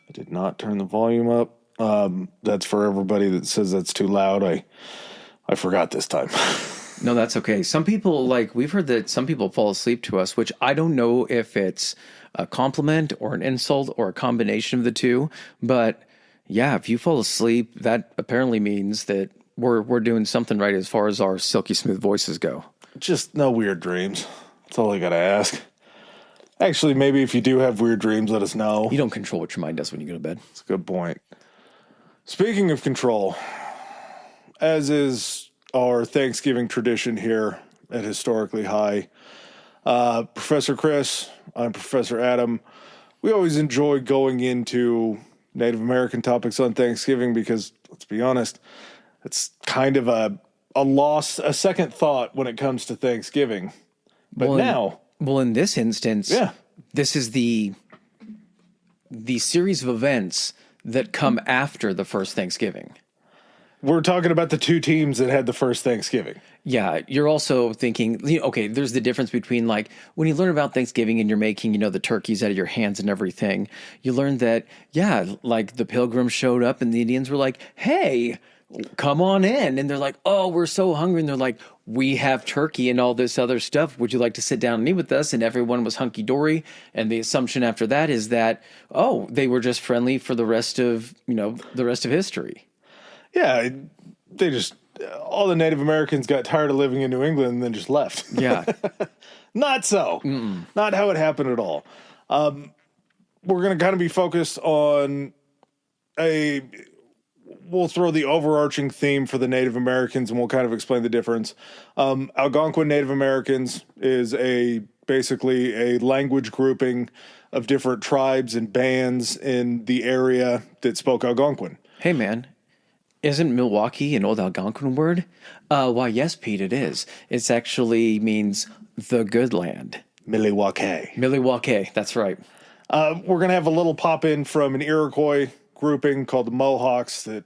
I did not turn the volume up. That's for everybody that says that's too loud. I forgot this time. No, that's okay. Some people, we've heard that some people fall asleep to us, which I don't know if it's a compliment or an insult or a combination of the two. But yeah, if you fall asleep, that apparently means that we're doing something right as far as our silky smooth voices go. Just no weird dreams. That's all I got to ask. Actually, maybe if you do have weird dreams, let us know. You don't control what your mind does when you go to bed. That's a good point. Speaking of control, as is our Thanksgiving tradition here at Historically High, Professor Chris, I'm Professor Adam. We always enjoy going into Native American topics on Thanksgiving because, let's be honest, it's kind of a second thought when it comes to Thanksgiving. But in this instance, yeah, this is the series of events that come after the first Thanksgiving. We're talking about the two teams that had the first Thanksgiving. Yeah, you're also thinking, okay, there's the difference between when you learn about Thanksgiving and you're making, the turkeys out of your hands and everything, you learn that, the Pilgrims showed up and the Indians were like, hey, come on in. And they're like, oh, we're so hungry. And they're like, we have turkey and all this other stuff. Would you like to sit down and eat with us? And everyone was hunky-dory. And the assumption after that is that, oh, they were just friendly for the rest of history. Yeah, all the Native Americans got tired of living in New England and then just left. Yeah. Not so. Mm-mm. Not how it happened at all. We're going to kind of be focused on we'll throw the overarching theme for the Native Americans and we'll kind of explain the difference. Algonquin Native Americans is basically a language grouping of different tribes and bands in the area that spoke Algonquin. Hey, man. Isn't Milwaukee an old Algonquin word? Why, yes, Pete, it is. It actually means the good land. Milwaukee. Milwaukee, that's right. We're going to have a little pop-in from an Iroquois grouping called the Mohawks that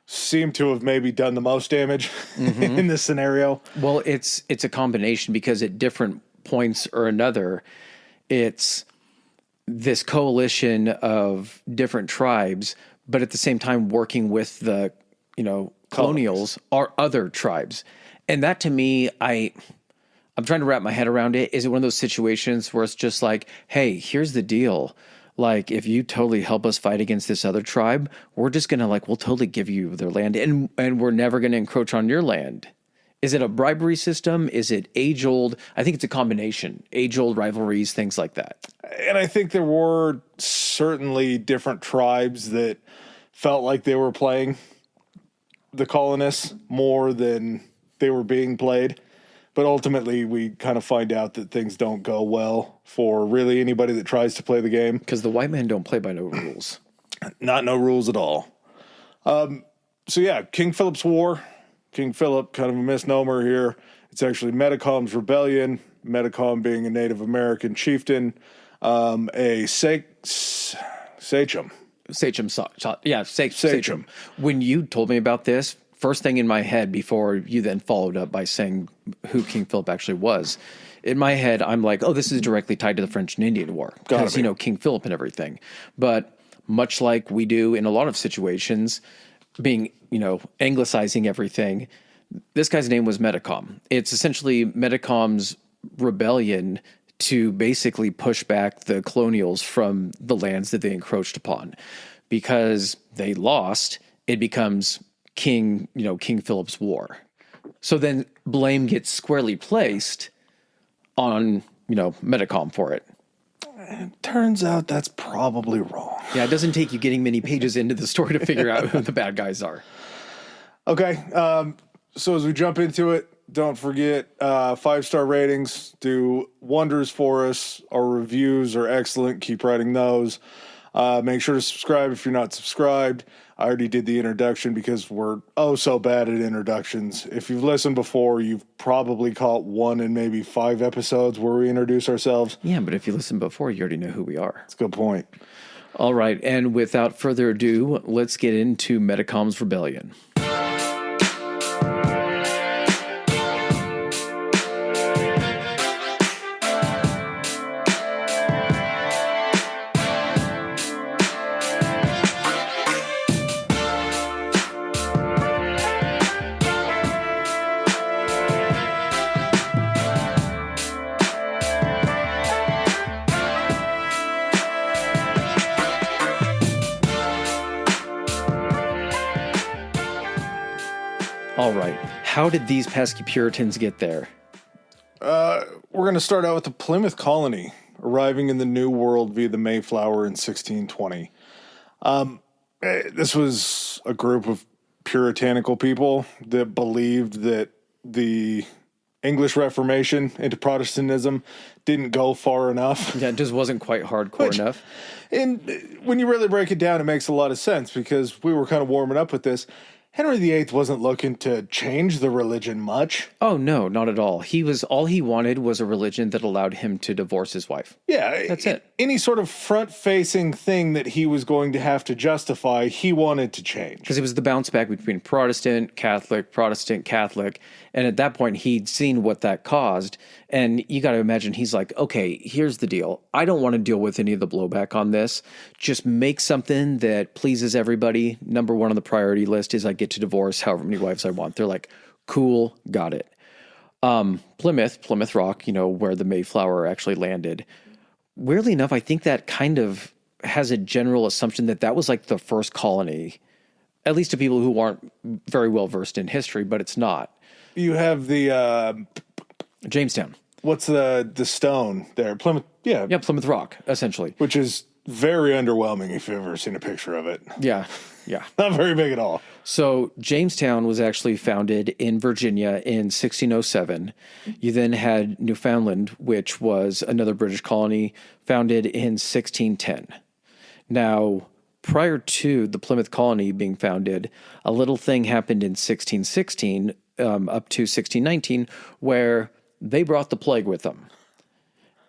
seem to have maybe done the most damage in this scenario. Well, it's a combination because at different points or another, it's this coalition of different tribes, but at the same time working with the colonials are other tribes. And that to me, I'm trying to wrap my head around it. Is it one of those situations where it's just like, hey, here's the deal. If you totally help us fight against this other tribe, we're just going to we'll totally give you their land and we're never going to encroach on your land. Is it a bribery system? Is it age-old? I think it's a combination. Age-old rivalries, things like that. And I think there were certainly different tribes that felt like they were playing the colonists more than they were being played. But ultimately, we kind of find out that things don't go well for really anybody that tries to play the game. Because the white men don't play by no rules. Not no rules at all. King Philip's War. King Philip, kind of a misnomer here. It's actually Metcom's rebellion. Metcom being a Native American chieftain, a sachem. Sachem. When you told me about this, first thing in my head before you then followed up by saying who King Philip actually was, in my head, I'm like, oh, this is directly tied to the French and Indian War because, King Philip and everything. But much like we do in a lot of situations, being, anglicizing everything, this guy's name was Metcom. It's essentially Metcom's rebellion to basically push back the colonials from the lands that they encroached upon. Because they lost, it becomes King Philip's War. So then blame gets squarely placed on, Metcom for it. It turns out that's probably wrong. Yeah, it doesn't take you getting many pages into the story to figure out who the bad guys are. Okay, so as we jump into it, don't forget 5-star ratings do wonders for us. Our reviews are excellent. Keep writing those. Make sure to subscribe if you're not subscribed. I already did the introduction because we're so bad at introductions. If you've listened before, you've probably caught 1 in maybe 5 episodes where we introduce ourselves. Yeah, but if you listened before, you already know who we are. That's a good point. All right, and without further ado, let's get into Metcom's rebellion. All right. How did these pesky Puritans get there? We're going to start out with the Plymouth Colony, arriving in the New World via the Mayflower in 1620. This was a group of puritanical people that believed that the English Reformation into Protestantism didn't go far enough. Yeah, it just wasn't quite hardcore enough. And when you really break it down, it makes a lot of sense because we were kind of warming up with this. Henry VIII wasn't looking to change the religion much. Oh, no, not at all. All he wanted was a religion that allowed him to divorce his wife. Yeah. That's it. Any sort of front-facing thing that he was going to have to justify, he wanted to change. Because it was the bounce back between Protestant, Catholic. And at that point, he'd seen what that caused. And you got to imagine, he's like, okay, here's the deal. I don't want to deal with any of the blowback on this. Just make something that pleases everybody. Number one on the priority list is I get to divorce however many wives I want. They're like, cool, got it. Plymouth Rock, where the Mayflower actually landed. Weirdly enough, I think that kind of has a general assumption that was like the first colony, at least to people who aren't very well versed in history, but it's not. You have the Jamestown. What's the stone there? Plymouth, yeah. Yeah, Plymouth Rock, essentially. Which is very underwhelming if you've ever seen a picture of it. Yeah. Not very big at all. So Jamestown was actually founded in Virginia in 1607. You then had Newfoundland, which was another British colony, founded in 1610. Now, prior to the Plymouth colony being founded, a little thing happened in 1616 up to 1619 where they brought the plague with them.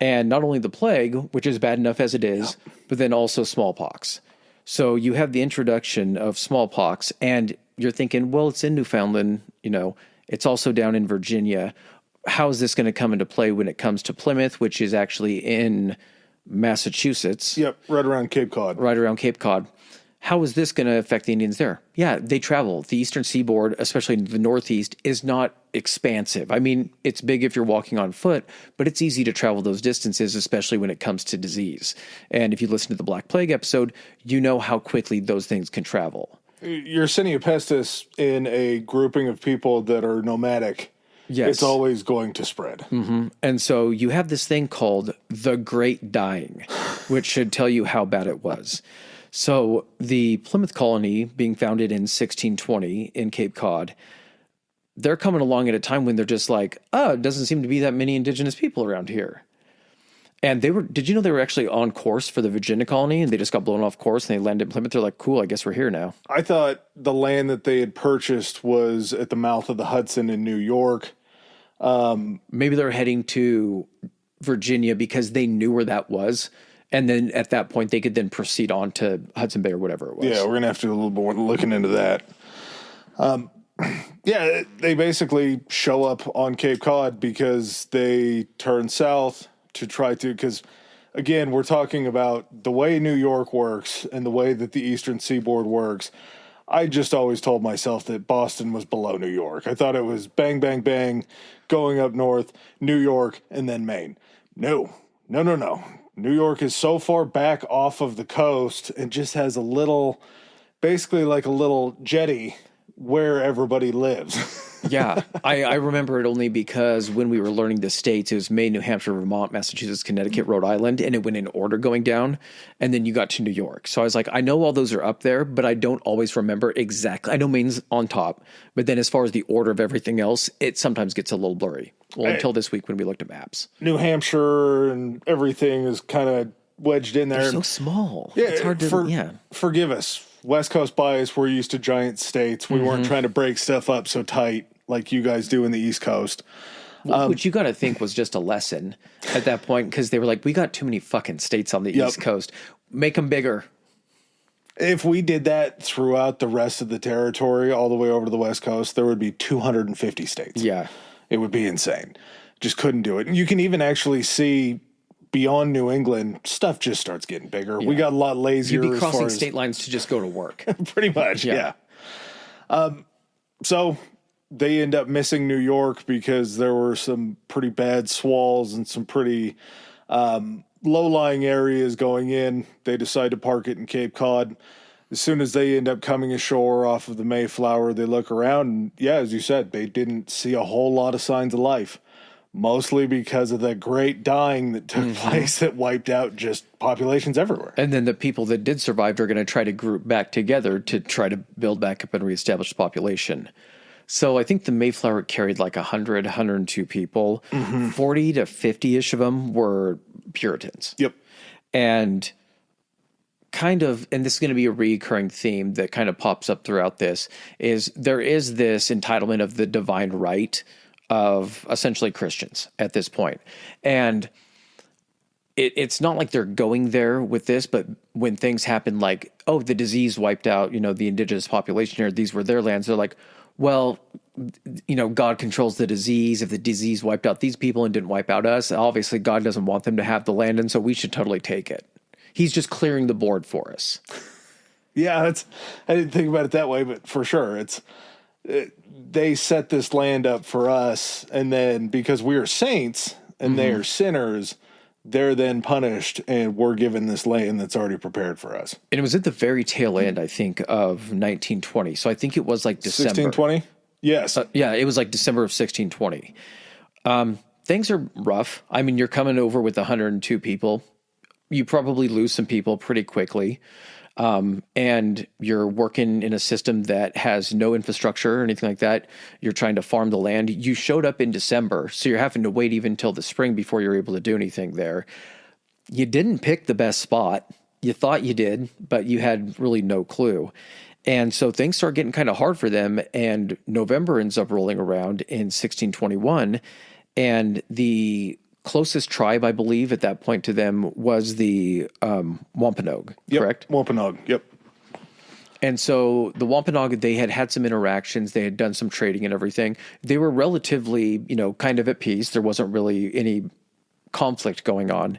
And not only the plague, which is bad enough as it is, but then also smallpox. So you have the introduction of smallpox, and you're thinking, well, it's in Newfoundland, it's also down in Virginia. How is this going to come into play when it comes to Plymouth, which is actually in Massachusetts? Yep, right around Cape Cod. Right around Cape Cod. How is this going to affect the Indians there? Yeah, they travel. The eastern seaboard, especially the Northeast, is not expansive. I mean, it's big if you're walking on foot, but it's easy to travel those distances, especially when it comes to disease. And if you listen to the Black Plague episode, you know how quickly those things can travel. Yersinia pestis in a grouping of people that are nomadic, yes, it's always going to spread. Mm-hmm. And so you have this thing called the Great Dying, which should tell you how bad it was. So the Plymouth colony being founded in 1620 in Cape Cod, they're coming along at a time when they're just like, it doesn't seem to be that many indigenous people around here. And did you know they were actually on course for the Virginia colony and they just got blown off course and they landed in Plymouth? They're like, cool, I guess we're here now. I thought the land that they had purchased was at the mouth of the Hudson in New York. Maybe they're heading to Virginia because they knew where that was. And then at that point, they could then proceed on to Hudson Bay or whatever it was. Yeah, we're going to have to do a little more looking into that. They basically show up on Cape Cod because they turn south to try to, because again, we're talking about the way New York works and the way that the eastern seaboard works. I just always told myself that Boston was below New York. I thought it was bang, bang, bang, going up north, New York, and then Maine. No. New York is so far back off of the coast and just has basically like a little jetty where everybody lives. Yeah, I remember it only because when we were learning the states, it was Maine, New Hampshire, Vermont, Massachusetts, Connecticut, Rhode Island, and it went in order going down, and then you got to New York. So I was like, I know all those are up there, but I don't always remember exactly. I know Maine's on top, but then as far as the order of everything else, it sometimes gets a little blurry. Well, until this week when we looked at maps. New Hampshire and everything is kind of wedged in there. They're so small. Yeah, it's hard to, forgive us. West Coast bias, we're used to giant states. We weren't trying to break stuff up so tight like you guys do in the East Coast. Which you got to think was just a lesson at that point because they were like, we got too many fucking states on the East Coast. Make them bigger. If we did that throughout the rest of the territory all the way over to the West Coast, there would be 250 states. Yeah. It would be insane. Just couldn't do it. And you can even actually see beyond New England, stuff just starts getting bigger. Yeah. We got a lot lazier. You'd be crossing state lines to just go to work. Pretty much, yeah. So they end up missing New York because there were some pretty bad swalls and some pretty low-lying areas going in. They decide to park it in Cape Cod. as soon as they end up coming ashore off of the Mayflower, they look around, and yeah, as you said, they didn't see a whole lot of signs of life, mostly because of the great dying that took place that wiped out just populations everywhere. And then the people that did survive are going to try to group back together to try to build back up and reestablish the population. So I think the Mayflower carried like 100, 102 people. 40 to 50-ish of them were Puritans. Yep. And and this is going to be a recurring theme that kind of pops up throughout this, is there is this entitlement of the divine right of essentially Christians at this point. And it's not like they're going there with this, but when things happen like, oh, the disease wiped out, the indigenous population here, these were their lands, they're like, well, God controls the disease. If the disease wiped out these people and didn't wipe out us, obviously God doesn't want them to have the land, and so we should totally take it. He's just clearing the board for us. Yeah, I didn't think about it that way, but for sure, they set this land up for us, and then because we are saints and they are sinners, they're then punished, and we're given this land that's already prepared for us. And it was at the very tail end, I think, of 1920. So I think it was like December. 1620? Yes. Yeah, it was like December of 1620. Things are rough. I mean, you're coming over with 102 people. You probably lose some people pretty quickly. And you're working in a system that has no infrastructure or anything like that. You're trying to farm the land. You showed up in December, so you're having to wait even till the spring before you're able to do anything there. You didn't pick the best spot. You thought you did, but you had really no clue. And so things start getting kind of hard for them, and November ends up rolling around in 1621, and the closest tribe, I believe, at that point to them was the Wompanoag, correct? Wompanoag, yep. And so the Wompanoag, they had some interactions. They had done some trading and everything. They were relatively, kind of at peace. There wasn't really any conflict going on.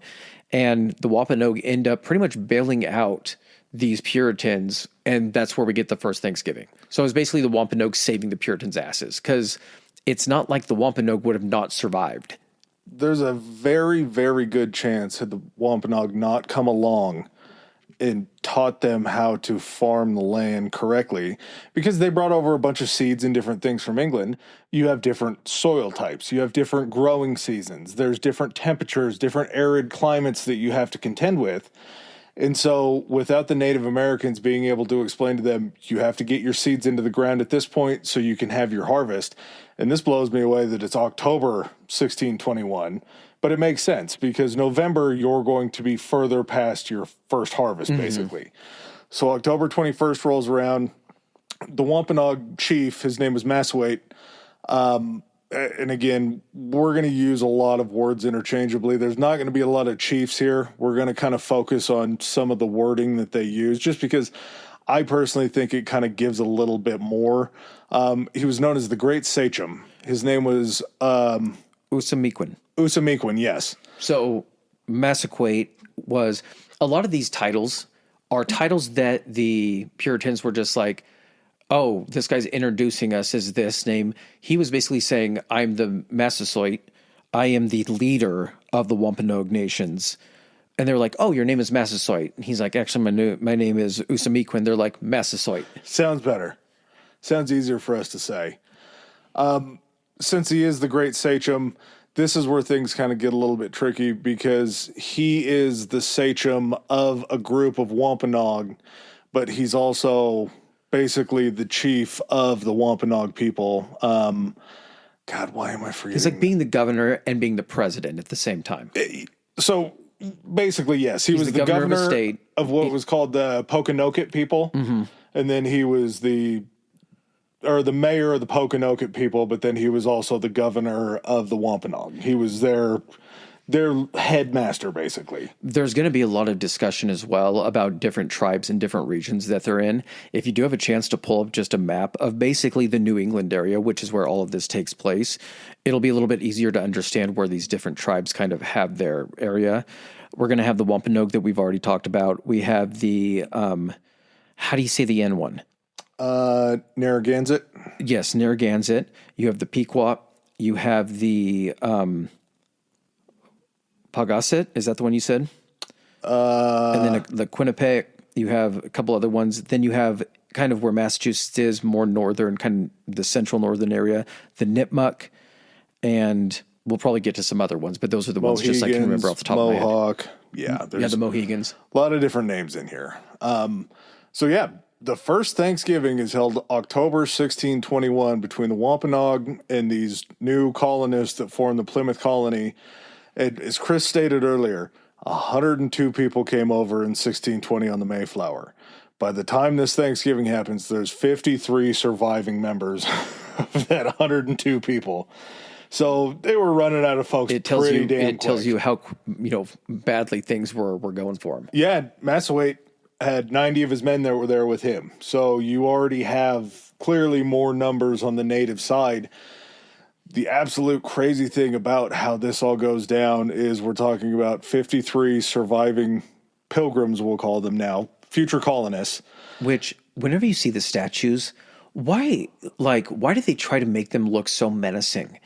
And the Wampanoag end up pretty much bailing out these Puritans, and that's where we get the first Thanksgiving. So it was basically the Wampanoag saving the Puritans' asses, because it's not like the Wampanoag would have not survived. There's a very, very good chance had the Wampanoag not come along and taught them how to farm the land correctly, because they brought over a bunch of seeds and different things from England. You have different soil types. You have different growing seasons. There's different temperatures, different arid climates that you have to contend with. And so without the Native Americans being able to explain to them, you have to get your seeds into the ground at this point so you can have your harvest. And this blows me away that it's October 1621, but it makes sense because November, you're going to be further past your first harvest, basically. So October 21st rolls around. The Wampanoag chief, his name was Massasoit. And again, we're going to use a lot of words interchangeably. There's not going to be a lot of chiefs here. We're going to kind of focus on some of the wording that they use, just because I personally think it kind of gives a little bit more. He was known as the Great Sachem. His name was Usamequin. Usamequin, yes. So Massasoit was, a lot of these titles are titles that the Puritans were just like, oh, this guy's introducing us as this name. He was basically saying, I'm the Massasoit. I am the leader of the Wampanoag nations. And they're like, oh, your name is Massasoit. And he's like, actually, my name is Usamequin. They're like, Massasoit. Sounds better. Sounds easier for us to say. Since he is the Great Sachem, this is where things kind of get a little bit tricky, because he is the sachem of a group of Wampanoag, but he's also basically the chief of the Wampanoag people. God, why am I forgetting? He's like being the governor and being the president at the same time. So basically, yes, he was the governor of, a state of what was called the Pokanoket people. And then he was the mayor of the Pokanoket people, but then he was also the governor of the Wampanoag. He was their headmaster, basically. There's going to be a lot of discussion as well about different tribes and different regions that they're in. If you do have a chance to pull up just a map of basically the New England area, which is where all of this takes place, it'll be a little bit easier to understand where these different tribes kind of have their area. We're going to have the Wampanoag that we've already talked about. We have the, how do you say the N one? Narragansett. Yes, Narragansett. You have the Pequot. You have the, Paugussett, is that the one you said? And then the Quinnipiac, You have a couple other ones. Then you have kind of where Massachusetts is, more northern, kind of the central northern area, the Nipmuc, and we'll probably get to some other ones, but those are the ones just I can remember off the top of my head. Mohawk. Yeah, there's the Mohegans. a lot of different names in here. So yeah, the first Thanksgiving is held October 1621 between the Wampanoag and these new colonists that formed the Plymouth colony. And as Chris stated earlier, 102 people came over in 1620 on the Mayflower. By the time this Thanksgiving happens, there's 53 surviving members of that 102 people. So they were running out of folks pretty damn quick. It tells you how badly things were going for him. Yeah, Massasoit had 90 of his men that were there with him. So you already have clearly more numbers on the native side. The absolute crazy thing about how this all goes down is we're talking about 53 surviving pilgrims, we'll call them now, future colonists. Which, whenever you see the statues, why do they try to make them look so menacing?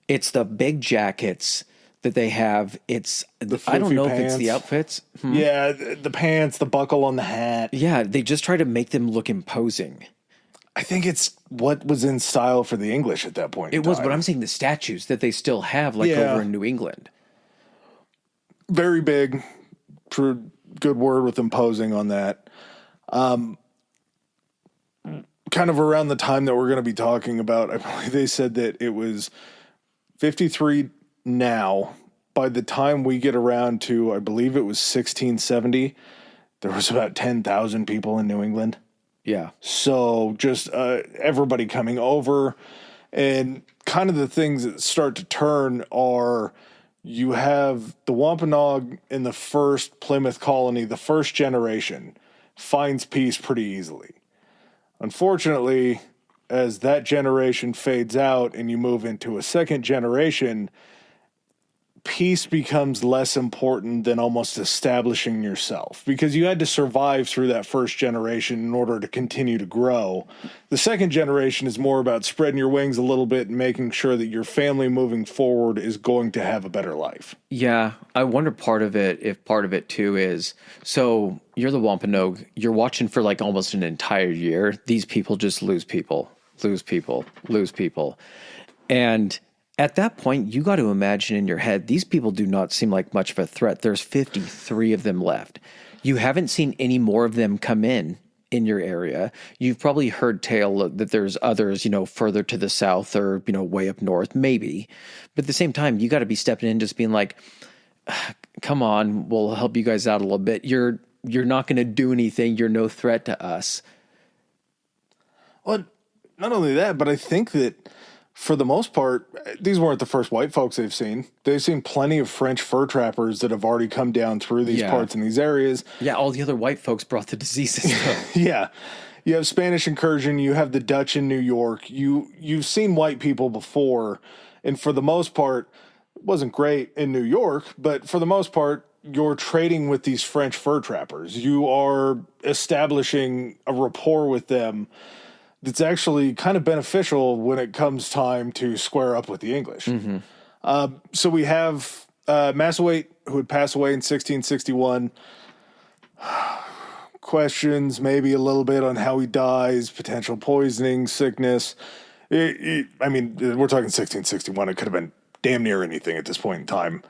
It's the big jackets that they have. It's I don't know pants. If it's the outfits. Yeah, the pants, the buckle on the hat. Yeah, they just try to make them look imposing. I think it's what was in style for the English at that point. It was, but I'm saying the statues that they still have, over in New England. Very big. True, good word with imposing on that. Kind of around the time that we're going to be talking about, I believe they said that it was 53 now. By the time we get around to, I believe it was 1670, there was about 10,000 people in New England. Yeah. So just everybody coming over, and kind of the things that start to turn are you have the Wampanoag in the first Plymouth colony, the first generation, finds peace pretty easily. Unfortunately, as that generation fades out and you move into a second generation, peace becomes less important than almost establishing yourself, because you had to survive through that first generation in order to continue to grow. The second generation is more about spreading your wings a little bit and making sure that your family moving forward is going to have a better life. Yeah, I wonder if part of it too is, so you're the Wampanoag, you're watching for almost an entire year. These people just lose people. And at that point, you got to imagine in your head, these people do not seem like much of a threat. There's 53 of them left. You haven't seen any more of them come in your area. You've probably heard tale that there's others, further to the south or, way up north, maybe. But at the same time, you got to be stepping in, just being like, come on, we'll help you guys out a little bit. You're not going to do anything. You're no threat to us. Well, not only that, but I think that for the most part, these weren't the first white folks they've seen. They've seen plenty of French fur trappers that have already come down through these parts in these areas. Yeah, all the other white folks brought the diseases. Yeah. You have Spanish incursion. You have the Dutch in New York. You've seen white people before. And for the most part, it wasn't great in New York, but for the most part, you're trading with these French fur trappers. You are establishing a rapport with them that's actually kind of beneficial when it comes time to square up with the English. Mm-hmm. So we have Massasoit, who would pass away in 1661. Questions maybe a little bit on how he dies, potential poisoning, sickness. We're talking 1661. It could have been damn near anything at this point in time.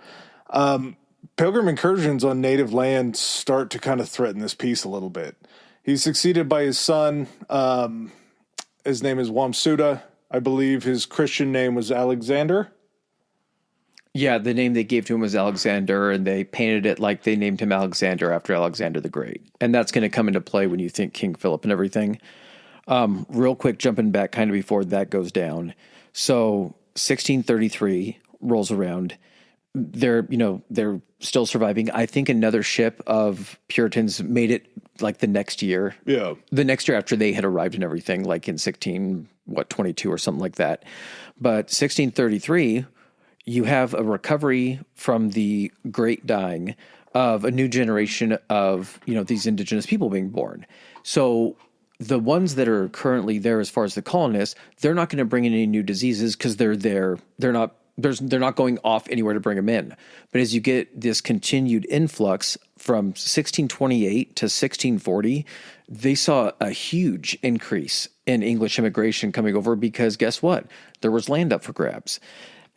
Pilgrim incursions on native land start to kind of threaten this peace a little bit. He's succeeded by his son. His name is Wamsuta. I believe his Christian name was Alexander. Yeah, the name they gave to him was Alexander, and they painted it like they named him Alexander after Alexander the Great. And that's going to come into play when you think King Philip and everything. Real quick, jumping back kind of before that goes down. So 1633 rolls around. They're still surviving. I think another ship of Puritans made it the next year. Yeah. The next year after they had arrived and everything, in 22 or something like that. But 1633, you have a recovery from the great dying of a new generation of, these indigenous people being born. So the ones that are currently there as far as the colonists, they're not going to bring in any new diseases because they're there. They're not they're not going off anywhere to bring them in. But as you get this continued influx from 1628 to 1640, they saw a huge increase in English immigration coming over because guess what? There was land up for grabs.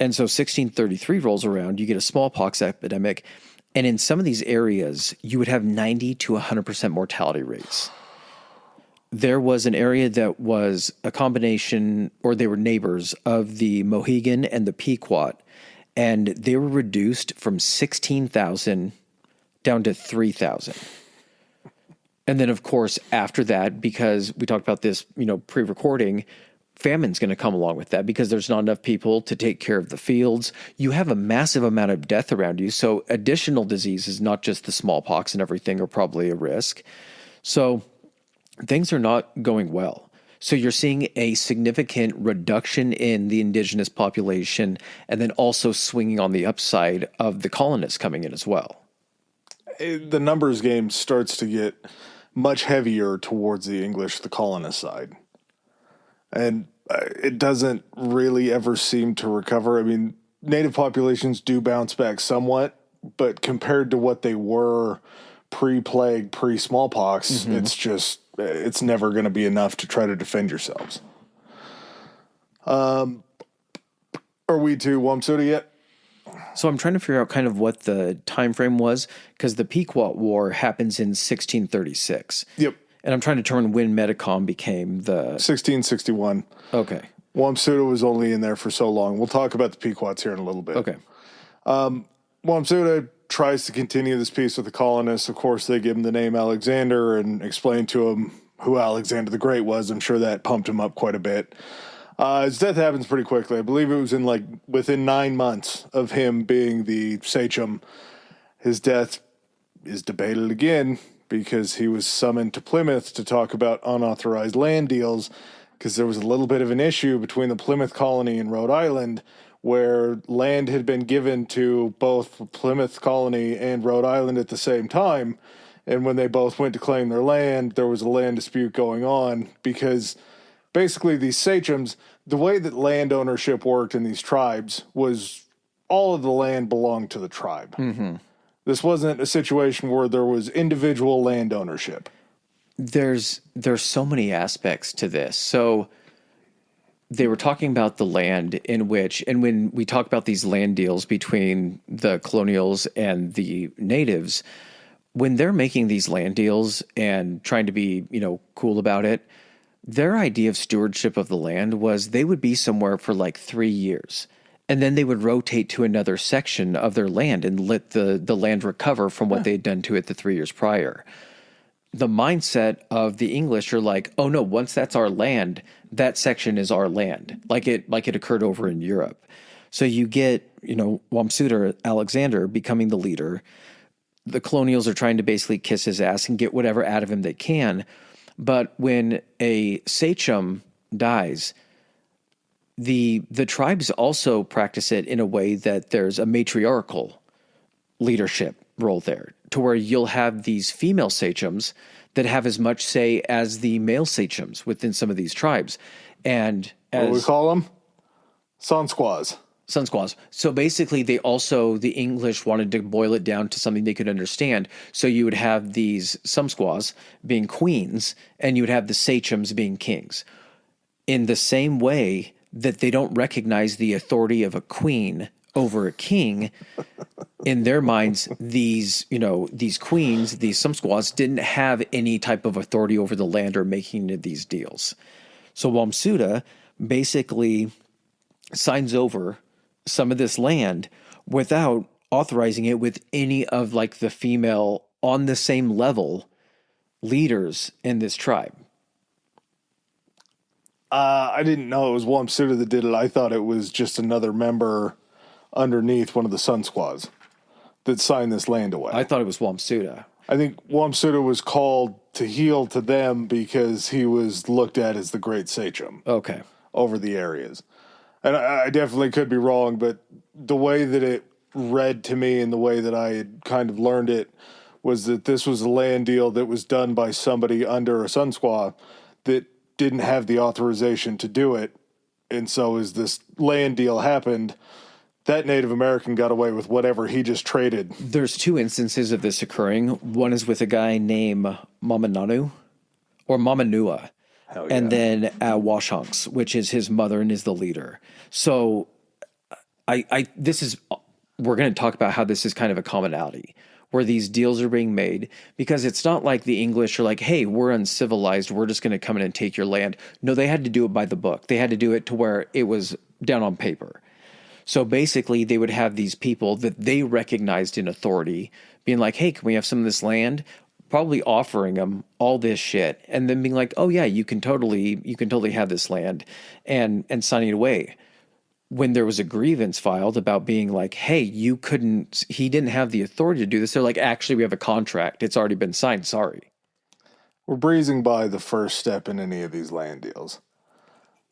And so 1633 rolls around, you get a smallpox epidemic, and in some of these areas, you would have 90 to 100% mortality rates. There was an area that was a combination, or they were neighbors, of the Mohegan and the Pequot, and they were reduced from 16,000 down to 3,000. And then, of course, after that, because we talked about this, pre-recording, famine's going to come along with that because there's not enough people to take care of the fields. You have a massive amount of death around you. So additional diseases, not just the smallpox and everything, are probably a risk. So things are not going well. So you're seeing a significant reduction in the indigenous population and then also swinging on the upside of the colonists coming in as well. The numbers game starts to get much heavier towards the English, the colonist side. And it doesn't really ever seem to recover. I mean, native populations do bounce back somewhat, but compared to what they were pre-plague, pre-smallpox, it's never going to be enough to try to defend yourselves. Are we to Wamsuta yet? So I'm trying to figure out kind of what the time frame was, because the Pequot War happens in 1636. Yep. And I'm trying to determine when Metcom became the... 1661. Okay. Wamsuta was only in there for so long. We'll talk about the Pequots here in a little bit. Okay. Wamsuta tries to continue this peace with the colonists. Of course, they give him the name Alexander and explain to him who Alexander the Great was. I'm sure that pumped him up quite a bit. His death happens pretty quickly. I believe it was within 9 months of him being the sachem. His death is debated again because he was summoned to Plymouth to talk about unauthorized land deals, because there was a little bit of an issue between the Plymouth colony and Rhode Island where land had been given to both Plymouth colony and Rhode Island at the same time. And when they both went to claim their land, there was a land dispute going on because basically these sachems, the way that land ownership worked in these tribes was all of the land belonged to the tribe. Mm-hmm. This wasn't a situation where there was individual land ownership. There's so many aspects to this. So they were talking about the land in which, and when we talk about these land deals between the colonials and the natives, when they're making these land deals and trying to be, cool about it, their idea of stewardship of the land was they would be somewhere for like 3 years. And then they would rotate to another section of their land and let the land recover from what they'd done to it the 3 years prior. The mindset of the English are like, oh no, once that's our land, that section is our land, like it occurred over in Europe. So you get, Wamsuta Alexander becoming the leader. The colonials are trying to basically kiss his ass and get whatever out of him they can. But when a sachem dies, the tribes also practice it in a way that there's a matriarchal leadership role there, to where you'll have these female sachems that have as much say as the male sachems within some of these tribes. And what do we call them? Sun squaws. Sun squaws. So basically the English wanted to boil it down to something they could understand. So you would have these some squaws being queens and you would have the sachems being kings. In the same way that they don't recognize the authority of a queen over a king, in their minds, these queens, these some squaws, didn't have any type of authority over the land or making these deals. So Wamsuta basically signs over some of this land without authorizing it with any of the female on the same level leaders in this tribe. I didn't know it was Wamsuta that did it. I thought it was just another member underneath one of the Sun Squaws that signed this land away. I thought it was Wamsuta. I think Wamsuta was called to heel to them because he was looked at as the great sachem. Okay. Over the areas. And I definitely could be wrong, but the way that it read to me and the way that I had kind of learned it was that this was a land deal that was done by somebody under a Sun Squaw that didn't have the authorization to do it. And so as this land deal happened, that Native American got away with whatever he just traded. There's two instances of this occurring. One is with a guy named Mamananu or Mamanua. Hell yeah. And then Washunks, which is his mother and is the leader. So we're going to talk about how this is kind of a commonality where these deals are being made, because it's not like the English are like, hey, we're uncivilized, we're just going to come in and take your land. No, they had to do it by the book. They had to do it to where it was down on paper. So basically they would have these people that they recognized in authority being like, hey, can we have some of this land? Probably offering them all this shit and then being like, oh yeah, you can totally have this land and signing it away. When there was a grievance filed about being like, hey, he didn't have the authority to do this. They're like, actually, we have a contract. It's already been signed. Sorry. We're breezing by the first step in any of these land deals.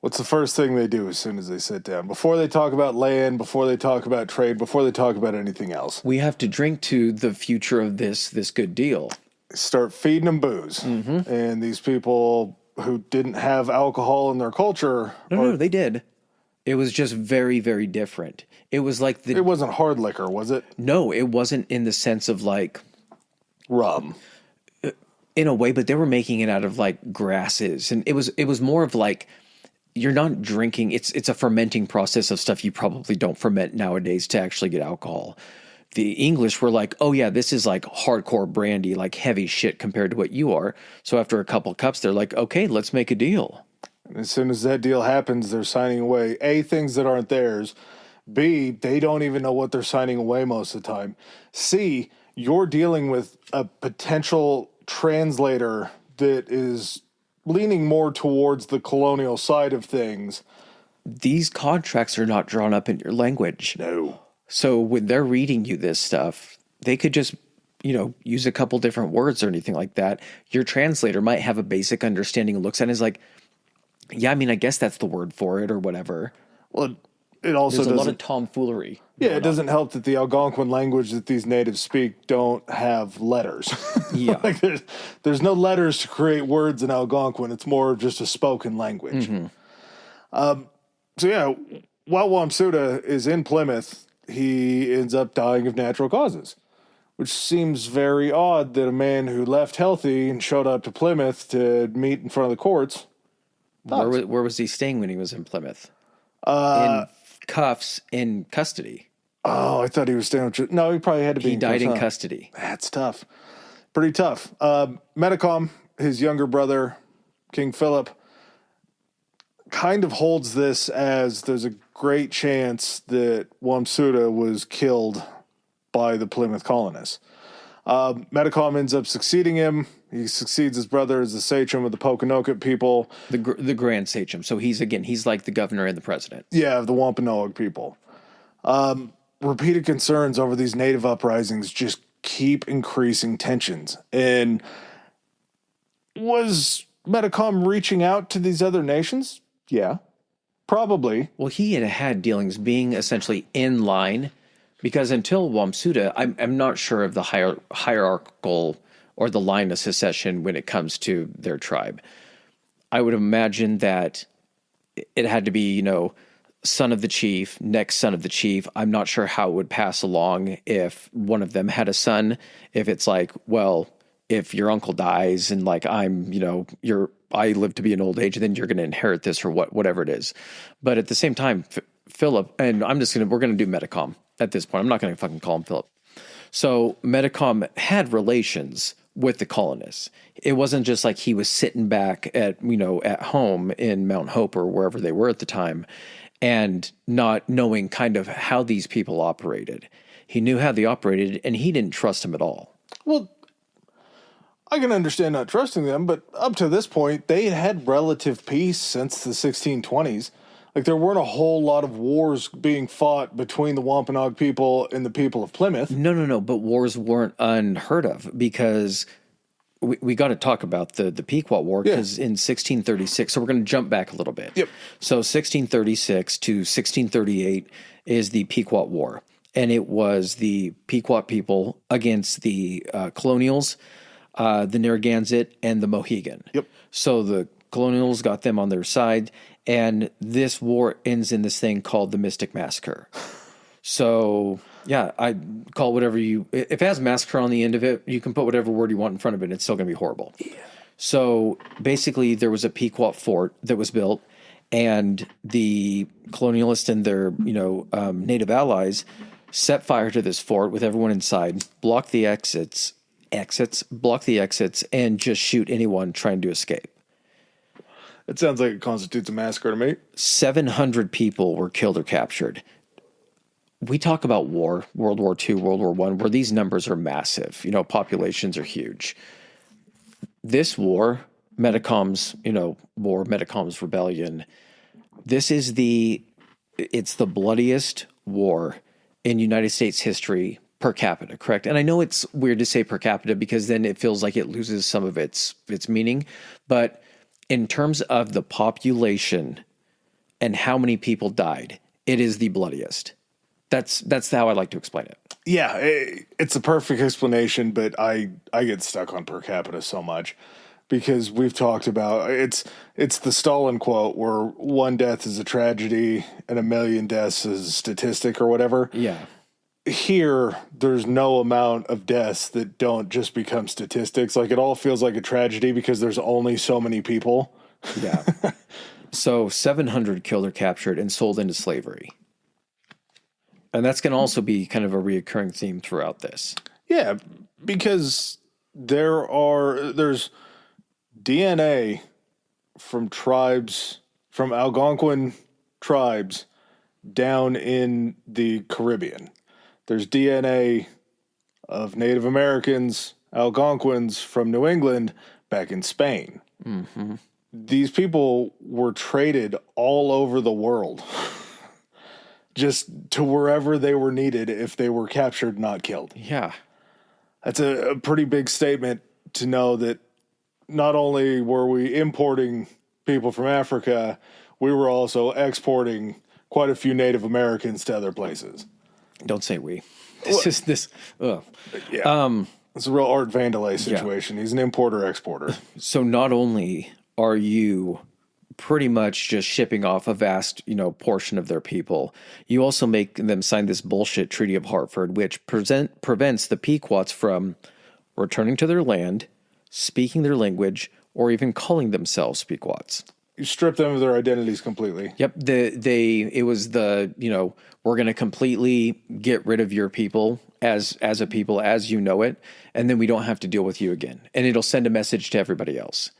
What's the first thing they do as soon as they sit down? Before they talk about land, before they talk about trade, before they talk about anything else. We have to drink to the future of this good deal. Start feeding them booze. Mm-hmm. And these people who didn't have alcohol in their culture... No, they did. It was just very, very different. It was like It wasn't hard liquor, was it? No, it wasn't in the sense of like... rum. In a way, but they were making it out of like grasses. And it was more of like... You're not drinking. It's a fermenting process of stuff you probably don't ferment nowadays to actually get alcohol. The English were like, oh yeah, this is like hardcore brandy, like heavy shit compared to what you are. So after a couple cups, they're like, okay, let's make a deal. And as soon as that deal happens, they're signing away A, things that aren't theirs. B, they don't even know what they're signing away most of the time. C, you're dealing with a potential translator that is leaning more towards the colonial side of things. These contracts are not drawn up in your language. No. So when they're reading you this stuff, they could just, use a couple different words or anything like that. Your translator might have a basic understanding and looks at it and is like, yeah, I mean, I guess that's the word for it or whatever. Well, it also There's a lot of tomfoolery. Yeah, it doesn't help that the Algonquin language that these natives speak don't have letters. Yeah. Like there's no letters to create words in Algonquin. It's more of just a spoken language. Mm-hmm. So yeah, while Wamsuta is in Plymouth, he ends up dying of natural causes, which seems very odd that a man who left healthy and showed up to Plymouth to meet in front of the courts. Where was he staying when he was in Plymouth? In cuffs, in custody. Oh, I thought he was staying with... No, he probably had to be He died in custody. That's tough. Pretty tough. Metcomet, his younger brother, King Philip, kind of holds this as there's a great chance that Wamsuta was killed by the Plymouth Colonists. Metcomet ends up succeeding him. He succeeds his brother as the sachem of the Pokanoket people. The grand sachem. So he's like the governor and the president. Yeah, of the Wompanoag people. Repeated concerns over these native uprisings just keep increasing tensions. And was Metcomet reaching out to these other nations? Yeah, probably. Well, he had dealings being essentially in line, because until Wamsuta, I'm not sure of the hierarchical or the line of succession when it comes to their tribe. I would imagine that it had to be, son of the chief, next son of the chief. I'm not sure how it would pass along if one of them had a son. If it's like, well, if your uncle dies and like I live to be an old age, then you're going to inherit this or whatever it is. But at the same time, Philip, and we're going to do Metcomet at this point. I'm not going to fucking call him Philip. So Metcomet had relations with the colonists. It wasn't just like he was sitting back at home in Mount Hope or wherever they were at the time and not knowing kind of how these people operated. He knew how they operated and he didn't trust them at all. Well, I can understand not trusting them, but up to this point, they had relative peace since the 1620s. Like, there weren't a whole lot of wars being fought between the Wampanoag people and the people of Plymouth. No, but wars weren't unheard of, because we got to talk about the Pequot War, because in 1636, so we're going to jump back a little bit. Yep. So 1636 to 1638 is the Pequot War, and it was the Pequot people against the Colonials, the Narragansett, and the Mohegan. Yep. So the Colonials got them on their side, and this war ends in this thing called the Mystic Massacre. So, yeah, I call it whatever you, if it has massacre on the end of it, you can put whatever word you want in front of it, and it's still going to be horrible. Yeah. So basically, there was a Pequot fort that was built, and the colonialists and their, native allies set fire to this fort with everyone inside, block the exits, and just shoot anyone trying to escape. It sounds like it constitutes a massacre to me. 700 people were killed or captured. We talk about war, World War II, World War I, where these numbers are massive. Populations are huge. This war, Metacom's rebellion, it's the bloodiest war in United States history per capita, correct? And I know it's weird to say per capita because then it feels like it loses some of its meaning. But in terms of the population and how many people died, it is the bloodiest. That's how I like to explain it. Yeah, it's a perfect explanation, but I get stuck on per capita so much because we've talked about it's the Stalin quote where one death is a tragedy and a million deaths is a statistic or whatever. Yeah. Here, there's no amount of deaths that don't just become statistics. Like, it all feels like a tragedy because there's only so many people. Yeah. So 700 killed or captured and sold into slavery. And that's going to also be kind of a reoccurring theme throughout this. Yeah, because there's DNA from Algonquin tribes down in the Caribbean. There's DNA of Native Americans, Algonquins from New England back in Spain. Mm-hmm. These people were traded all over the world. Just to wherever they were needed if they were captured, not killed. Yeah. That's a pretty big statement to know that not only were we importing people from Africa, we were also exporting quite a few Native Americans to other places. Don't say we. Yeah. It's a real Art Vandelay situation. Yeah. He's an importer-exporter. So not only are you pretty much just shipping off a vast, portion of their people, you also make them sign this bullshit Treaty of Hartford, which prevents the Pequots from returning to their land, speaking their language, or even calling themselves Pequots. You strip them of their identities completely. Yep. It was we're going to completely get rid of your people as a people as you know it, and then we don't have to deal with you again. And it'll send a message to everybody else.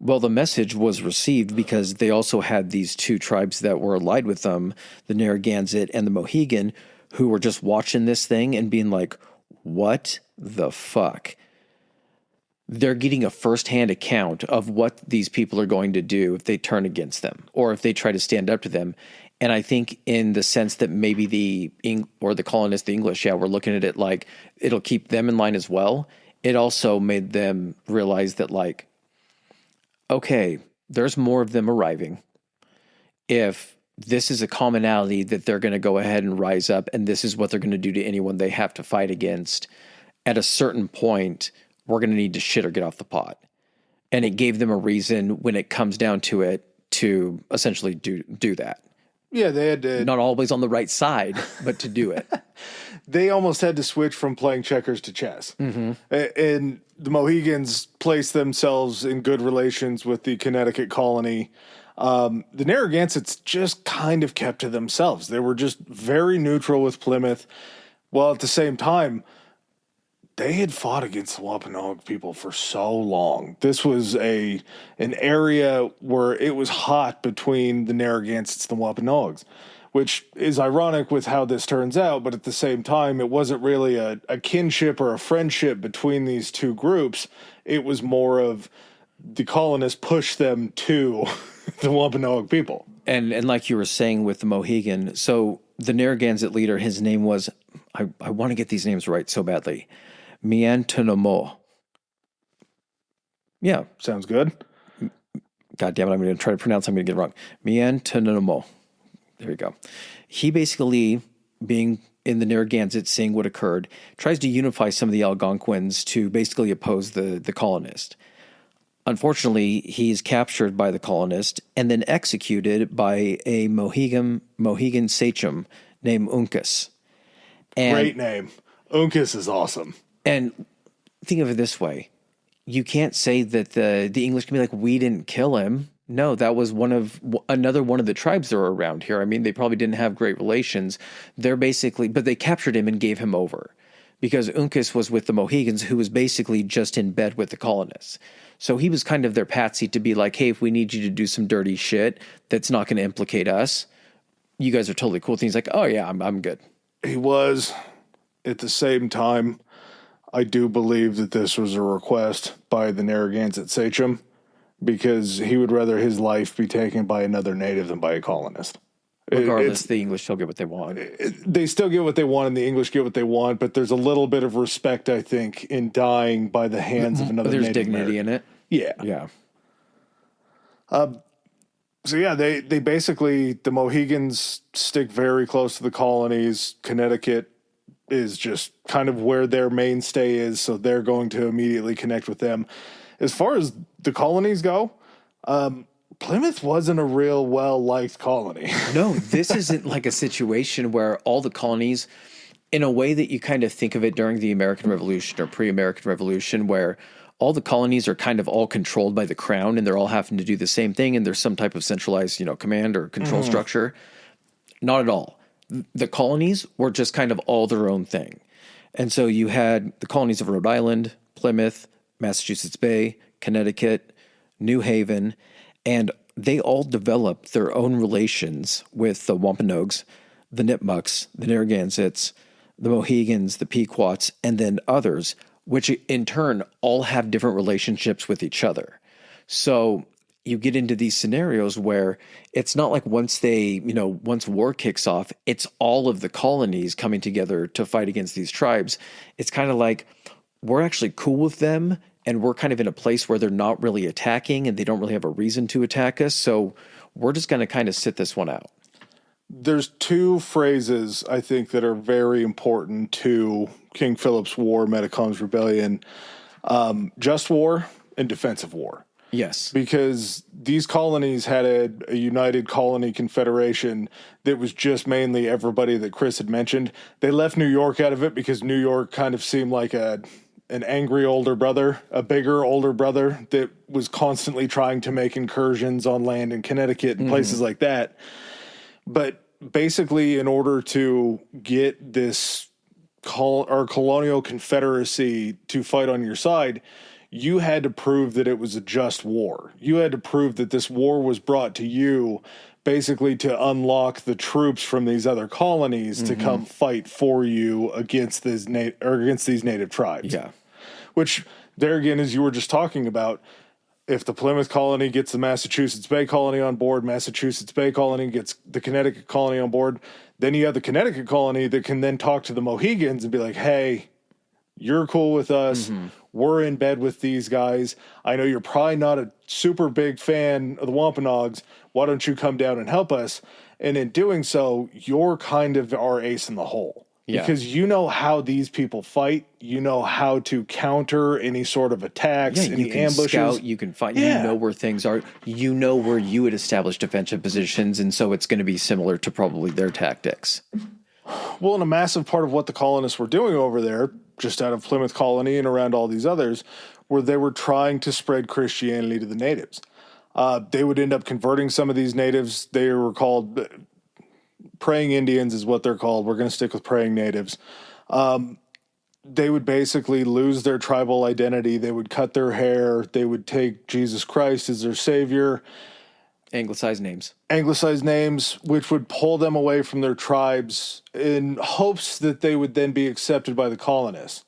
Well, the message was received because they also had these two tribes that were allied with them, the Narragansett and the Mohegan, who were just watching this thing and being like, what the fuck? They're getting a firsthand account of what these people are going to do if they turn against them or if they try to stand up to them. And I think in the sense that maybe the colonists, the English, we're looking at it like it'll keep them in line as well. It also made them realize that, like, okay, there's more of them arriving. If this is a commonality that they're going to go ahead and rise up, and this is what they're going to do to anyone they have to fight against, at a certain point, we're going to need to shit or get off the pot. And it gave them a reason when it comes down to it to essentially do that. Yeah, they had to... Not always on the right side, but to do it. They almost had to switch from playing checkers to chess. Mm-hmm. And the Mohegans placed themselves in good relations with the Connecticut colony. The Narragansetts just kind of kept to themselves. They were just very neutral with Plymouth, while at the same time, they had fought against the Wompanoag people for so long. This was an area where it was hot between the Narragansetts and the Wampanoags, which is ironic with how this turns out, but at the same time, it wasn't really a kinship or a friendship between these two groups. It was more of the colonists pushed them to the Wampanoag people. And like you were saying with the Mohegan, so the Narragansett leader, his name was, I want to get these names right so badly, Miantonomo. Yeah. Sounds good. God damn it, I'm going to try to pronounce it. I'm going to get it wrong. Miantonomo. There you go. He basically, being in the Narragansett, seeing what occurred, tries to unify some of the Algonquins to basically oppose the colonist. Unfortunately, he's captured by the colonist and then executed by a Mohegan sachem named Uncas. And, Great name. Uncas is awesome. And think of it this way. You can't say that the English can be like, we didn't kill him. No, that was another one of the tribes that were around here. I mean, they probably didn't have great relations. But they captured him and gave him over because Uncas was with the Mohegans, who was basically just in bed with the colonists. So he was kind of their patsy to be like, hey, if we need you to do some dirty shit that's not going to implicate us, you guys are totally cool. And he's like, oh yeah, I'm good. He was. At the same time, I do believe that this was a request by the Narragansett sachem because he would rather his life be taken by another native than by a colonist. Regardless, the English still get what they want. They still get what they want and the English get what they want, but there's a little bit of respect, I think, in dying by the hands of another There's Native dignity American. in it. Yeah. Yeah. So yeah, they basically, the Mohegans stick very close to the colonies. Connecticut is just kind of where their mainstay is, so they're going to immediately connect with them. As far as the colonies go, Plymouth wasn't a real well-liked colony. No, this isn't like a situation where all the colonies, in a way that you kind of think of it during the American Revolution or pre-American Revolution, where all the colonies are kind of all controlled by the crown and they're all having to do the same thing and there's some type of centralized, command or control structure. Not at all. The colonies were just kind of all their own thing. And so you had the colonies of Rhode Island, Plymouth, Massachusetts Bay, Connecticut, New Haven, and they all developed their own relations with the Wampanoags, the Nipmucks, the Narragansetts, the Mohegans, the Pequots, and then others, which in turn all have different relationships with each other. So you get into these scenarios where it's not like once war kicks off, it's all of the colonies coming together to fight against these tribes. It's kind of like we're actually cool with them and we're kind of in a place where they're not really attacking and they don't really have a reason to attack us. So we're just going to kind of sit this one out. There's two phrases, I think, that are very important to King Philip's War, Metacom's Rebellion, just war and defensive war. Yes. Because these colonies had a united colony confederation that was just mainly everybody that Chris had mentioned. They left New York out of it because New York kind of seemed like an angry older brother, a bigger older brother that was constantly trying to make incursions on land in Connecticut and places like that. But basically, in order to get this colonial confederacy to fight on your side, you had to prove that it was a just war. You had to prove that this war was brought to you basically to unlock the troops from these other colonies to come fight for you against these native tribes. Yeah. Which, there again, as you were just talking about, if the Plymouth colony gets the Massachusetts Bay colony on board, Massachusetts Bay colony gets the Connecticut colony on board, then you have the Connecticut colony that can then talk to the Mohegans and be like, hey, you're cool with us. We're in bed with these guys. I know you're probably not a super big fan of the Wampanoags. Why don't you come down and help us? And in doing so, you're kind of our ace in the hole. Yeah. Because you know how these people fight. You know how to counter any sort of attacks, any you can ambushes. Scout, you can fight. Yeah. You know where things are. You know where you would establish defensive positions, and so it's going to be similar to probably their tactics. Well, and a massive part of what the colonists were doing over there, just out of Plymouth Colony and around all these others, were they were trying to spread Christianity to the natives. They would end up converting some of these natives. They were called praying Indians is what they're called. We're going to stick with praying natives. They would basically lose their tribal identity. They would cut their hair. They would take Jesus Christ as their savior. Anglicized names, which would pull them away from their tribes in hopes that they would then be accepted by the colonists.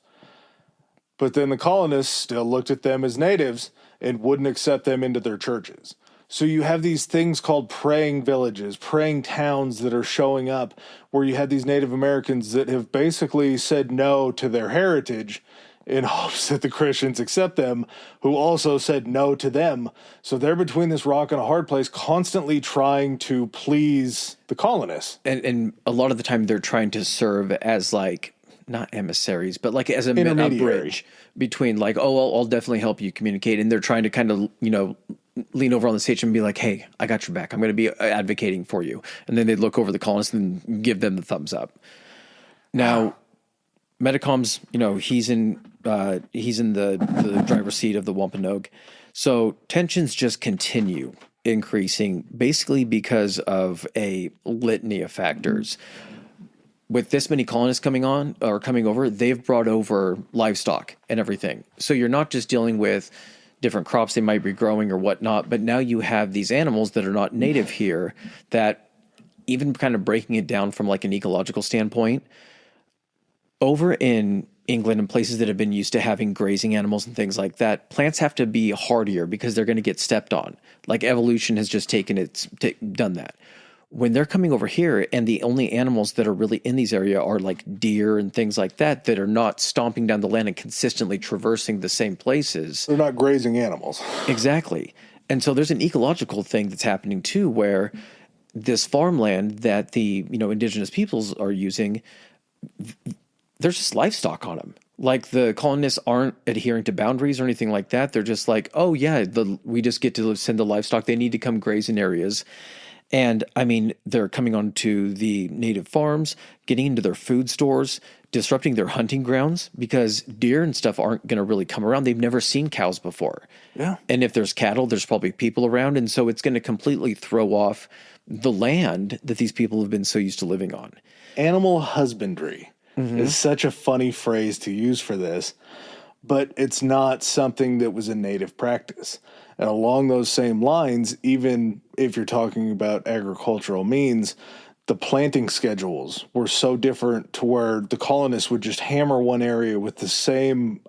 But then the colonists still looked at them as natives and wouldn't accept them into their churches. So you have these things called praying villages, praying towns that are showing up where you had these Native Americans that have basically said no to their heritage in hopes that the Christians accept them, who also said no to them. So they're between this rock and a hard place, constantly trying to please the colonists. And a lot of the time they're trying to serve as like, not emissaries, but like as a bridge between like, I'll definitely help you communicate. And they're trying to kind of, lean over on the stage and be like, hey, I got your back. I'm going to be advocating for you. And then they'd look over the colonists and give them the thumbs up. Now, Metacom's, he's in the driver's seat of the Wampanoag. So tensions just continue increasing, basically because of a litany of factors. With this many colonists coming over, they've brought over livestock and everything. So you're not just dealing with different crops they might be growing or whatnot, but now you have these animals that are not native here that, even kind of breaking it down from like an ecological standpoint, over in England and places that have been used to having grazing animals and things like that, plants have to be hardier because they're going to get stepped on. Like evolution has just done that. When they're coming over here and the only animals that are really in these areas are like deer and things like that are not stomping down the land and consistently traversing the same places. They're not grazing animals. Exactly. And so there's an ecological thing that's happening too, where this farmland that the, indigenous peoples are using, there's just livestock on them. Like the colonists aren't adhering to boundaries or anything like that. They're just like, oh yeah, we just get to send the livestock. They need to come graze in areas. And I mean, they're coming onto the native farms, getting into their food stores, disrupting their hunting grounds because deer and stuff aren't going to really come around. They've never seen cows before. Yeah. And if there's cattle, there's probably people around. And so it's going to completely throw off the land that these people have been so used to living on. Animal husbandry is such a funny phrase to use for this, but it's not something that was a native practice. And along those same lines, even if you're talking about agricultural means, the planting schedules were so different to where the colonists would just hammer one area with the same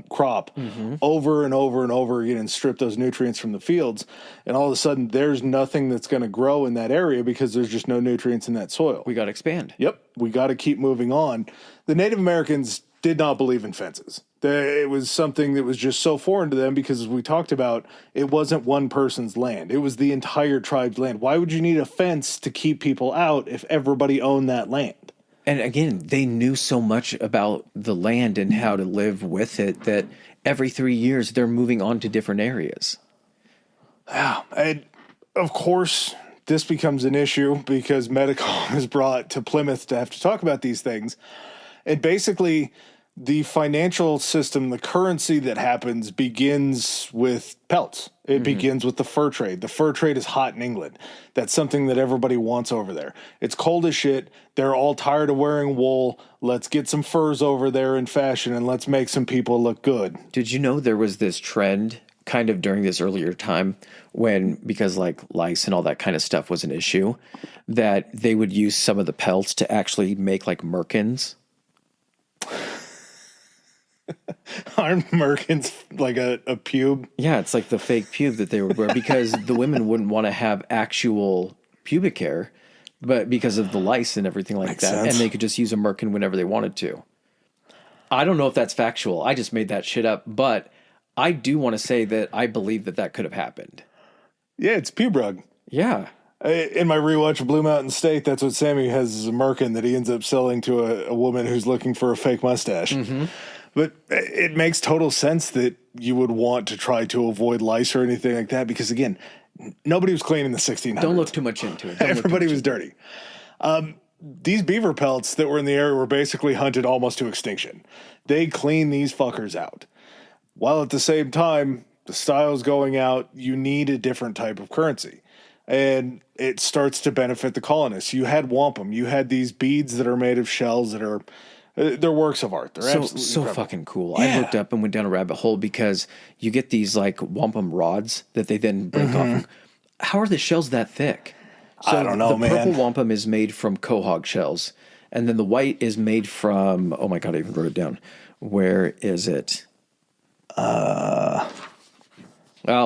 crop over and over and over again and strip those nutrients from the fields. And all of a sudden, there's nothing that's going to grow in that area because there's just no nutrients in that soil. We got to expand. Yep. We got to keep moving on. The Native Americans did not believe in fences. It was something that was just so foreign to them because, as we talked about, it wasn't one person's land. It was the entire tribe's land. Why would you need a fence to keep people out if everybody owned that land? And again, they knew so much about the land and how to live with it that every 3 years they're moving on to different areas. Yeah. And of course, this becomes an issue because Metacom is brought to Plymouth to have to talk about these things. And basically, the financial system, the currency that happens begins with pelts. It begins with the fur trade. The fur trade is hot in England. That's something that everybody wants over there. It's cold as shit. They're all tired of wearing wool. Let's get some furs over there in fashion and let's make some people look good. Did you know there was this trend kind of during this earlier time because like lice and all that kind of stuff was an issue, that they would use some of the pelts to actually make like merkins? Aren't merkins like a pube? Yeah, it's like the fake pube that they would wear because the women wouldn't want to have actual pubic hair, but because of the lice and everything like that. And they could just use a merkin whenever they wanted to. I don't know if that's factual. I just made that shit up, but I do want to say that I believe that could have happened. Yeah, it's pube rug. Yeah. In my rewatch of Blue Mountain State, that's what Sammy has as a merkin that he ends up selling to a woman who's looking for a fake mustache. But it makes total sense that you would want to try to avoid lice or anything like that because, again, nobody was clean in the 1600s. Don't look too much into it. Everybody was dirty. These beaver pelts that were in the area were basically hunted almost to extinction. They clean these fuckers out. While at the same time, the style's going out, you need a different type of currency. And it starts to benefit the colonists. You had wampum. You had these beads that are made of shells that are... they're works of art. They're absolutely incredible. Fucking cool. Yeah. I looked up and went down a rabbit hole because you get these like wampum rods that they then break off. How are the shells that thick? So I don't know, man. The purple wampum is made from quahog shells, and then the white is made from. Oh my god, I even wrote it down. Where is it? I'll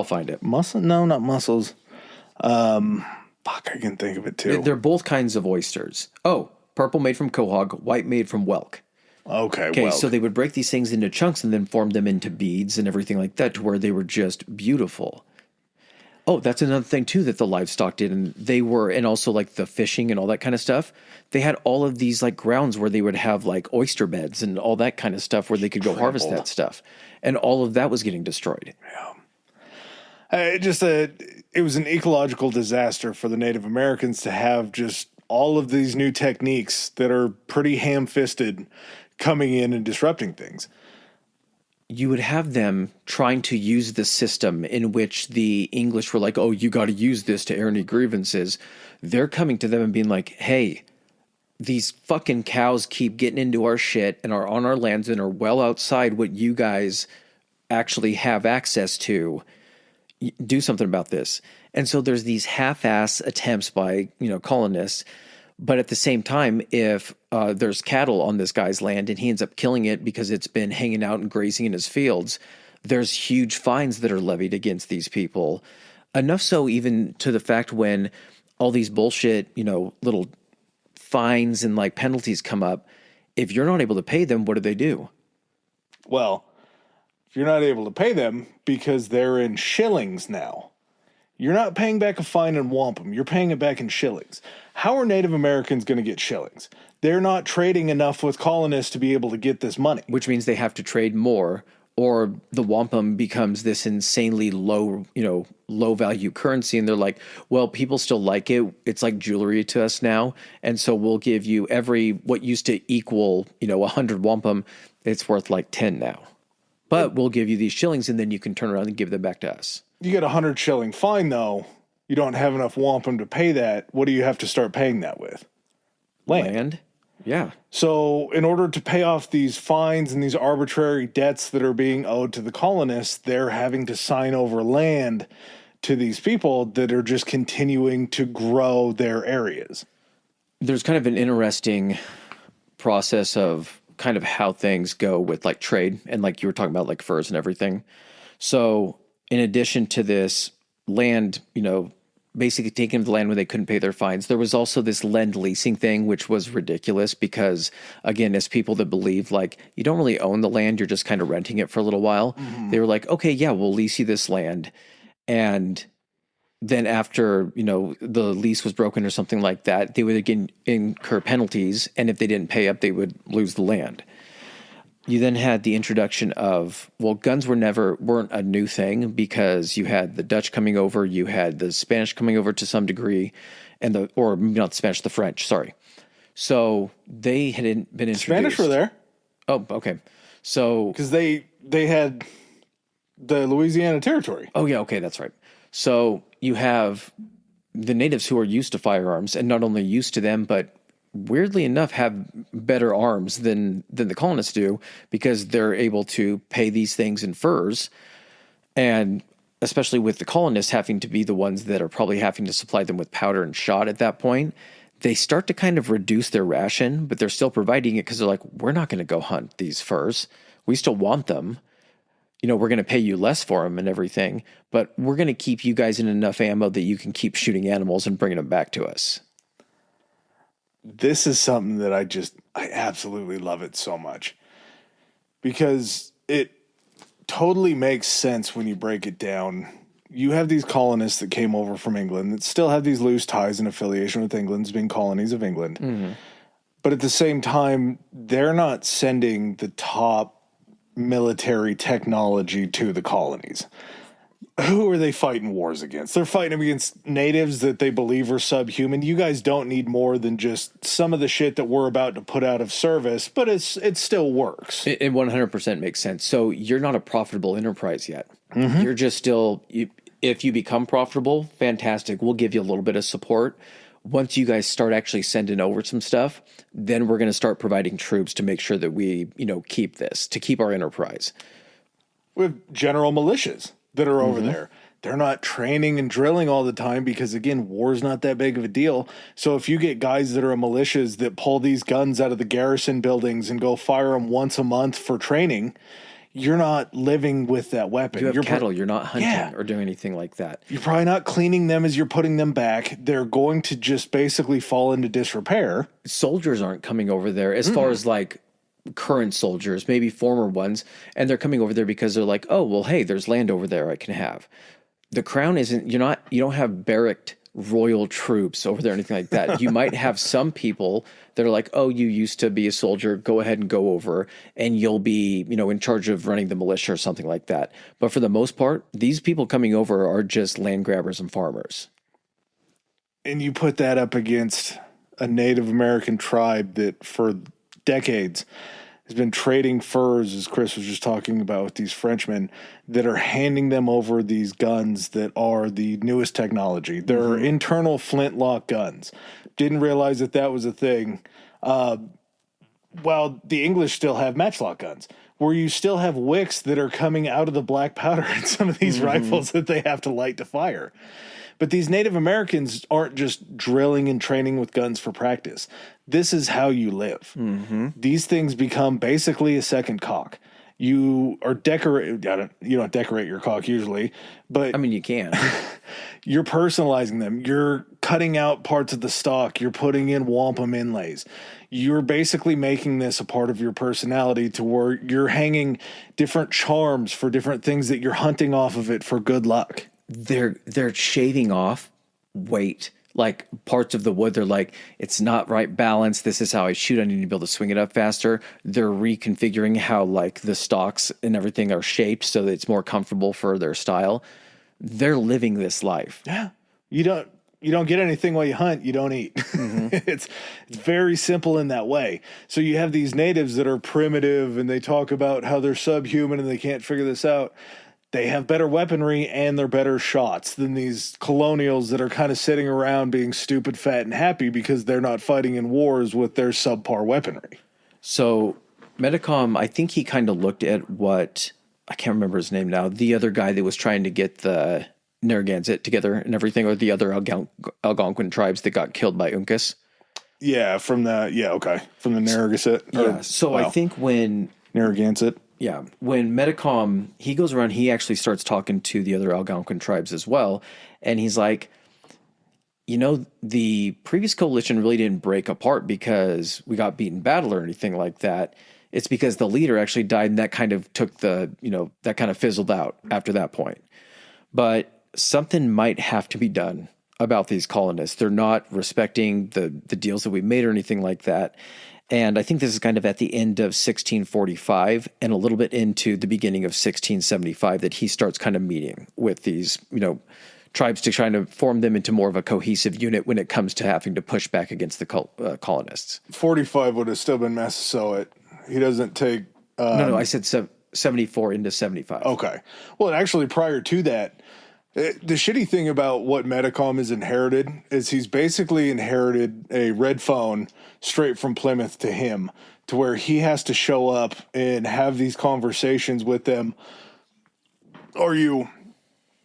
find it. Mussel? No, not mussels. Fuck, I can think of it too. They're both kinds of oysters. Oh. Purple made from quahog, white made from whelk. Okay, so they would break these things into chunks and then form them into beads and everything like that to where they were just beautiful. Oh, that's another thing too that the livestock did. And also like the fishing and all that kind of stuff. They had all of these like grounds where they would have like oyster beds and all that kind of stuff where they could go harvest that stuff. And all of that was getting destroyed. Yeah. It was an ecological disaster for the Native Americans to have just all of these new techniques that are pretty ham-fisted coming in and disrupting things. You would have them trying to use the system in which the English were like, oh, you got to use this to air any grievances. They're coming to them and being like, hey, these fucking cows keep getting into our shit and are on our lands and are well outside what you guys actually have access to. Do something about this. And so there's these half-ass attempts by, colonists. But at the same time, if there's cattle on this guy's land and he ends up killing it because it's been hanging out and grazing in his fields, there's huge fines that are levied against these people. Enough so even to the fact when all these bullshit, little fines and like penalties come up, if you're not able to pay them, what do? Well, if you're not able to pay them because they're in shillings now, you're not paying back a fine in wampum. You're paying it back in shillings. How are Native Americans going to get shillings? They're not trading enough with colonists to be able to get this money. Which means they have to trade more, or the wampum becomes this insanely low value currency. And they're like, well, people still like it. It's like jewelry to us now. And so we'll give you what used to equal, 100 wampum, it's worth like 10 now. But we'll give you these shillings and then you can turn around and give them back to us. You get a 100 shilling fine, though. You don't have enough wampum to pay that. What do you have to start paying that with? Land. Yeah. So in order to pay off these fines and these arbitrary debts that are being owed to the colonists, they're having to sign over land to these people that are just continuing to grow their areas. There's kind of an interesting process of kind of how things go with like trade and like you were talking about like furs and everything. So in addition to this land, basically taking the land when they couldn't pay their fines, there was also this lend leasing thing, which was ridiculous because, again, as people that believe like you don't really own the land, you're just kind of renting it for a little while. Mm-hmm. They were like, okay, yeah, we'll lease you this land. And then after, the lease was broken or something like that, they would again incur penalties. And if they didn't pay up, they would lose the land. You then had the introduction of, guns weren't a new thing because you had the Dutch coming over, you had the Spanish coming over to some degree, or not the Spanish, the French, sorry. So they had been introduced. Spanish were there. Oh, okay. So because they had the Louisiana Territory. Oh yeah, okay, that's right. So you have the natives who are used to firearms, and not only used to them, but weirdly enough have better arms than the colonists do because they're able to pay these things in furs. And especially with the colonists having to be the ones that are probably having to supply them with powder and shot at that point, they start to kind of reduce their ration, but they're still providing it because they're like, we're not going to go hunt these furs. We still want them. We're going to pay you less for them and everything, but we're going to keep you guys in enough ammo that you can keep shooting animals and bringing them back to us. This is something that I absolutely love it so much because it totally makes sense when you break it down. You have these colonists that came over from England that still have these loose ties and affiliation with England as being colonies of England. Mm-hmm. But at the same time, they're not sending the top military technology to the colonies. Who are they fighting wars against? They're fighting against natives that they believe are subhuman. You guys don't need more than just some of the shit that we're about to put out of service, but it still works. It 100% makes sense. So you're not a profitable enterprise yet. Mm-hmm. You're just still, if you become profitable, fantastic. We'll give you a little bit of support. Once you guys start actually sending over some stuff, then we're going to start providing troops to make sure that we, keep our enterprise. We have general militias that are over there. They're not training and drilling all the time because, again, war's not that big of a deal. So if you get guys that are militias that pull these guns out of the garrison buildings and go fire them once a month for training, you're not living with that weapon. You have cattle. You're not hunting or doing anything like that. You're probably not cleaning them as you're putting them back. They're going to just basically fall into disrepair. Soldiers aren't coming over there as far as like current soldiers, maybe former ones, and they're coming over there because they're like, oh, well, hey, there's land over there I can have. The crown isn't, you don't have barracked royal troops over there or anything like that. You might have some people that are like, oh, you used to be a soldier, go ahead and go over and you'll be, in charge of running the militia or something like that. But for the most part, these people coming over are just land grabbers and farmers. And you put that up against a Native American tribe that for decades has been trading furs, as Chris was just talking about, with these Frenchmen that are handing them over these guns that are the newest technology. They're internal flintlock guns. Didn't realize that was a thing. Well, the English still have matchlock guns, where you still have wicks that are coming out of the black powder in some of these rifles that they have to light to fire. But these Native Americans aren't just drilling and training with guns for practice. This is how you live. These things become basically a second cock. You are you don't decorate your cock usually, but I mean, you can. You're personalizing them. You're cutting out parts of the stock. You're putting in wampum inlays. You're basically making this a part of your personality to where you're hanging different charms for different things that you're hunting off of it for good luck. They're shaving off weight, like parts of the wood. They're like, it's not right balance. This is how I shoot. I need to be able to swing it up faster. They're reconfiguring how like the stocks and everything are shaped so that it's more comfortable for their style. They're living this life. Yeah. You don't get anything while you hunt, you don't eat. It's very simple in that way. So you have these natives that are primitive and they talk about how they're subhuman and they can't figure this out. They have better weaponry and they're better shots than these colonials that are kind of sitting around being stupid, fat, and happy because they're not fighting in wars with their subpar weaponry. So Metcomet, I think he kind of looked at what, I can't remember his name now, the other guy that was trying to get the Narragansett together and everything, or the other Algonquin tribes that got killed by Uncas. Yeah, from the Narragansett. I think when Narragansett. Yeah, when Metcomet, he goes around, he actually starts talking to the other Algonquin tribes as well, and he's like, the previous coalition really didn't break apart because we got beaten battle or anything like that. It's because the leader actually died, and that kind of took that kind of fizzled out after that point. But something might have to be done about these colonists. They're not respecting the deals that we made or anything like that. And I think this is kind of at the end of 1645 and a little bit into the beginning of 1675 that he starts kind of meeting with these, tribes to try to form them into more of a cohesive unit when it comes to having to push back against the colonists. 45 would have still been Massasoit. He doesn't take... No, I said 74 into 75. Okay. Well, actually, prior to that, the shitty thing about what Metcomet has inherited is he's basically inherited a red phone straight from Plymouth to him, to where he has to show up and have these conversations with them. Are you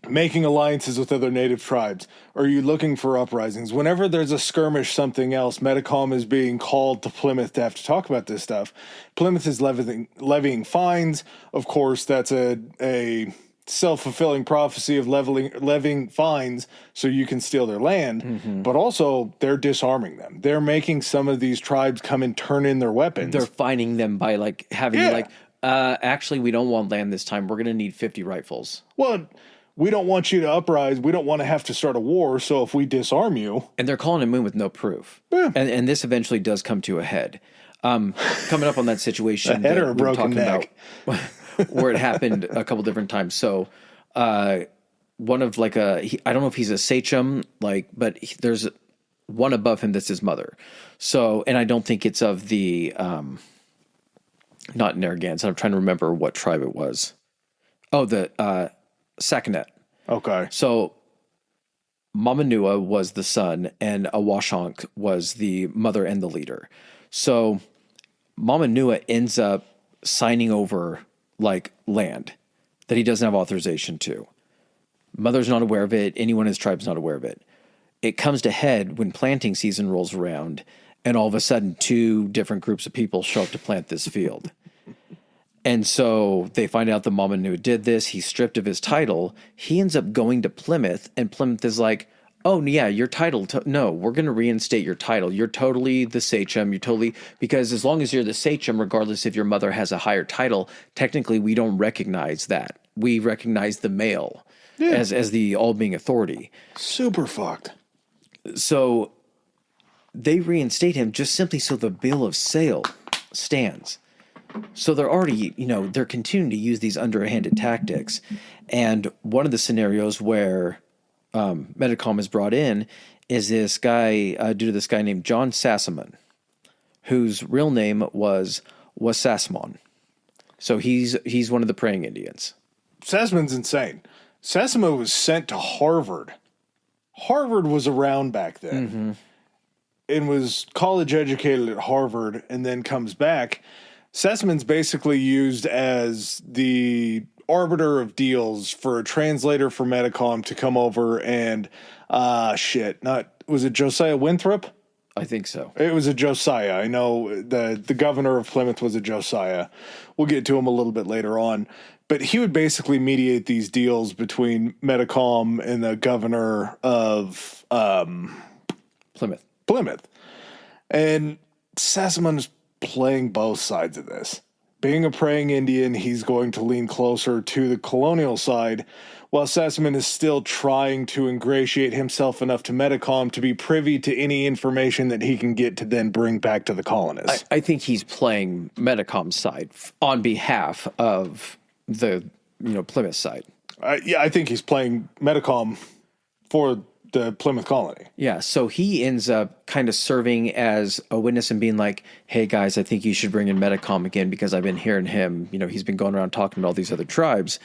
making alliances with other native tribes? Are you looking for uprisings? Whenever there's a skirmish, something else, Metcomet is being called to Plymouth to have to talk about this stuff. Plymouth is levying fines. Of course, that's a self-fulfilling prophecy of levying fines so you can steal their land, but also they're disarming them. They're making some of these tribes come and turn in their weapons. They're fining them by having actually, we don't want land this time. We're going to need 50 rifles. Well, we don't want you to uprise. We don't want to have to start a war. So if we disarm you, and they're calling him in with no proof, and this eventually does come to a head. Coming up on that situation, a head or a broken neck. Where it happened a couple different times. So, one of I don't know if he's a sachem, but there's one above him that's his mother. So, and I don't think it's of the, not Narragansett. I'm trying to remember what tribe it was. Oh, the Saconet. Okay. So, Wompanoag was the son, and Awashonk was the mother and the leader. So, Wompanoag ends up signing over land that he doesn't have authorization to. Mother's not aware of it. Anyone in his tribe's not aware of it. It comes to head when planting season rolls around, and all of a sudden 2 different groups of people show up to plant this field. And so they find out the Wompanoag did this. He's stripped of his title. He ends up going to Plymouth, and Plymouth is like, oh, yeah, your title. No, we're going to reinstate your title. You're totally the sachem. Because as long as you're the sachem, regardless if your mother has a higher title, technically we don't recognize that. We recognize the male as the all-being authority. Super fucked. So they reinstate him just simply so the bill of sale stands. So they're already, they're continuing to use these underhanded tactics. And one of the scenarios where Metcomet is brought in is this guy, due to this guy named John Sassamon, whose real name was Wasasmon. So he's one of the praying Indians. Sassamon's insane. Sassamon was sent to Harvard. Harvard was around back then and was college educated at Harvard and then comes back. Sassamon's basically used as the arbiter of deals for a translator for Metcom to come over and, was it Josiah Winthrop? I think so. It was a Josiah. I know the governor of Plymouth was a Josiah. We'll get to him a little bit later on. But he would basically mediate these deals between Metcom and the governor of Plymouth. And Sassamon is playing both sides of this. Being a praying Indian, he's going to lean closer to the colonial side, while Sassamon is still trying to ingratiate himself enough to Metcom to be privy to any information that he can get to then bring back to the colonists. I think he's playing Metcom's side on behalf of the Plymouth side. I think he's playing Metcom for the Plymouth colony. Yeah, so he ends up kind of serving as a witness and being like, hey guys, I think you should bring in Metcom again because I've been hearing him, he's been going around talking to all these other tribes.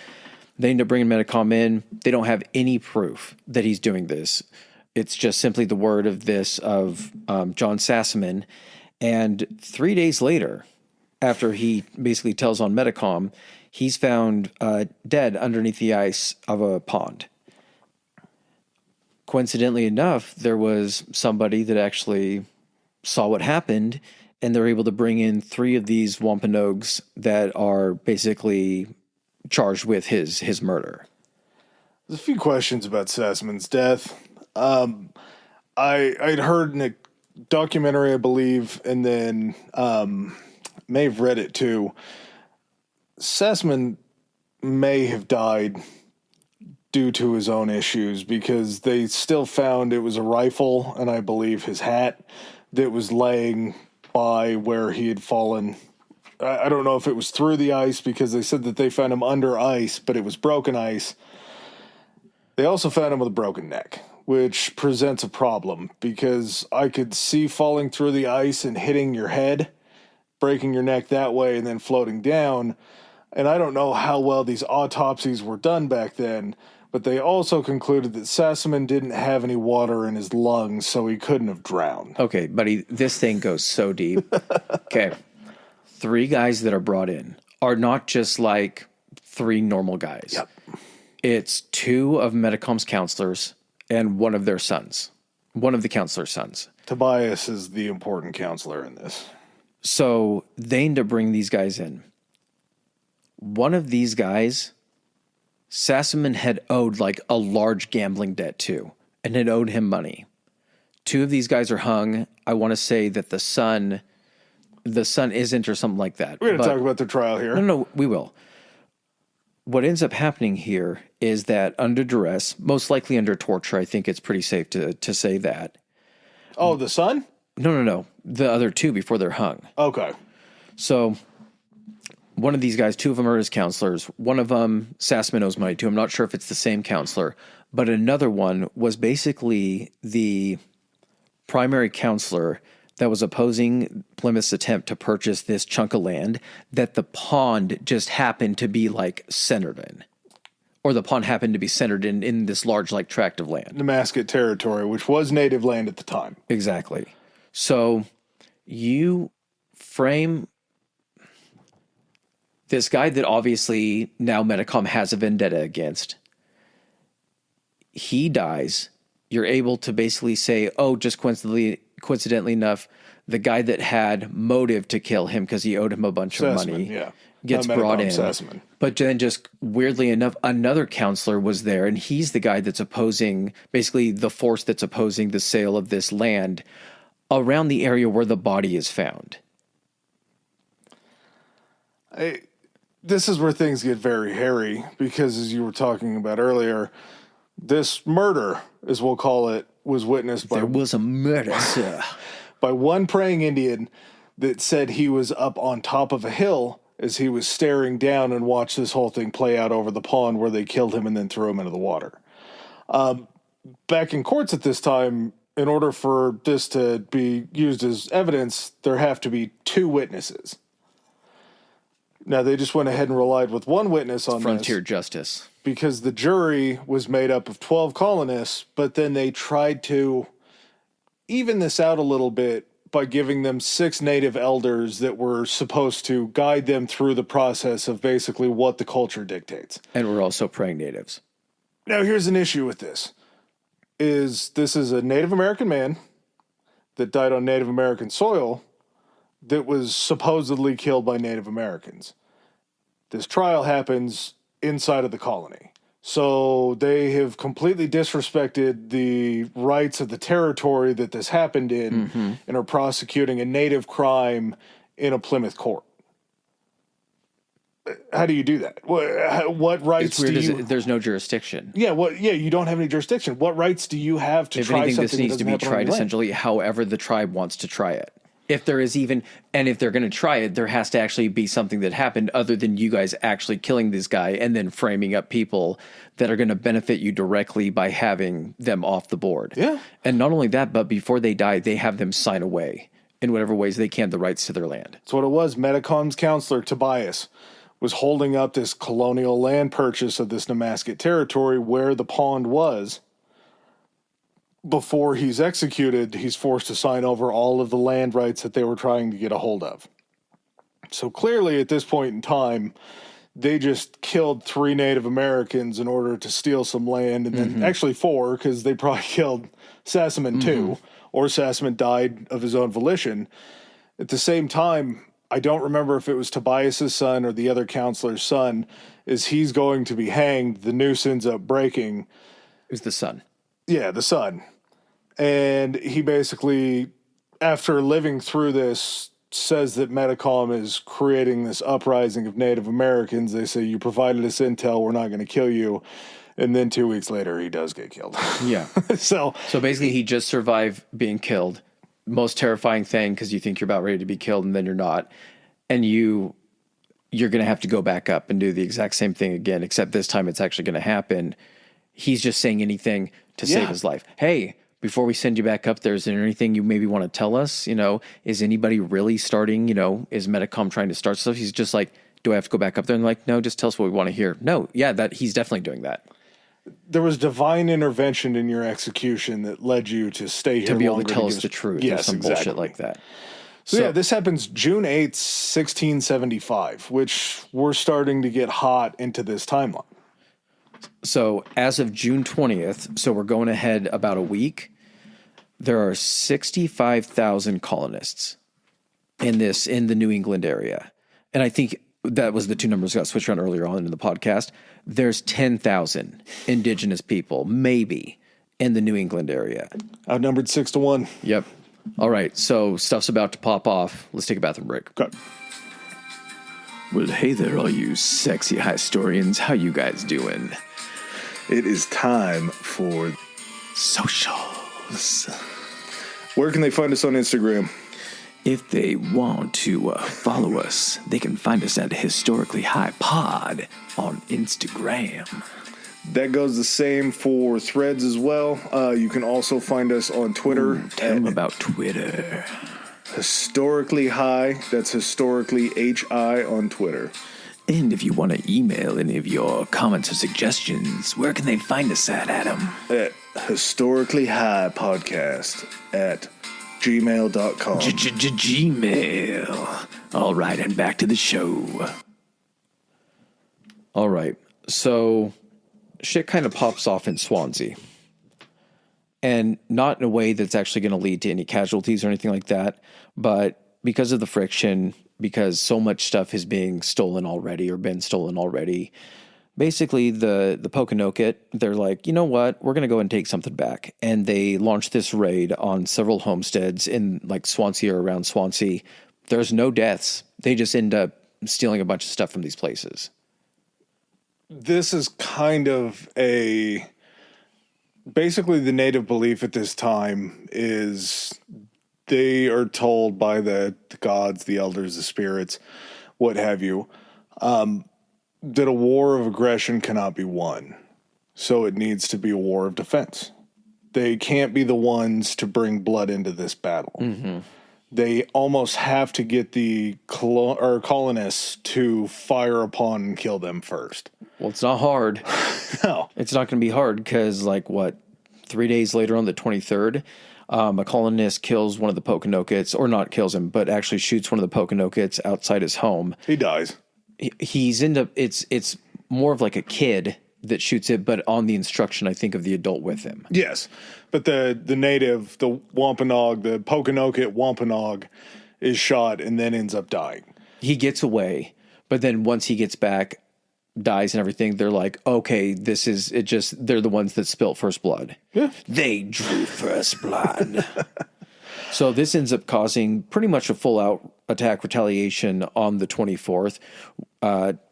They end up bringing Metcom in. They don't have any proof that he's doing this. It's just simply the word of John Sassamon. And 3 days later, after he basically tells on Metcom, he's found dead underneath the ice of a pond. Coincidentally enough, there was somebody that actually saw what happened, and they're able to bring in 3 of these Wampanoags that are basically charged with his murder. There's a few questions about Sassamon's death. I'd heard in a documentary, I believe, and then may have read it too. Sassamon may have died due to his own issues because they still found it was a rifle and I believe his hat that was laying by where he had fallen. I don't know if it was through the ice because they said that they found him under ice, but it was broken ice. They also found him with a broken neck, which presents a problem because I could see falling through the ice and hitting your head, breaking your neck that way, and then floating down. And I don't know how well these autopsies were done back then, but they also concluded that Sassamon didn't have any water in his lungs, so he couldn't have drowned. Okay, buddy, this thing goes so deep. Okay. 3 guys that are brought in are not just like 3 normal guys. Yep. It's 2 of Metcom's counselors and 1 of their sons. 1 of the counselor's sons. Tobias is the important counselor in this. So they end up bringing these guys in. One of these guys, Sassamon had owed like a large gambling debt to and had owed him money. 2 of these guys are hung. I want to say that the son isn't or something like that. We're going to talk about the trial here. No, we will. What ends up happening here is that under duress, most likely under torture, I think it's pretty safe to say that. Oh, the son? No. The other 2 before they're hung. Okay. So one of these guys, 2 of them are his counselors. One of them, Sassamon owes money to. I'm not sure if it's the same counselor, but another one was basically the primary counselor that was opposing Plymouth's attempt to purchase this chunk of land that the pond just happened to be like centered in. Or the pond happened to be centered in this large like tract of land. Nemasket territory, which was native land at the time. Exactly. So you frame this guy that obviously now Metcom has a vendetta against. He dies. You're able to basically say, oh, just coincidentally enough, the guy that had motive to kill him because he owed him a bunch of money gets brought in. Sassamon. But then just weirdly enough, another counselor was there, and he's the guy that's opposing, basically the force that's opposing the sale of this land around the area where the body is found. This is where things get very hairy because, as you were talking about earlier, this murder, as we'll call it, was witnessed by... There was a murder, sir. By one praying Indian that said he was up on top of a hill as he was staring down and watched this whole thing play out over the pond where they killed him and then threw him into the water. Back in courts at this time, in order for this to be used as evidence, there have to be 2 witnesses. Now, they just went ahead and relied with one witness on Frontier this justice. because the jury was made up of 12 colonists, but then they tried to even this out a little bit by giving them 6 native elders that were supposed to guide them through the process of basically what the culture dictates. And we're also praying natives. Now, here's an issue with this. This is a Native American man that died on Native American soil that was supposedly killed by Native Americans. This trial happens inside of the colony. So they have completely disrespected the rights of the territory that this happened in and are prosecuting a native crime in a Plymouth court. How do you do that? What rights do you... There's no jurisdiction. Yeah, you don't have any jurisdiction. What rights do you have to try something that doesn't happen on your land? If anything, this needs to be tried essentially however the tribe wants to try it. If there is even, and if they're going to try it, there has to actually be something that happened other than you guys actually killing this guy and then framing up people that are going to benefit you directly by having them off the board. Yeah. And not only that, but before they die, they have them sign away in whatever ways they can the rights to their land. That's what it was. Metcom's counselor, Tobias, was holding up this colonial land purchase of this Namasket territory where the pond was. Before he's executed, he's forced to sign over all of the land rights that they were trying to get a hold of. So clearly at this point in time, they just killed 3 Native Americans in order to steal some land, and then actually 4, because they probably killed Sassaman too, or Sassaman died of his own volition. At the same time, I don't remember if it was Tobias's son or the other counselor's son, as he's going to be hanged, the noose ends up breaking. It was the son. Yeah, the son. And he basically, after living through this, says that Metcom is creating this uprising of Native Americans. They say, you provided us intel, we're not going to kill you. And then 2 weeks later, he does get killed. Yeah. So basically, he just survived being killed. Most terrifying thing, because you think you're about ready to be killed, and then you're not. And you're going to have to go back up and do the exact same thing again, except this time it's actually going to happen. He's just saying anything to save his life. Hey, before we send you back up there, is there anything you maybe want to tell us? Is anybody really starting, is Metcom trying to start stuff? He's just like, do I have to go back up there? And like, no, just tell us what we want to hear. No, yeah, he's definitely doing that. There was divine intervention in your execution that led you to stay here to be able to longer tell us the truth or some bullshit like that. So this happens June 8th, 1675, which we're starting to get hot into this timeline. So as of June 20th, so we're going ahead about a week, there are 65,000 colonists in the New England area. And I think that was the 2 numbers got switched around earlier on in the podcast. There's 10,000 indigenous people, maybe, in the New England area. Outnumbered 6-1. Yep. All right, so stuff's about to pop off. Let's take a bathroom break. Okay. Well, hey there, all you sexy historians. How you guys doing? It is time for socials. Where can they find us on Instagram? If they want to follow us, they can find us at Historically High Pod on Instagram. That goes the same for Threads as well. You can also find us on Twitter. Tell them about Twitter. Historically High. That's historically HI on Twitter. And if you want to email any of your comments or suggestions, where can they find us at, Adam? At historically high podcast at gmail.com. Gmail. All right, and back to the show. All right, so shit kind of pops off in Swansea. And not in a way that's actually going to lead to any casualties or anything like that, but because of the friction, because so much stuff is being stolen already or been stolen already, basically the Pokanoket, they're like, you know what, we're going to go and take something back. And they launched this raid on several homesteads in like Swansea or around Swansea. There's no deaths. They just end up stealing a bunch of stuff from these places. This is kind of basically the native belief at this time is they are told by the gods, the elders, the spirits, what have you, that a war of aggression cannot be won. So it needs to be a war of defense. They can't be the ones to bring blood into this battle. Mm-hmm. They almost have to get the colonists to fire upon and kill them first. Well, it's not hard. No. It's not going to be hard because, 3 days later on the 23rd, a colonist kills one of the Pokanokets, or not kills him, but actually shoots one of the Pokanokets outside his home. He dies. It's more of like a kid that shoots it, but on the instruction, I think, of the adult with him. Yes. But the native, the Wampanoag, the Pokanoket Wampanoag, is shot and then ends up dying. He gets away, but then once he gets back, dies and everything, they're like, okay, they're the ones that spilt first blood. Yeah. They drew first blood. So this ends up causing pretty much a full-out attack retaliation on the 24th.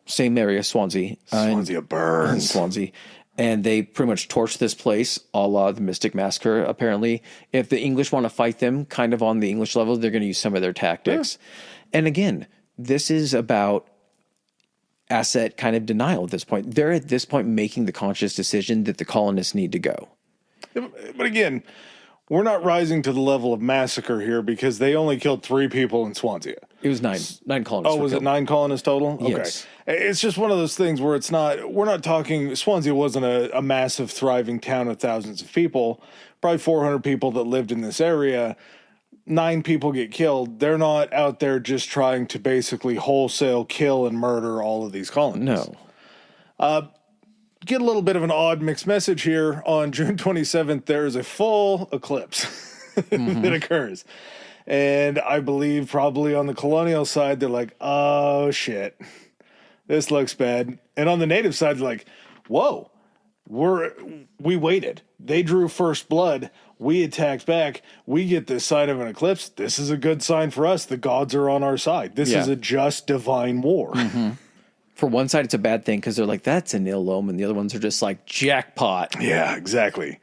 Same area, Swansea. Swansea burns. Swansea. And they pretty much torch this place, a la the Mystic Massacre, apparently. If the English want to fight them, kind of on the English level, they're going to use some of their tactics. Yeah. And again, this is about asset kind of denial at this point. They're at this point making the conscious decision that the colonists need to go. But again, we're not rising to the level of massacre here because they only killed 3 people in Swansea. It was 9 colonists. Oh, was it 9 colonists total? Okay. Yes. It's just one of those things where we're not talking, Swansea wasn't a massive thriving town of thousands of people, probably 400 people that lived in this area. 9 people get killed. They're not out there just trying to basically wholesale kill and murder all of these colonists. No. Get a little bit of an odd mixed message here. On June 27th, there is a full eclipse that occurs. And I believe probably on the colonial side, they're like, oh, shit, this looks bad. And on the native side, they're like, whoa, we waited. They drew first blood. We attacked back. We get this sign of an eclipse. This is a good sign for us. The gods are on our side. This is a just divine war. Mm-hmm. For one side, it's a bad thing because they're like, that's an ill omen. The other ones are just like, jackpot. Yeah, exactly.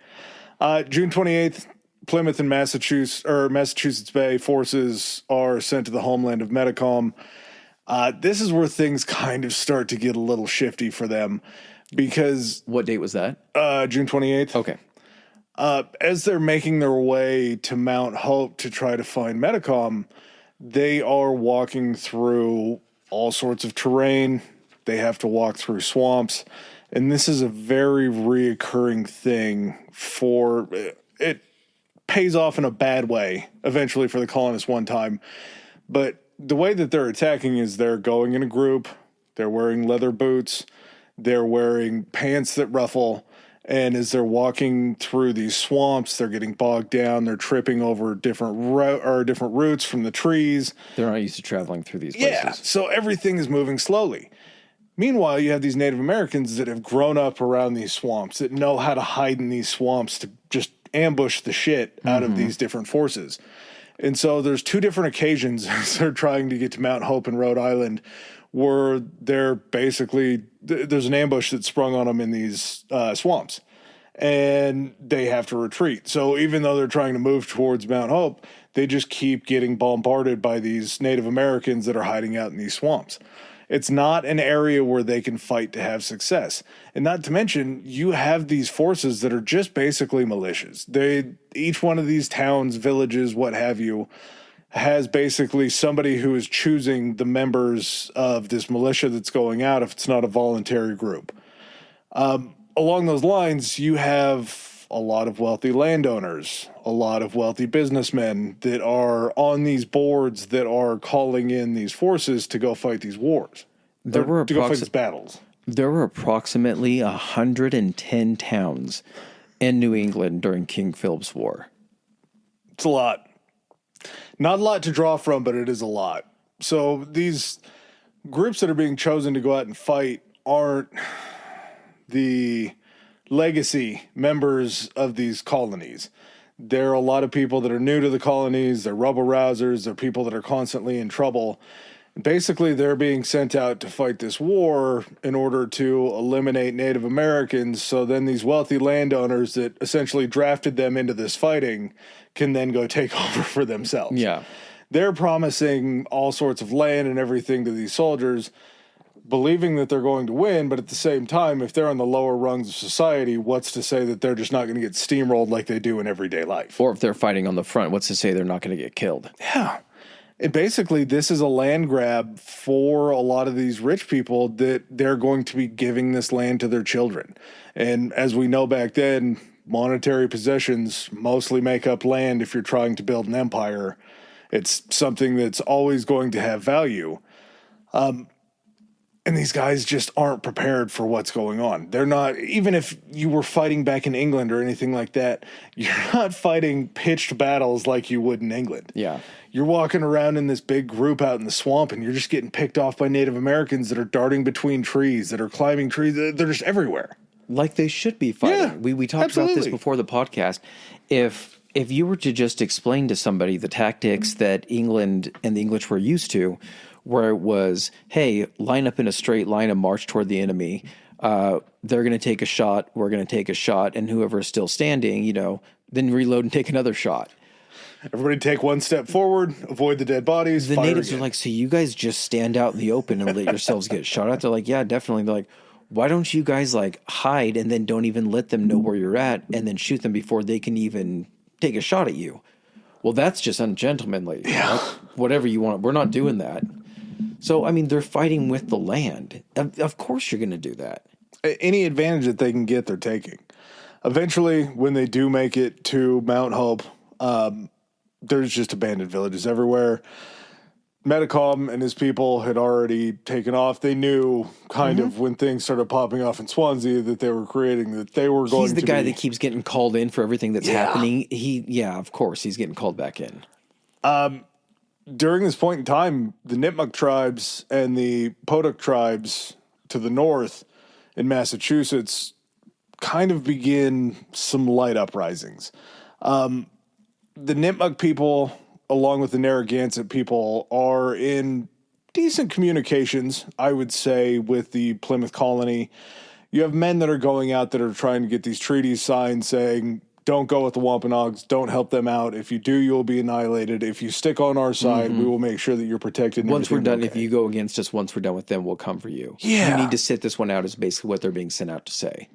June 28th, Plymouth and Massachusetts Bay forces are sent to the homeland of Metcomet. This is where things kind of start to get a little shifty for them because... What date was that? June 28th. Okay. As they're making their way to Mount Hope to try to find Metcomet, they are walking through all sorts of terrain. They have to walk through swamps. And this is a very reoccurring thing it pays off in a bad way eventually for the colonists one time. But the way that they're attacking is they're going in a group. They're wearing leather boots. They're wearing pants that ruffle. And as they're walking through these swamps, they're getting bogged down. They're tripping over different roots from the trees. They're not used to traveling through these places. Yeah, so everything is moving slowly. Meanwhile, you have these Native Americans that have grown up around these swamps, that know how to hide in these swamps to just ambush the shit out of these different forces. And so there's 2 different occasions as they're trying to get to Mount Hope in Rhode Island where they're basically, there's an ambush that's sprung on them in these swamps. And they have to retreat. So even though they're trying to move towards Mount Hope, they just keep getting bombarded by these Native Americans that are hiding out in these swamps. It's not an area where they can fight to have success. And not to mention, you have these forces that are just basically militias. Each one of these towns, villages, what have you, has basically somebody who is choosing the members of this militia that's going out if it's not a voluntary group. Along those lines, you have a lot of wealthy landowners, a lot of wealthy businessmen that are on these boards that are calling in these forces to go fight these wars. To go fight these battles. There were approximately 110 towns in New England during King Philip's War. It's a lot. Not a lot to draw from, but it is a lot. So these groups that are being chosen to go out and fight aren't the legacy members of these colonies. There are a lot of people that are new to the colonies. They're rebel rousers. They're people that are constantly in trouble. Basically, they're being sent out to fight this war in order to eliminate Native Americans. So then these wealthy landowners that essentially drafted them into this fighting can then go take over for themselves. Yeah. They're promising all sorts of land and everything to these soldiers. believing that they're going to win, but at the same time, if they're on the lower rungs of society, what's to say that they're just not going to get steamrolled like they do in everyday life? Or if they're fighting on the front, what's to say they're not going to get killed? Yeah. And basically, this is a land grab for a lot of these rich people that they're going to be giving this land to their children. And as we know back then, monetary possessions mostly make up land if you're trying to build an empire. It's something that's always going to have value. And these guys just aren't prepared for what's going on. They're not, even if you were fighting back in England or anything like that, you're not fighting pitched battles like you would in England. Yeah. You're walking around in this big group out in the swamp and you're just getting picked off by Native Americans that are darting between trees, that are climbing trees. They're just everywhere. Like they should be fighting. Yeah, we talked absolutely. about this before the podcast. If you were to just explain to somebody the tactics that England and the English were used to, where it was, hey, line up in a straight line and march toward the enemy. They're going to take a shot. We're going to take a shot. And whoever is still standing, then reload and take another shot. Everybody take one step forward, avoid the dead bodies. The natives are like, so you guys just stand out in the open and let yourselves get shot at? They're like, yeah, definitely. They're like, why don't you guys hide and then don't even let them know where you're at and then shoot them before they can even take a shot at you? Well, that's just ungentlemanly. Yeah. Whatever you want. We're not doing that. So, they're fighting with the land. Of course you're going to do that. Any advantage that they can get, they're taking. Eventually, when they do make it to Mount Hope, there's just abandoned villages everywhere. Metcomet and his people had already taken off. They knew kind of when things started popping off in Swansea that they were creating, that they were going to He's the guy that keeps getting called in for everything that's happening. Of course, he's getting called back in. During this point in time, the Nipmuc tribes and the Potoc tribes to the north in Massachusetts kind of begin some light uprisings. The Nipmuc people, along with the Narragansett people, are in decent communications, I would say, with the Plymouth colony. You have men that are going out that are trying to get these treaties signed saying, don't go with the Wampanoags, don't help them out. If you do, you'll be annihilated. If you stick on our side, we will make sure that you're protected. Once we're done, if you go against us, once we're done with them, we'll come for you. Yeah. You need to sit this one out is basically what they're being sent out to say.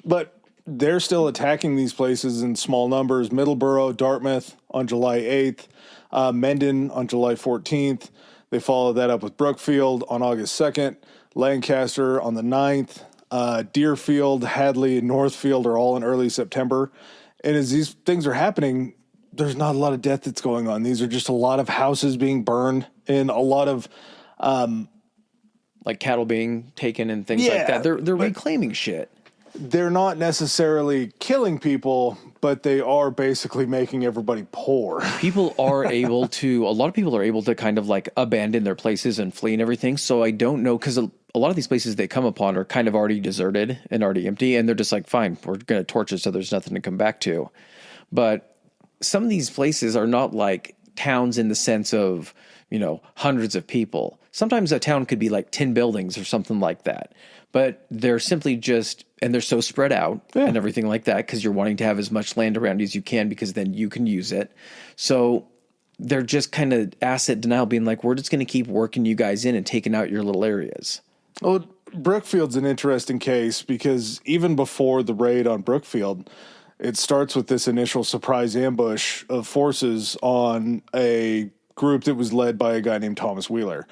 But they're still attacking these places in small numbers. Middleborough, Dartmouth on July 8th, Mendon on July 14th. They follow that up with Brookfield on August 2nd, Lancaster on the 9th, Deerfield, Hadley, and Northfield are all in early September. And as these things are happening, there's not a lot of death that's going on. These are just a lot of houses being burned and a lot of like cattle being taken and things like that. They're reclaiming shit. They're not necessarily killing people, but they are basically making everybody poor. A lot of people are able to kind of abandon their places and flee and everything. So I don't know, because a lot of these places they come upon are kind of already deserted and already empty. And they're just like, fine, we're going to torch it so there's nothing to come back to. But some of these places are not like towns in the sense of, hundreds of people. Sometimes a town could be like 10 buildings or something like that. But they're simply and they're so spread out and everything like that because you're wanting to have as much land around you as you can because then you can use it. So they're just kind of asset denial, being like, we're just going to keep working you guys in and taking out your little areas. Well, Brookfield's an interesting case because even before the raid on Brookfield, it starts with this initial surprise ambush of forces on a group that was led by a guy named Thomas Wheeler.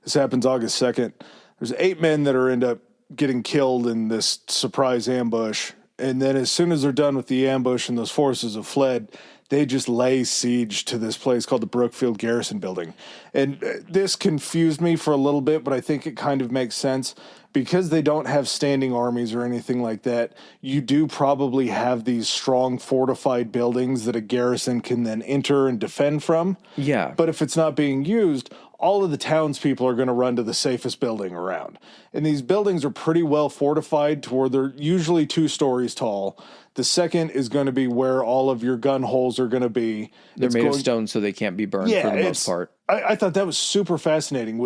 This happens August 2nd. There's 8 men that end up getting killed in this surprise ambush. And then as soon as they're done with the ambush and those forces have fled, they just lay siege to this place called the Brookfield Garrison Building. And this confused me for a little bit, but I think it kind of makes sense. Because they don't have standing armies or anything like that, you do probably have these strong fortified buildings that a garrison can then enter and defend from. Yeah. But if it's not being used, all of the townspeople are going to run to the safest building around. And these buildings are pretty well fortified to where they're usually 2 stories tall. The second is going to be where all of your gun holes are going to be. They're made of stone so they can't be burned for the most part. I thought that was super fascinating.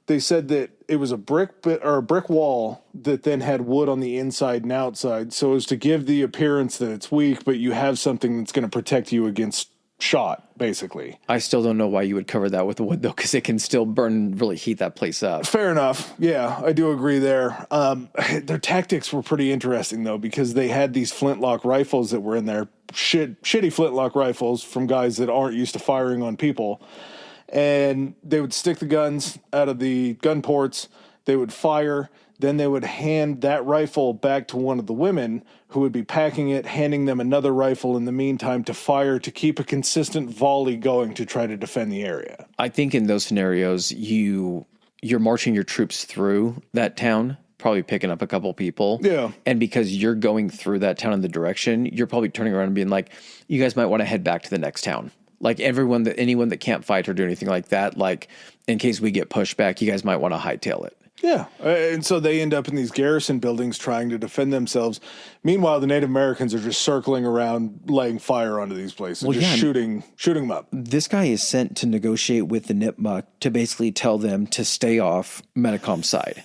They said that it was a brick wall that then had wood on the inside and outside, so as to give the appearance that it's weak, but you have something that's going to protect you against shot, basically. I still don't know why you would cover that with wood, though, because it can still burn and really heat that place up. Fair enough. Yeah, I do agree there. Their tactics were pretty interesting, though, because they had these flintlock rifles that were in there, shitty flintlock rifles from guys that aren't used to firing on people. And they would stick the guns out of the gun ports, they would fire, then they would hand that rifle back to one of the women who would be packing it, handing them another rifle in the meantime to fire to keep a consistent volley going to try to defend the area. I think in those scenarios, you're marching your troops through that town, probably picking up a couple people. Yeah. And because you're going through that town in the direction, you're probably turning around and being like, you guys might want to head back to the next town. Like anyone that can't fight or do anything like that, like in case we get pushed back, you guys might want to hightail it. Yeah, and so they end up in these garrison buildings trying to defend themselves. Meanwhile, the Native Americans are just circling around, laying fire onto these places, shooting them up. This guy is sent to negotiate with the Nipmuc to basically tell them to stay off Metcom's side.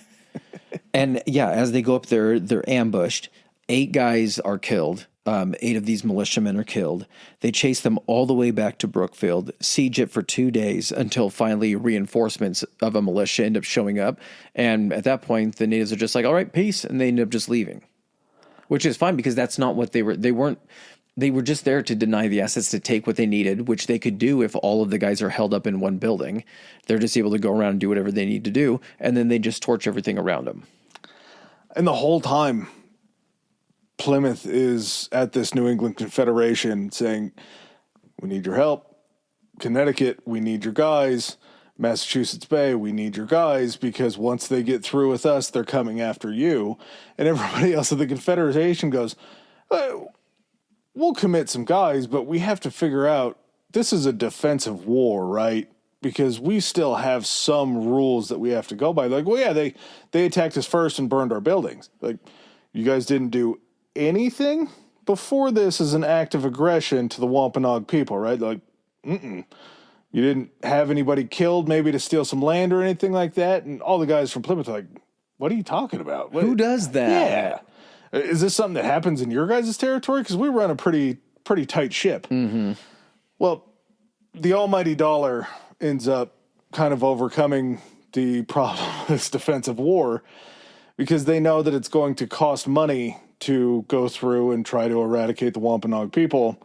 And yeah, as they go up there, they're ambushed. 8 guys are killed. 8 of these militiamen are killed. They chase them all the way back to Brookfield, siege it for 2 days until finally reinforcements of a militia end up showing up. And at that point, the natives are just like, all right, peace. And they end up just leaving, which is fine because that's not what they were. They were just there to deny the assets, to take what they needed, which they could do if all of the guys are held up in one building. They're just able to go around and do whatever they need to do. And then they just torch everything around them. And the whole time, Plymouth is at this New England Confederation saying, we need your help. Connecticut, we need your guys. Massachusetts Bay, we need your guys, because once they get through with us, they're coming after you. And everybody else at the Confederation goes, we'll commit some guys, but we have to figure out, this is a defensive war, right? Because we still have some rules that we have to go by. Like, well, yeah, they attacked us first and burned our buildings. Like, you guys didn't do anything before this as an act of aggression to the Wompanoag people, right? Like, you didn't have anybody killed maybe to steal some land or anything like that? And all the guys from Plymouth are like, what are you talking about? Who does that? Yeah. Is this something that happens in your guys' territory? Because we run a pretty tight ship. Mm-hmm. Well, the almighty dollar ends up kind of overcoming the problem of this defensive war because they know that it's going to cost money to go through and try to eradicate the Wampanoag people.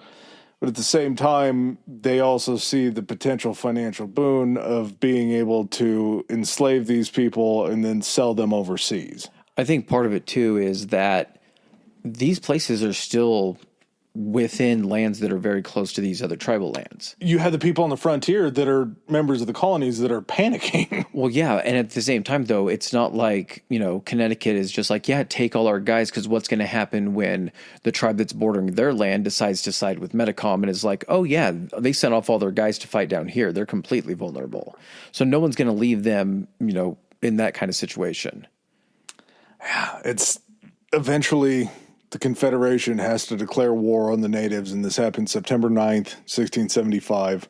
But at the same time, they also see the potential financial boon of being able to enslave these people and then sell them overseas. I think part of it, too, is that these places are still within lands that are very close to these other tribal lands. You have the people on the frontier that are members of the colonies that are panicking. Well, yeah, and at the same time, though, it's not like, Connecticut is just like, yeah, take all our guys, because what's going to happen when the tribe that's bordering their land decides to side with Metcom and is like, oh, yeah, they sent off all their guys to fight down here. They're completely vulnerable. So no one's going to leave them, in that kind of situation. Yeah, it's eventually the Confederation has to declare war on the natives, and this happened September 9th, 1675.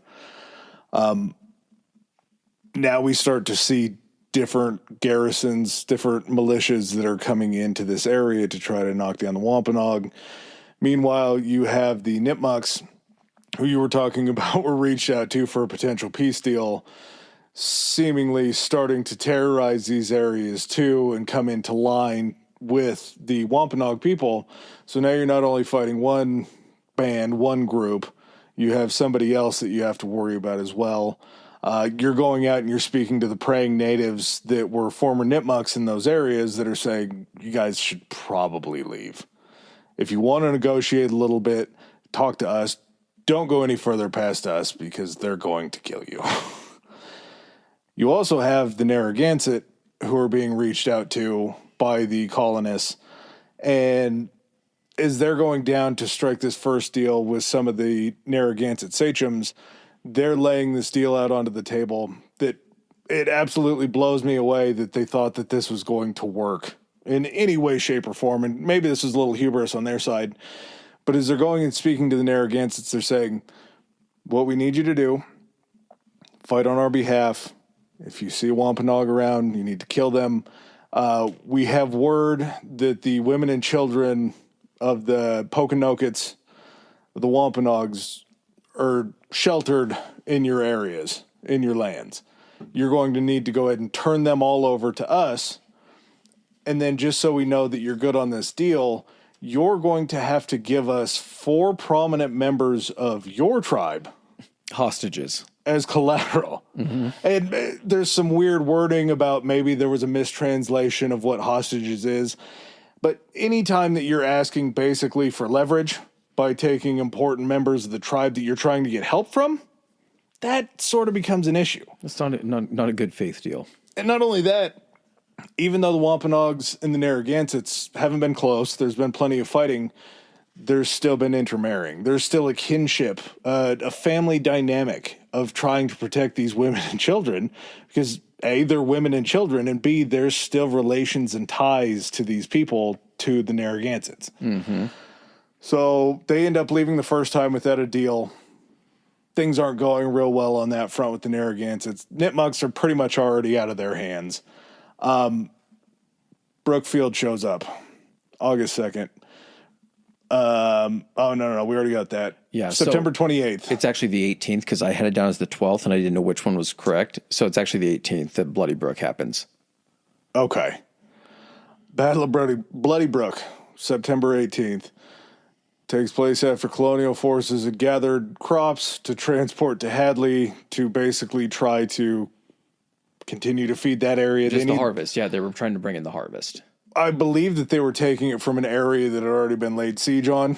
Now we start to see different garrisons, different militias that are coming into this area to try to knock down the Wampanoag. Meanwhile, you have the Nipmucs, who you were talking about, were reached out to for a potential peace deal, seemingly starting to terrorize these areas too and come into line with the Wampanoag people. So now you're not only fighting one band, one group, you have somebody else that you have to worry about as well. You're going out and you're speaking to the praying natives that were former Nipmucs in those areas that are saying, you guys should probably leave. If you want to negotiate a little bit, talk to us. Don't go any further past us because they're going to kill you. You also have the Narragansett who are being reached out to by the colonists, and as they're going down to strike this first deal with some of the Narragansett sachems, they're laying this deal out onto the table that it absolutely blows me away that they thought that this was going to work in any way, shape, or form, and maybe this was a little hubris on their side, but as they're going and speaking to the Narragansetts, they're saying, what we need you to do, fight on our behalf. If you see a Wampanoag around, you need to kill them. We have word that the women and children of the Pokanokets, the Wampanoags, are sheltered in your areas, in your lands. You're going to need to go ahead and turn them all over to us. And then just so we know that you're good on this deal, you're going to have to give us 4 prominent members of your tribe hostages as collateral. Mm-hmm. And there's some weird wording about maybe there was a mistranslation of what hostages is. But anytime that you're asking basically for leverage by taking important members of the tribe that you're trying to get help from, that sort of becomes an issue. It's not a good faith deal. And not only that, even though the Wampanoags and the Narragansetts haven't been close, there's been plenty of fighting, there's still been intermarrying. There's still a kinship, a family dynamic of trying to protect these women and children because A, they're women and children, and B, there's still relations and ties to these people, to the Narragansetts. Mm-hmm. So they end up leaving the first time without a deal. Things aren't going real well on that front with the Narragansetts. Nipmucks are pretty much already out of their hands. Brookfield shows up August 2nd. No, we already got that. Yeah. September 28th. It's actually the 18th because I had it down as the 12th and I didn't know which one was correct. So it's actually the 18th that Bloody Brook happens. Okay. Battle of Bloody Brook, September 18th. Takes place after colonial forces had gathered crops to transport to Hadley to basically try to continue to feed that area. Just the harvest. Yeah, they were trying to bring in the harvest. I believe that they were taking it from an area that had already been laid siege on.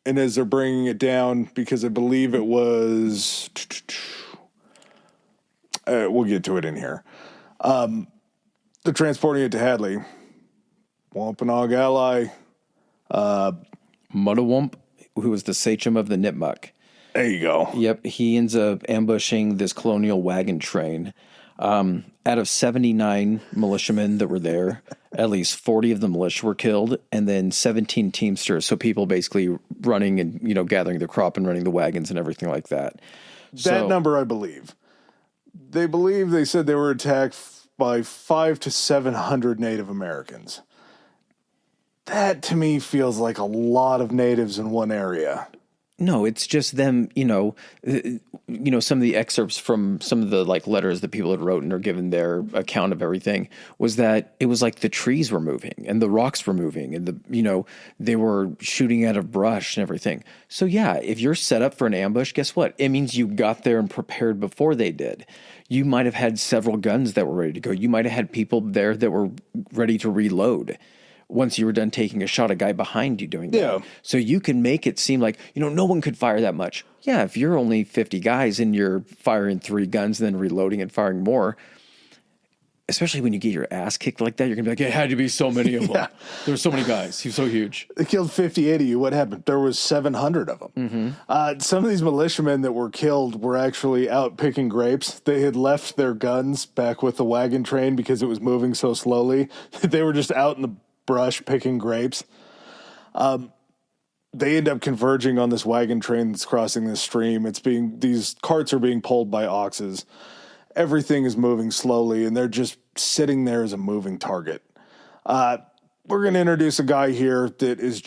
And as they're bringing it down, because I believe it was... we'll get to it in here. They're transporting it to Hadley. Wampanoag ally. Muddawump, who was the sachem of the Nipmuc. There you go. Yep, he ends up ambushing this colonial wagon train. Out of 79 militiamen that were there, at least 40 of the militia were killed, and then 17 teamsters, so people basically running and, gathering the crop and running the wagons and everything like that. That number, I believe. They said they were attacked by 500 to 700 Native Americans. That, to me, feels like a lot of natives in one area. No, it's just them, some of the excerpts from some of the letters that people had wrote and are given their account of everything was that it was like the trees were moving and the rocks were moving and they were shooting out of brush and everything. So yeah, if you're set up for an ambush, guess what? It means you got there and prepared before they did. You might have had several guns that were ready to go. You might have had people there that were ready to reload once you were done taking a shot, a guy behind you doing that. Yeah. So you can make it seem like, no one could fire that much. Yeah, if you're only 50 guys and you're firing 3 guns and then reloading and firing more, especially when you get your ass kicked like that, you're going to be like, it had to be so many of them. There were so many guys. He was so huge. They killed 58 of you. What happened? There was 700 of them. Mm-hmm. Some of these militiamen that were killed were actually out picking grapes. They had left their guns back with the wagon train because it was moving so slowly. They were just out in the brush picking grapes. They end up converging on this wagon train that's crossing this stream. These carts are being pulled by oxes. Everything is moving slowly, and they're just sitting there as a moving target. We're going to introduce a guy here that is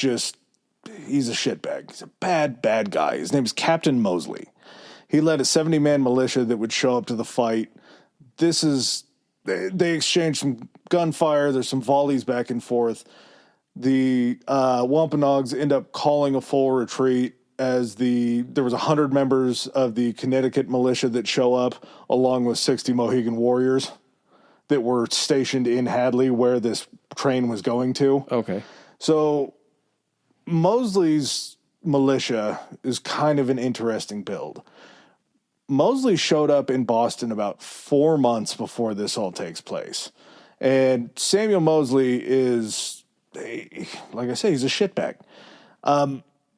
he's a shitbag. He's a bad, bad guy. His name is Captain Mosley. He led a 70-man militia that would show up to the fight. They exchanged some gunfire. There's some volleys back and forth. The Wampanoags end up calling a full retreat as there was 100 members of the Connecticut militia that show up, along with 60 Mohegan warriors that were stationed in Hadley where this train was going to. Okay. So Mosley's militia is kind of an interesting build. Mosley showed up in Boston about 4 months before this all takes place. And Samuel Mosley is, like I say, he's a shitbag.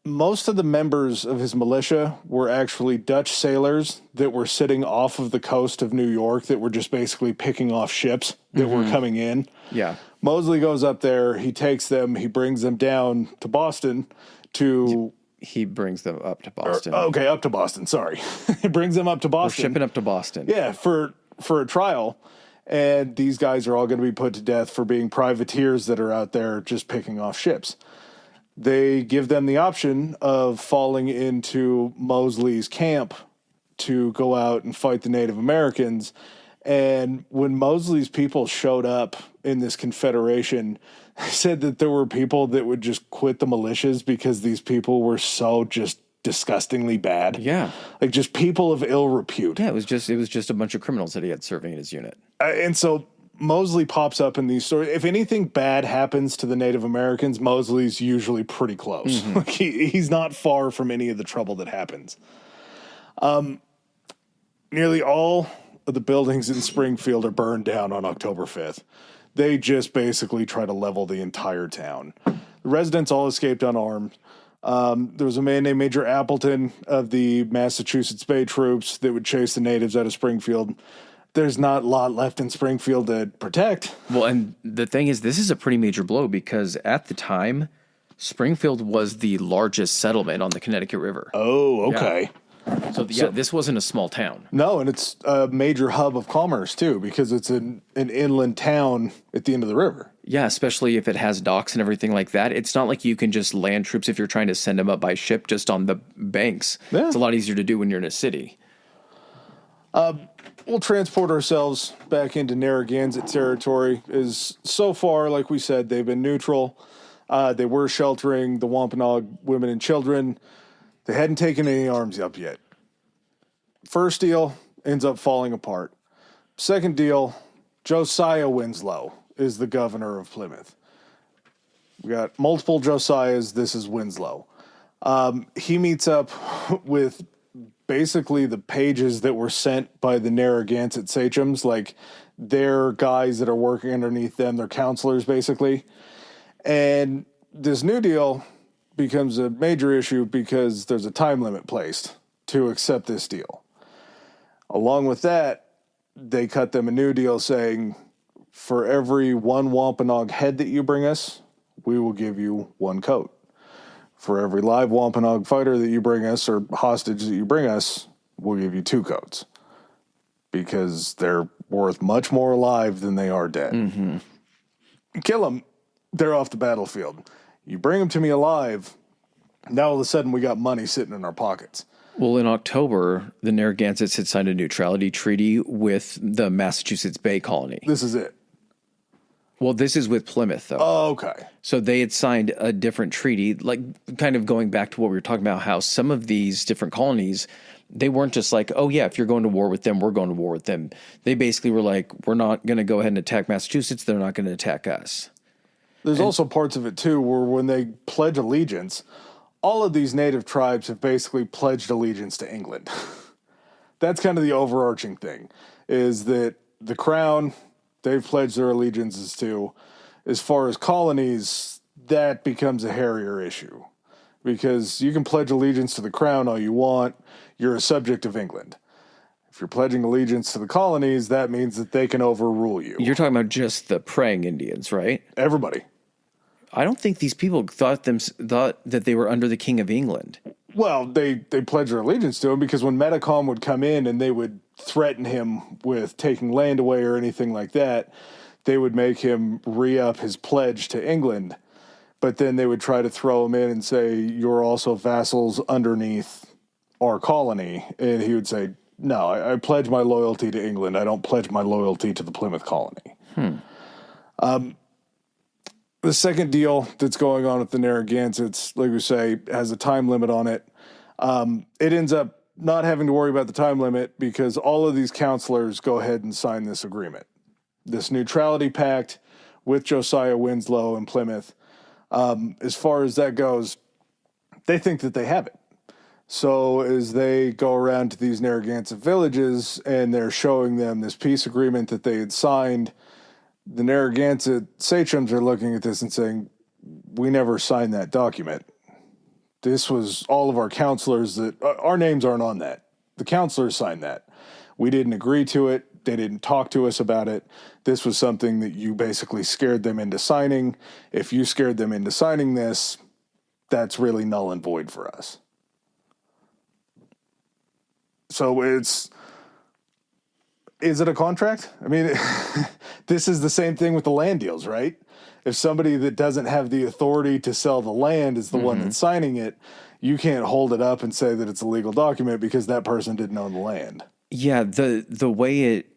Most of the members of his militia were actually Dutch sailors that were sitting off of the coast of New York that were just basically picking off ships that were coming in. Yeah. Mosley goes up there, he takes them, he brings them down to Boston to... He brings them up to Boston. Up to Boston, sorry. He brings them up to Boston. We're shipping up to Boston. Yeah, for a trial. And these guys are all going to be put to death for being privateers that are out there just picking off ships. they give them the option of falling into Mosley's camp to go out and fight the Native Americans. And when Mosley's people showed up in this confederation, they said that there were people that would just quit the militias because these people were so just disgustingly bad. Yeah. Like just people of ill repute. Yeah, it was just a bunch of criminals that he had serving in his unit. And so Mosley pops up in these stories. If anything bad happens to the Native Americans, Mosley's usually pretty close. Mm-hmm. Like he's not far from any of the trouble that happens. Nearly all of the buildings in Springfield are burned down on October 5th. They just basically try to level the entire town. The residents all escaped unarmed. There was a man named Major Appleton of the Massachusetts Bay Troops that would chase the natives out of Springfield. There's not a lot left in Springfield to protect. Well, and the thing is, this is a pretty major blow because at the time, Springfield was the largest settlement on the Connecticut River. Oh, okay. Yeah. So this wasn't a small town. No, and it's a major hub of commerce, too, because it's an inland town at the end of the river. Yeah, especially if it has docks and everything like that. It's not like you can just land troops if you're trying to send them up by ship just on the banks. Yeah. It's a lot easier to do when you're in a city. We'll transport ourselves back into Narragansett territory. Is so far, like we said, they've been neutral. They were sheltering the Wampanoag women and children. They hadn't taken any arms up yet. First deal ends up falling apart. Second deal, Josiah Winslow is the governor of Plymouth. We got multiple Josiahs. This is Winslow. He meets up with basically the pages that were sent by the Narragansett sachems, like they're guys that are working underneath them, they're counselors basically. And this new deal becomes a major issue because there's a time limit placed to accept this deal. Along with that, they cut them a new deal saying, for every one Wampanoag head that you bring us, we will give you one coat. For every live Wampanoag fighter that you bring us or hostage that you bring us, we'll give you 2 coats. Because they're worth much more alive than they are dead. Mm-hmm. Kill them, they're off the battlefield. You bring them to me alive, now all of a sudden we got money sitting in our pockets. Well, in October, the Narragansetts had signed a neutrality treaty with the Massachusetts Bay Colony. This is it. Well, this is with Plymouth, though. Oh, okay. So they had signed a different treaty, like kind of going back to what we were talking about, how some of these different colonies, they weren't just like, oh, yeah, if you're going to war with them, we're going to war with them. They basically were like, we're not going to go ahead and attack Massachusetts. They're not going to attack us. There's also parts of it, too, where when they pledge allegiance, all of these native tribes have basically pledged allegiance to England. That's kind of the overarching thing, is that the crown, they've pledged their allegiances to. As far as colonies, that becomes a hairier issue. Because you can pledge allegiance to the crown all you want, you're a subject of England. If you're pledging allegiance to the colonies, that means that they can overrule you. You're talking about just the praying Indians, right? Everybody. I don't think these people thought that they were under the King of England. Well, they pledged their allegiance to him because when Metcomet would come in and they would threaten him with taking land away or anything like that, they would make him re-up his pledge to England. But then they would try to throw him in and say, you're also vassals underneath our colony. And he would say, no, I pledge my loyalty to England. I don't pledge my loyalty to the Plymouth colony. The second deal that's going on with the Narragansetts, like we say, has a time limit on it. It ends up not having to worry about the time limit because all of these counselors go ahead and sign this agreement. This neutrality pact with Josiah Winslow and Plymouth. As far as that goes, they think that they have it. So as they go around to these Narragansett villages and they're showing them this peace agreement that they had signed, the Narragansett sachems are looking at this and saying, we never signed that document. This was all of our counselors that our names aren't on that. The counselors signed that. We didn't agree to it. They didn't talk to us about it. This was something that you basically scared them into signing. If you scared them into signing this, that's really null and void for us. So is it a contract? I mean, this is the same thing with the land deals, right? if somebody that doesn't have the authority to sell the land is the one that's signing it, you can't hold it up and say that it's a legal document because that person didn't own the land. Yeah, the way it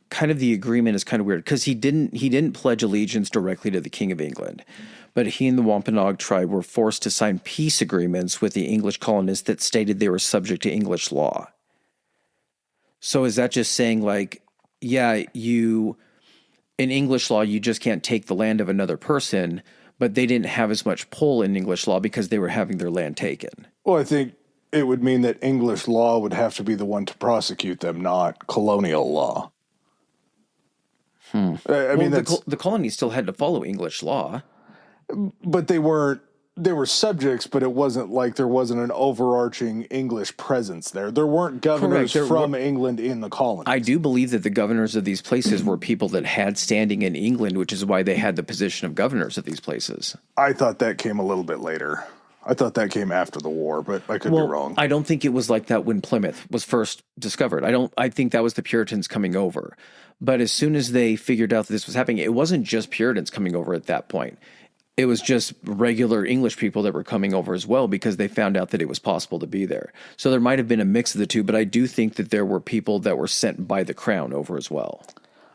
kind of the agreement is kind of weird because he didn't pledge allegiance directly to the King of England, but he and the Wampanoag tribe were forced to sign peace agreements with the English colonists that stated they were subject to English law. So is that just saying like, yeah, in English law, you just can't take the land of another person, but they didn't have as much pull in English law because they were having their land taken? Well, I think it would mean that English law would have to be the one to prosecute them, not colonial law. I mean, the colonies still had to follow English law. But they were subjects, but it wasn't like there wasn't an overarching English presence there. There weren't governors from England in the colonies. I do believe that the governors of these places were people that had standing in England, which is why they had the position of governors of these places. I thought that came a little bit later. I thought that came after the war, but I could be wrong. I don't think it was like that when Plymouth was first discovered. I think that was the Puritans coming over. But as soon as they figured out that this was happening, it wasn't just Puritans coming over at that point. It was just regular English people that were coming over as well because they found out that it was possible to be there. So there might have been a mix of the two, but I do think that there were people that were sent by the crown over as well.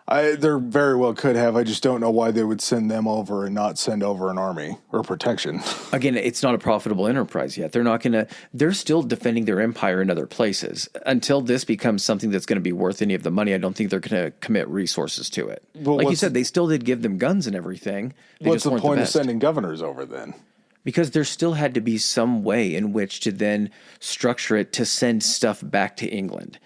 There very well could have. I just don't know why they would send them over and not send over an army or protection. Again, it's not a profitable enterprise yet. They're still defending their empire in other places. Until this becomes something that's going to be worth any of the money, I don't think they're going to commit resources to it. Well, like you said, they still did give them guns and everything. What's the point of sending governors over then? Because there still had to be some way in which to then structure it to send stuff back to England.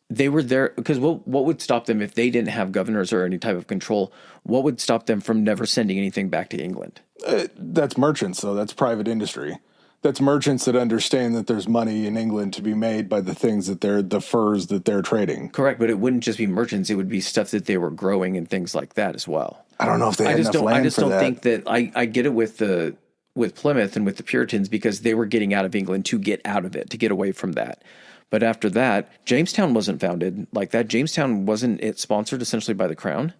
They were there because what would stop them if they didn't have governors or any type of control? What would stop them from never sending anything back to England? That's merchants, though. That's private industry. That's merchants that understand that there's money in England to be made by the things that the furs that they're trading. Correct, but it wouldn't just be merchants. It would be stuff that they were growing and things like that as well. I don't know if they had enough land for that. I just don't think that I get it with Plymouth and with the Puritans because they were getting out of England to get out of it, to get away from that. But after that, Jamestown wasn't founded like that. Jamestown, wasn't it sponsored essentially by the crown?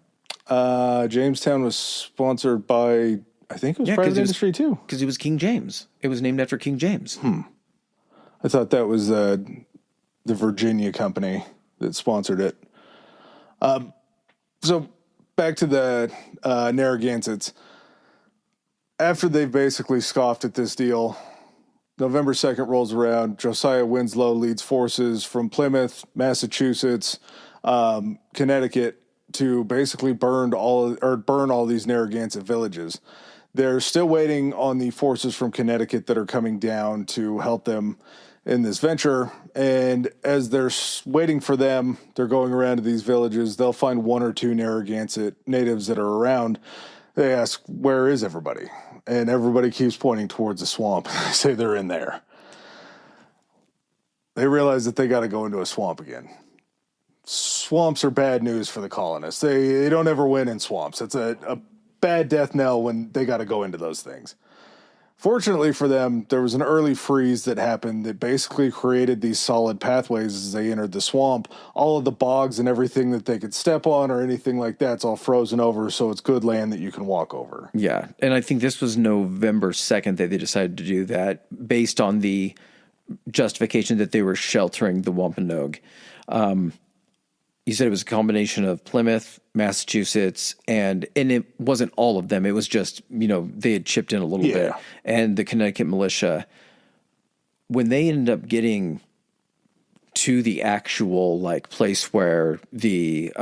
Jamestown was sponsored by, I think it was private industry too. Because it was King James. It was named after King James. I thought that was the Virginia company that sponsored it. So back to the Narragansetts. After they've basically scoffed at this deal, November 2nd rolls around. Josiah Winslow leads forces from Plymouth, Massachusetts, Connecticut to basically burn all these Narragansett villages. They're still waiting on the forces from Connecticut that are coming down to help them in this venture. And as they're waiting for them, they're going around to these villages. They'll find one or two Narragansett natives that are around. They ask, where is everybody? And everybody keeps pointing towards the swamp. They say they're in there. They realize that they got to go into a swamp again. Swamps are bad news for the colonists. They don't ever win in swamps. It's a bad death knell when they got to go into those things. Fortunately for them, there was an early freeze that happened that basically created these solid pathways as they entered the swamp. All of the bogs and everything that they could step on or anything like that's all frozen over, so it's good land that you can walk over. Yeah, and I think this was November 2nd that they decided to do that based on the justification that they were sheltering the Wampanoag. You said it was a combination of Plymouth, Massachusetts, and it wasn't all of them. It was just, they had chipped in a little bit. And the Connecticut militia, when they ended up getting to the actual place where the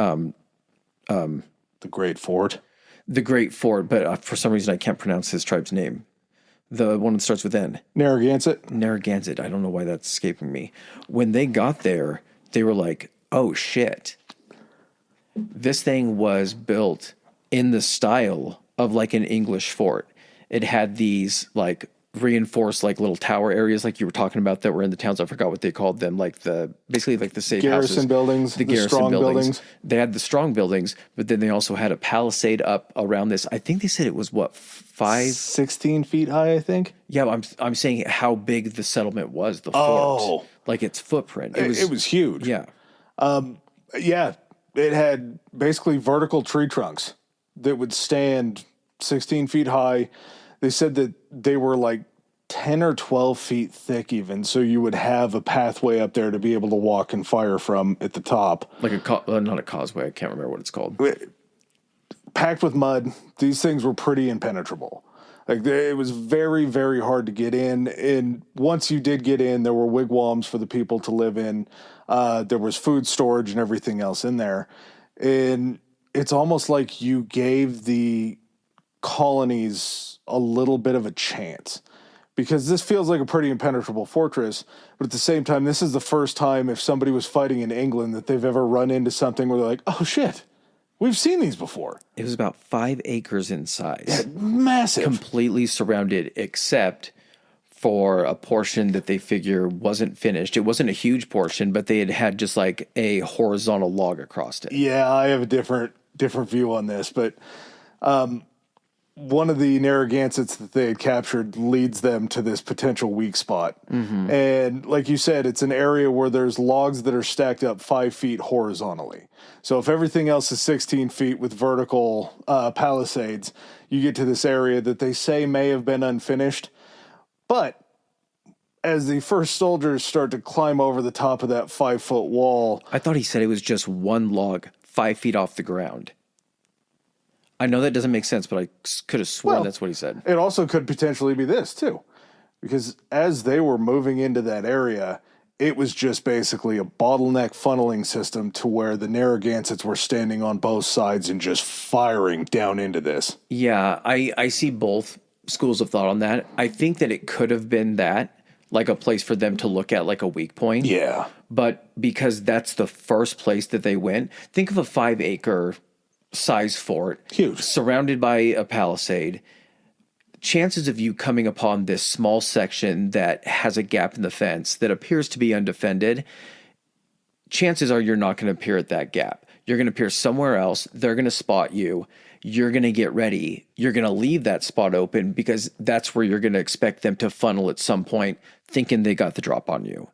Great Fort. The Great Fort, but for some reason I can't pronounce his tribe's name. The one that starts with N. Narragansett. I don't know why that's escaping me. When they got there, they were like, oh shit. This thing was built in the style of an English fort. It had these reinforced little tower areas like you were talking about that were in the towns. I forgot what they called them. Basically the safe garrison houses. Buildings, the garrison strong buildings. They had the strong buildings, but then they also had a palisade up around this. I think they said it was 16 feet high, I think. Yeah, I'm saying how big the settlement was, the fort. Its footprint. It was huge. Yeah. Yeah, it had basically vertical tree trunks that would stand 16 feet high. They said that they were like 10 or 12 feet thick even, so you would have a pathway up there to be able to walk and fire from at the top. Like not a causeway, I can't remember what it's called. Packed with mud, these things were pretty impenetrable. Like, it was very, very hard to get in. And once you did get in, there were wigwams for the people to live in. There was food storage and everything else in there. And it's almost like you gave the colonies a little bit of a chance, because this feels like a pretty impenetrable fortress. But at the same time, this is the first time, if somebody was fighting in England, that they've ever run into something where they're like, oh shit, we've seen these before. It was about 5 acres in size. Yeah, massive. Completely surrounded, except for a portion that they figure wasn't finished. It wasn't a huge portion, but they had just like a horizontal log across it. Yeah, I have a different view on this, but one of the Narragansetts that they had captured leads them to this potential weak spot. Mm-hmm. And like you said, it's an area where there's logs that are stacked up 5 feet horizontally. So if everything else is 16 feet with vertical palisades, you get to this area that they say may have been unfinished. But as the first soldiers start to climb over the top of that 5-foot wall... I thought he said it was just one log 5 feet off the ground. I know that doesn't make sense, but I could have sworn that's what he said. It also could potentially be this, too. Because as they were moving into that area, it was just basically a bottleneck funneling system to where the Narragansetts were standing on both sides and just firing down into this. Yeah, I see both schools of thought on that. I think that it could have been that, like a place for them to look at, like a weak point. Yeah. But because that's the first place that they went, think of a 5-acre size fort, huge, surrounded by a palisade. Chances of you coming upon this small section that has a gap in the fence that appears to be undefended, chances are you're not going to appear at that gap. You're going to appear somewhere else. They're going to spot you. You're going to get ready. You're going to leave that spot open because that's where you're going to expect them to funnel at some point, thinking they got the drop on you.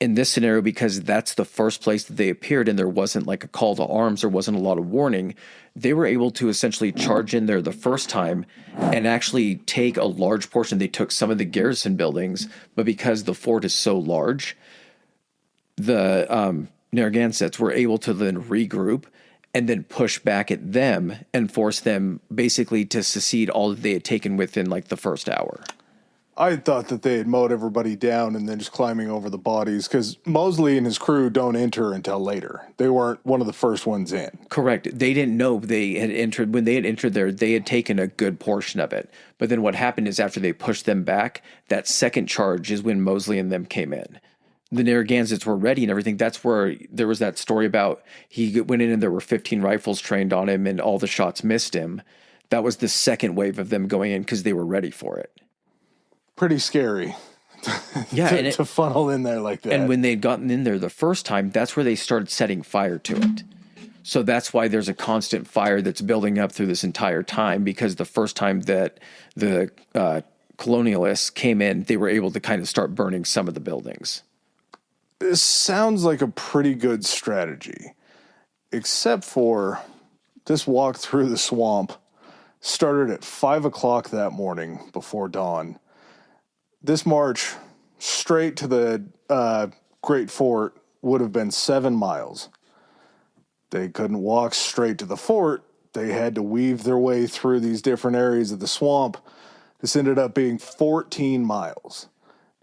In this scenario, because that's the first place that they appeared and there wasn't like a call to arms, there wasn't a lot of warning, they were able to essentially charge in there the first time and actually take a large portion. They took some of the garrison buildings, but because the fort is so large, the Narragansetts were able to then regroup and then push back at them and force them basically to secede all that they had taken within like the first hour. I thought that they had mowed everybody down and then just climbing over the bodies, because Mosley and his crew don't enter until later. They weren't one of the first ones in. Correct. They didn't know they had entered. When they had entered there, they had taken a good portion of it. But then what happened is after they pushed them back, that second charge is when Mosley and them came in. The Narragansetts were ready and everything. That's where there was that story about he went in and there were 15 rifles trained on him and all the shots missed him. That was the second wave of them going in because they were ready for it. Pretty scary. Yeah, to funnel in there like that. And when they'd gotten in there the first time, that's where they started setting fire to it. So that's why there's a constant fire that's building up through this entire time, because the first time that the colonialists came in, they were able to kind of start burning some of the buildings. This sounds like a pretty good strategy, except for this walk through the swamp started at 5 o'clock that morning before dawn. This march straight to the Great Fort would have been 7 miles. They couldn't walk straight to the fort. They had to weave their way through these different areas of the swamp. This ended up being 14 miles.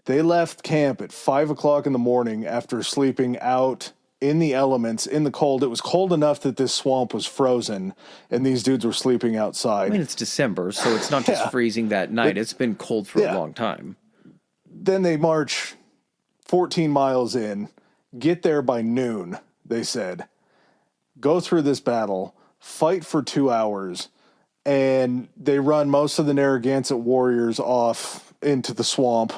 They left camp at 5 o'clock in the morning after sleeping out in the elements, in the cold. It was cold enough that this swamp was frozen, and these dudes were sleeping outside. I mean, it's December, so it's not just freezing that night. It's been cold for a long time. Then they march 14 miles in, get there by noon, they said, go through this battle, fight for 2 hours, and they run most of the Narragansett warriors off into the swamp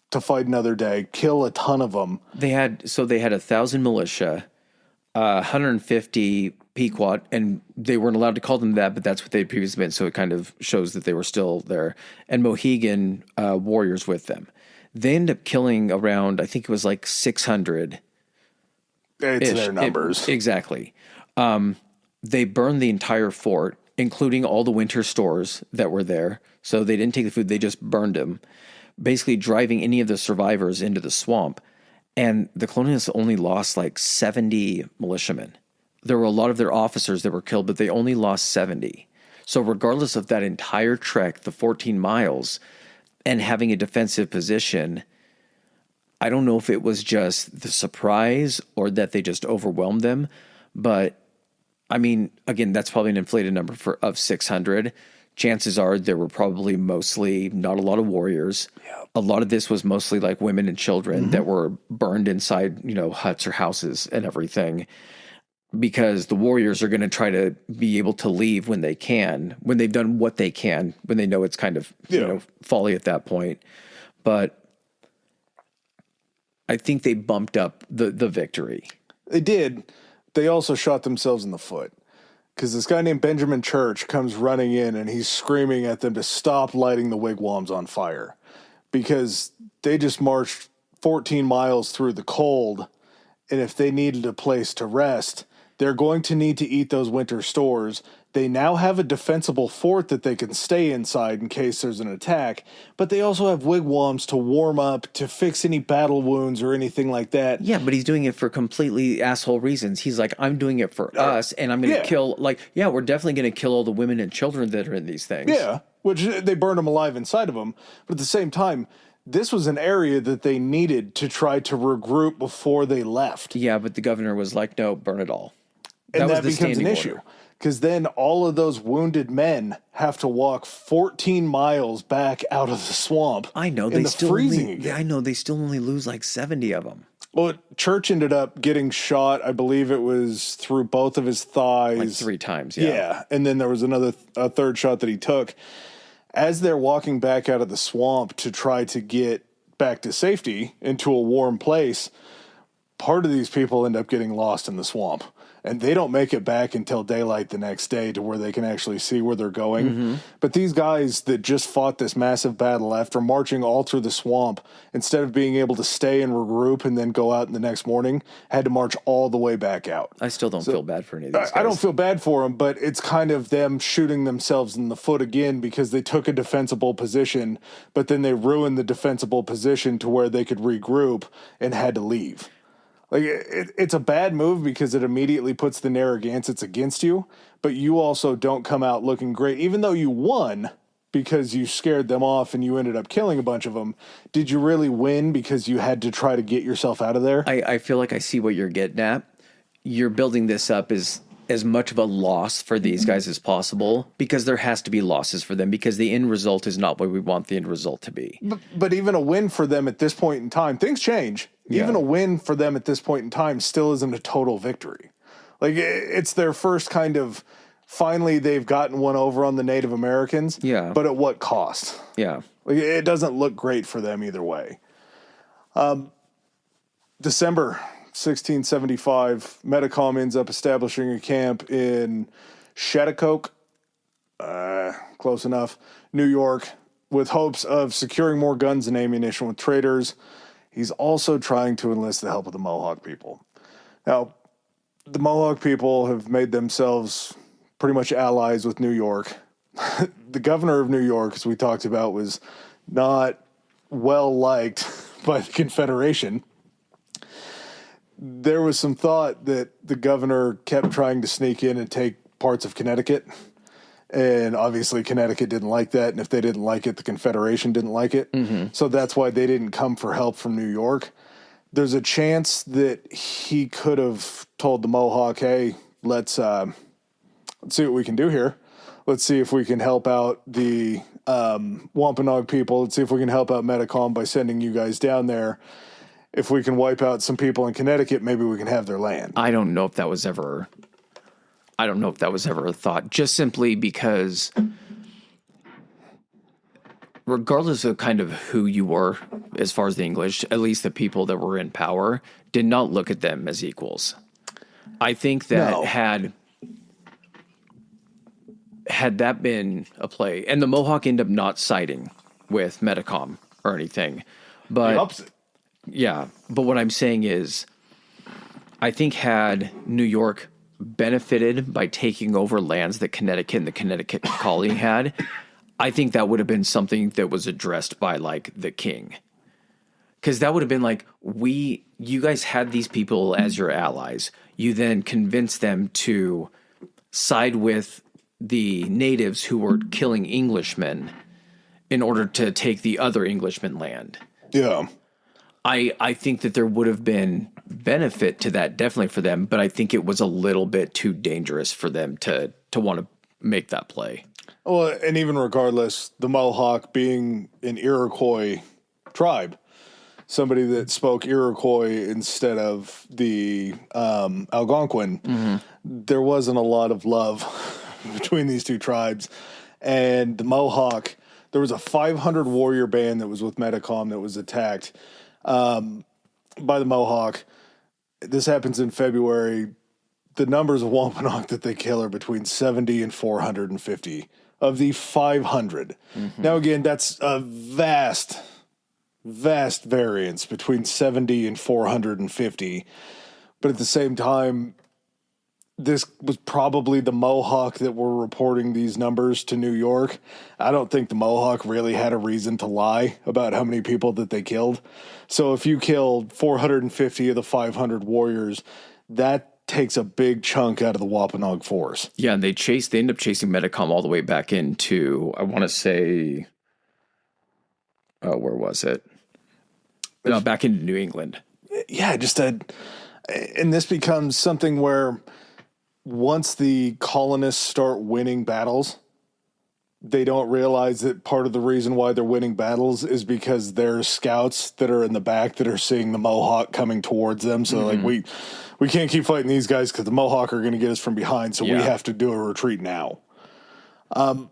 to fight another day, kill a ton of them. They had 1,000 militia, 150 Pequot, and they weren't allowed to call them that, but that's what they'd previously been, so it kind of shows that they were still there, and Mohegan warriors with them. They end up killing around, I think it was like 600. It's their numbers. Exactly. They burned the entire fort. including all the winter stores that were there. So they didn't take the food, they just burned them, basically driving any of the survivors into the swamp. And the colonists only lost like 70 militiamen. There were a lot of their officers that were killed, but they only lost 70. So regardless of that entire trek, the 14 miles, and having a defensive position, I don't know if it was just the surprise or that they just overwhelmed them. But I mean, again, that's probably an inflated number of 600. Chances are there were probably mostly not a lot of warriors. Yep. A lot of this was mostly like women and children that were burned inside, huts or houses and everything, because the warriors are going to try to be able to leave when they can, when they've done what they can, when they know it's kind of, folly at that point. But I think they bumped up the victory. They did. They also shot themselves in the foot. Because this guy named Benjamin Church comes running in and he's screaming at them to stop lighting the wigwams on fire. Because they just marched 14 miles through the cold, and if they needed a place to rest, they're going to need to eat those winter stores. They now have a defensible fort that they can stay inside in case there's an attack, but they also have wigwams to warm up, to fix any battle wounds or anything like that. Yeah, but he's doing it for completely asshole reasons. He's like, I'm doing it for us, and I'm going to kill, we're definitely going to kill all the women and children that are in these things. Yeah, which they burned them alive inside of them. But at the same time, this was an area that they needed to try to regroup before they left. Yeah, but the governor was like, no, burn it all. And that becomes an issue. Because then all of those wounded men have to walk 14 miles back out of the swamp. I know. They still they still only lose like 70 of them. Well, Church ended up getting shot. I believe it was through both of his thighs. Like 3 times, yeah. Yeah, and then there was a third shot that he took. As they're walking back out of the swamp to try to get back to safety into a warm place, part of these people end up getting lost in the swamp. And they don't make it back until daylight the next day to where they can actually see where they're going. Mm-hmm. But these guys that just fought this massive battle after marching all through the swamp, instead of being able to stay and regroup and then go out in the next morning, had to march all the way back out. I still don't feel bad for any of these guys. I don't feel bad for them, but it's kind of them shooting themselves in the foot again because they took a defensible position, but then they ruined the defensible position to where they could regroup and had to leave. Like, it's a bad move because it immediately puts the Narragansetts against you, but you also don't come out looking great. Even though you won because you scared them off and you ended up killing a bunch of them, did you really win because you had to try to get yourself out of there? I feel like I see what you're getting at. You're building this up as much of a loss for these guys as possible, because there has to be losses for them, because the end result is not what we want the end result to be. But even a win for them at this point in time, things change. Yeah. Even a win for them at this point in time still isn't a total victory. Like, it's their first kind of, finally they've gotten one over on the Native Americans. Yeah. But at what cost? Yeah. Like, it doesn't look great for them either way. December 1675, Metcomet ends up establishing a camp in Shattuck, close enough, New York, with hopes of securing more guns and ammunition with traders. He's also trying to enlist the help of the Mohawk people. Now, the Mohawk people have made themselves pretty much allies with New York. The governor of New York, as we talked about, was not well liked by the Confederation. There was some thought that the governor kept trying to sneak in and take parts of Connecticut. And obviously Connecticut didn't like that. And if they didn't like it, the Confederation didn't like it. Mm-hmm. So that's why they didn't come for help from New York. There's a chance that he could have told the Mohawk, hey, let's see what we can do here. Let's see if we can help out the Wompanoag people. Let's see if we can help out Metcomet by sending you guys down there. If we can wipe out some people in Connecticut, maybe we can have their land. I don't know if that was ever a thought, just simply because regardless of kind of who you were, as far as the English, at least the people that were in power did not look at them as equals. I think that had that been a play, and the Mohawk ended up not siding with Metcomet or anything, but the opposite. Yeah, but what I'm saying is, I think had New York benefited by taking over lands that Connecticut and the Connecticut colony had, I think that would have been something that was addressed by like the king. Because that would have been like, you guys had these people as your allies. You then convinced them to side with the natives who were killing Englishmen in order to take the other Englishman land. Yeah. I think that there would have been benefit to that, definitely for them, but I think it was a little bit too dangerous for them to want to make that play. Well, and even regardless, the Mohawk being an Iroquois tribe, somebody that spoke Iroquois instead of the Algonquin, there wasn't a lot of love between these two tribes. And the Mohawk, there was a 500 warrior band that was with Metcomet that was attacked by the Mohawk. This happens in February. The numbers of Wampanoag that they kill are between 70 and 450 of the 500. Now, again, that's a vast variance between 70 and 450. But at the same time, this was probably the Mohawk that were reporting these numbers to New York. I don't think the Mohawk really had a reason to lie about how many people that they killed. So if you killed 450 of the 500 warriors, that takes a big chunk out of the Wampanoag force. Yeah, and they end up chasing Metcomet all the way back into, I want to say, where was it? No, back into New England. Yeah, and this becomes something where once the colonists start winning battles, they don't realize that part of the reason why they're winning battles is because there's scouts that are in the back that are seeing the Mohawk coming towards them. So like we can't keep fighting these guys because the Mohawk are going to get us from behind. So we have to do a retreat now. The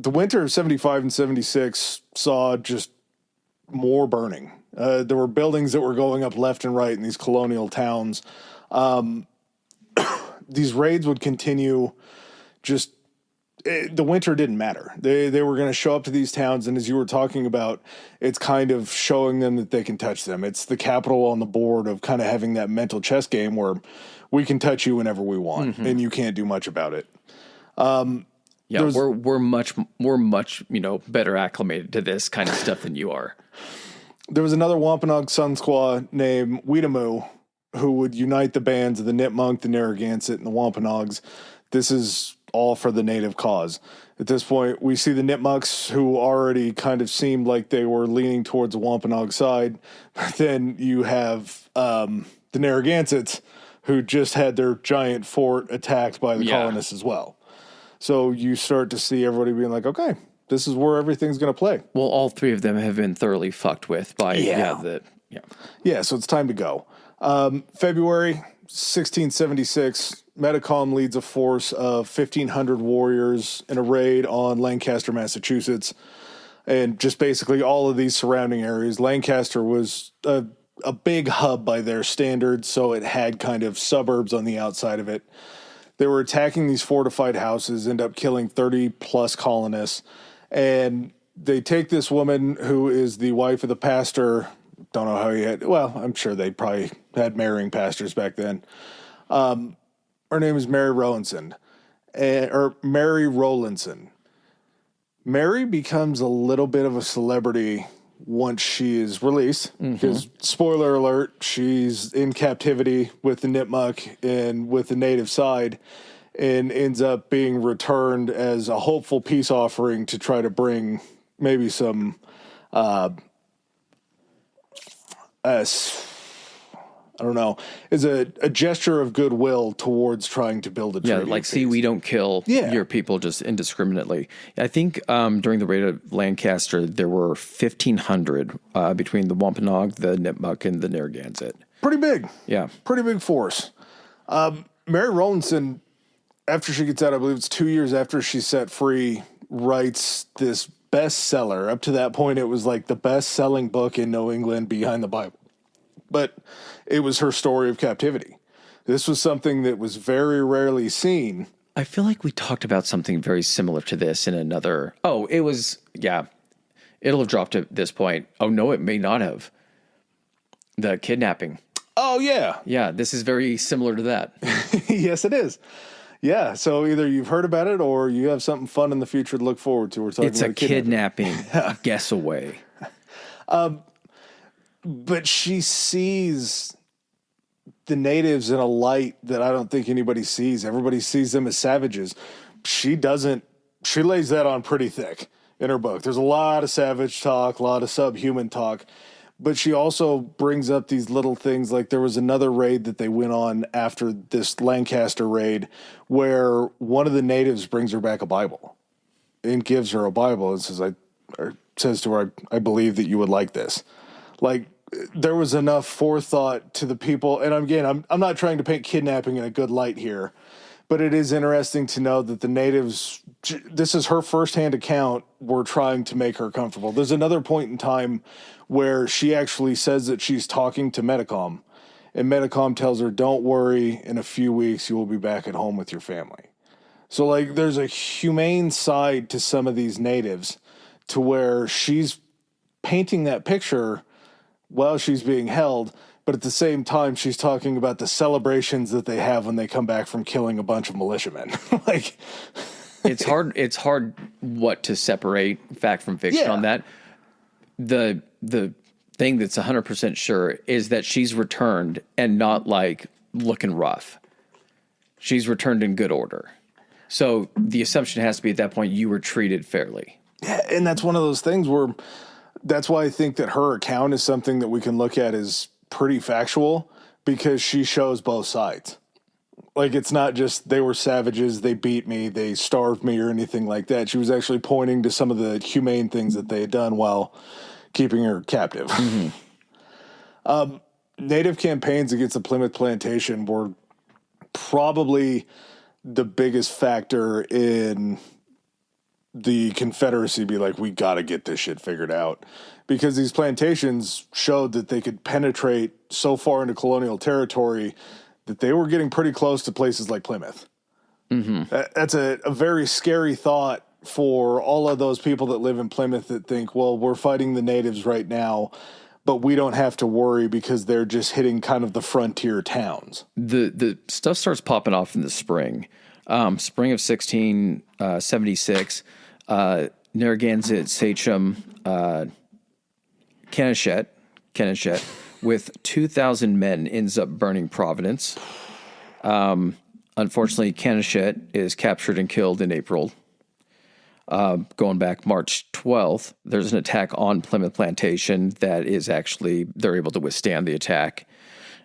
winter of 75 and 76 saw just more burning. There were buildings that were going up left and right in these colonial towns. These raids would continue. The winter didn't matter. They were going to show up to these towns, and as you were talking about, it's kind of showing them that they can touch them. It's the capital on the board of kind of having that mental chess game where we can touch you whenever we want, and you can't do much about it. We're much better acclimated to this kind of stuff than you are. There was another Wampanoag Sun Squaw named Weetamoo who would unite the bands of the Nipmuc, the Narragansett, and the Wampanoags. This is all for the native cause. At this point, we see the Nipmucs who already kind of seemed like they were leaning towards the Wampanoag side. But then you have the Narragansetts who just had their giant fort attacked by the colonists as well. So you start to see everybody being like, okay, this is where everything's going to play. Well, all three of them have been thoroughly fucked with by, so it's time to go. February 1676, Metcomet leads a force of 1,500 warriors in a raid on Lancaster, Massachusetts, and just basically all of these surrounding areas. Lancaster was a big hub by their standards, so it had kind of suburbs on the outside of it. They were attacking these fortified houses, end up killing 30-plus colonists, and they take this woman who is the wife of the pastor. Don't know how he had. Well, I'm sure they probably had marrying pastors back then. Her name is Mary Rowlandson, or Mary Rowlandson. Mary becomes a little bit of a celebrity once she is released. Because, spoiler alert, she's in captivity with the Nipmuc and with the native side, and ends up being returned as a hopeful peace offering to try to bring maybe some I don't know, is a gesture of goodwill towards trying to build a treaty. Yeah, like, see, we don't kill your people just indiscriminately. I think during the raid of Lancaster, there were 1,500 between the Wampanoag, the Nipmuc, and the Narragansett. Pretty big. Yeah. Pretty big force. Mary Rowlandson, after she gets out, I believe it's 2 years after she's set free, writes this bestseller. Up to that point, it was like the best-selling book in New England behind the Bible. But it was her story of captivity. This was something that was very rarely seen. I feel like we talked about something very similar to this in another... Oh, it was... Yeah. It'll have dropped at this point. Oh, no, it may not have. The kidnapping. Oh, yeah. Yeah, this is very similar to that. Yes, it is. Yeah, so either you've heard about it or you have something fun in the future to look forward to. We're talking It's about a kidnapping guess away. But she sees the natives in a light that I don't think anybody sees. Everybody sees them as savages. She doesn't. She lays that on pretty thick in her book. There's a lot of savage talk, a lot of subhuman talk, but she also brings up these little things. Like there was another raid that they went on after this Lancaster raid where one of the natives brings her back a Bible and gives her a Bible and says to her, I believe that you would like this. Like there was enough forethought to the people. And again, I'm not trying to paint kidnapping in a good light here, but it is interesting to know that the natives, this is her firsthand account, were trying to make her comfortable. There's another point in time where she actually says that she's talking to Metcomet, and Metcomet tells her, don't worry, in a few weeks you will be back at home with your family. So, like, there's a humane side to some of these natives to where she's painting that picture while she's being held, but at the same time, she's talking about the celebrations that they have when they come back from killing a bunch of militiamen. Like, it's hard what to separate fact from fiction on that. The thing that's 100% sure is that she's returned and not like looking rough. She's returned in good order. So the assumption has to be at that point you were treated fairly. Yeah, and that's one of those things where that's why I think that her account is something that we can look at as pretty factual because she shows both sides. Like, it's not just they were savages, they beat me, they starved me or anything like that. She was actually pointing to some of the humane things that they had done while keeping her captive. Mm-hmm. Native campaigns against the Plymouth plantation were probably the biggest factor in the Confederacy be like, we got to get this shit figured out, because these plantations showed that they could penetrate so far into colonial territory that they were getting pretty close to places like Plymouth. Mm-hmm. That's a very scary thought for all of those people that live in Plymouth that think, well, we're fighting the natives right now, but we don't have to worry because they're just hitting kind of the frontier towns. The stuff starts popping off in the spring. Spring of 1676, Narragansett Sachem Kennichet, with 2,000 men, ends up burning Providence. Unfortunately, Kennichet is captured and killed in April. Going back March 12th, there's an attack on Plymouth Plantation that is actually, they're able to withstand the attack.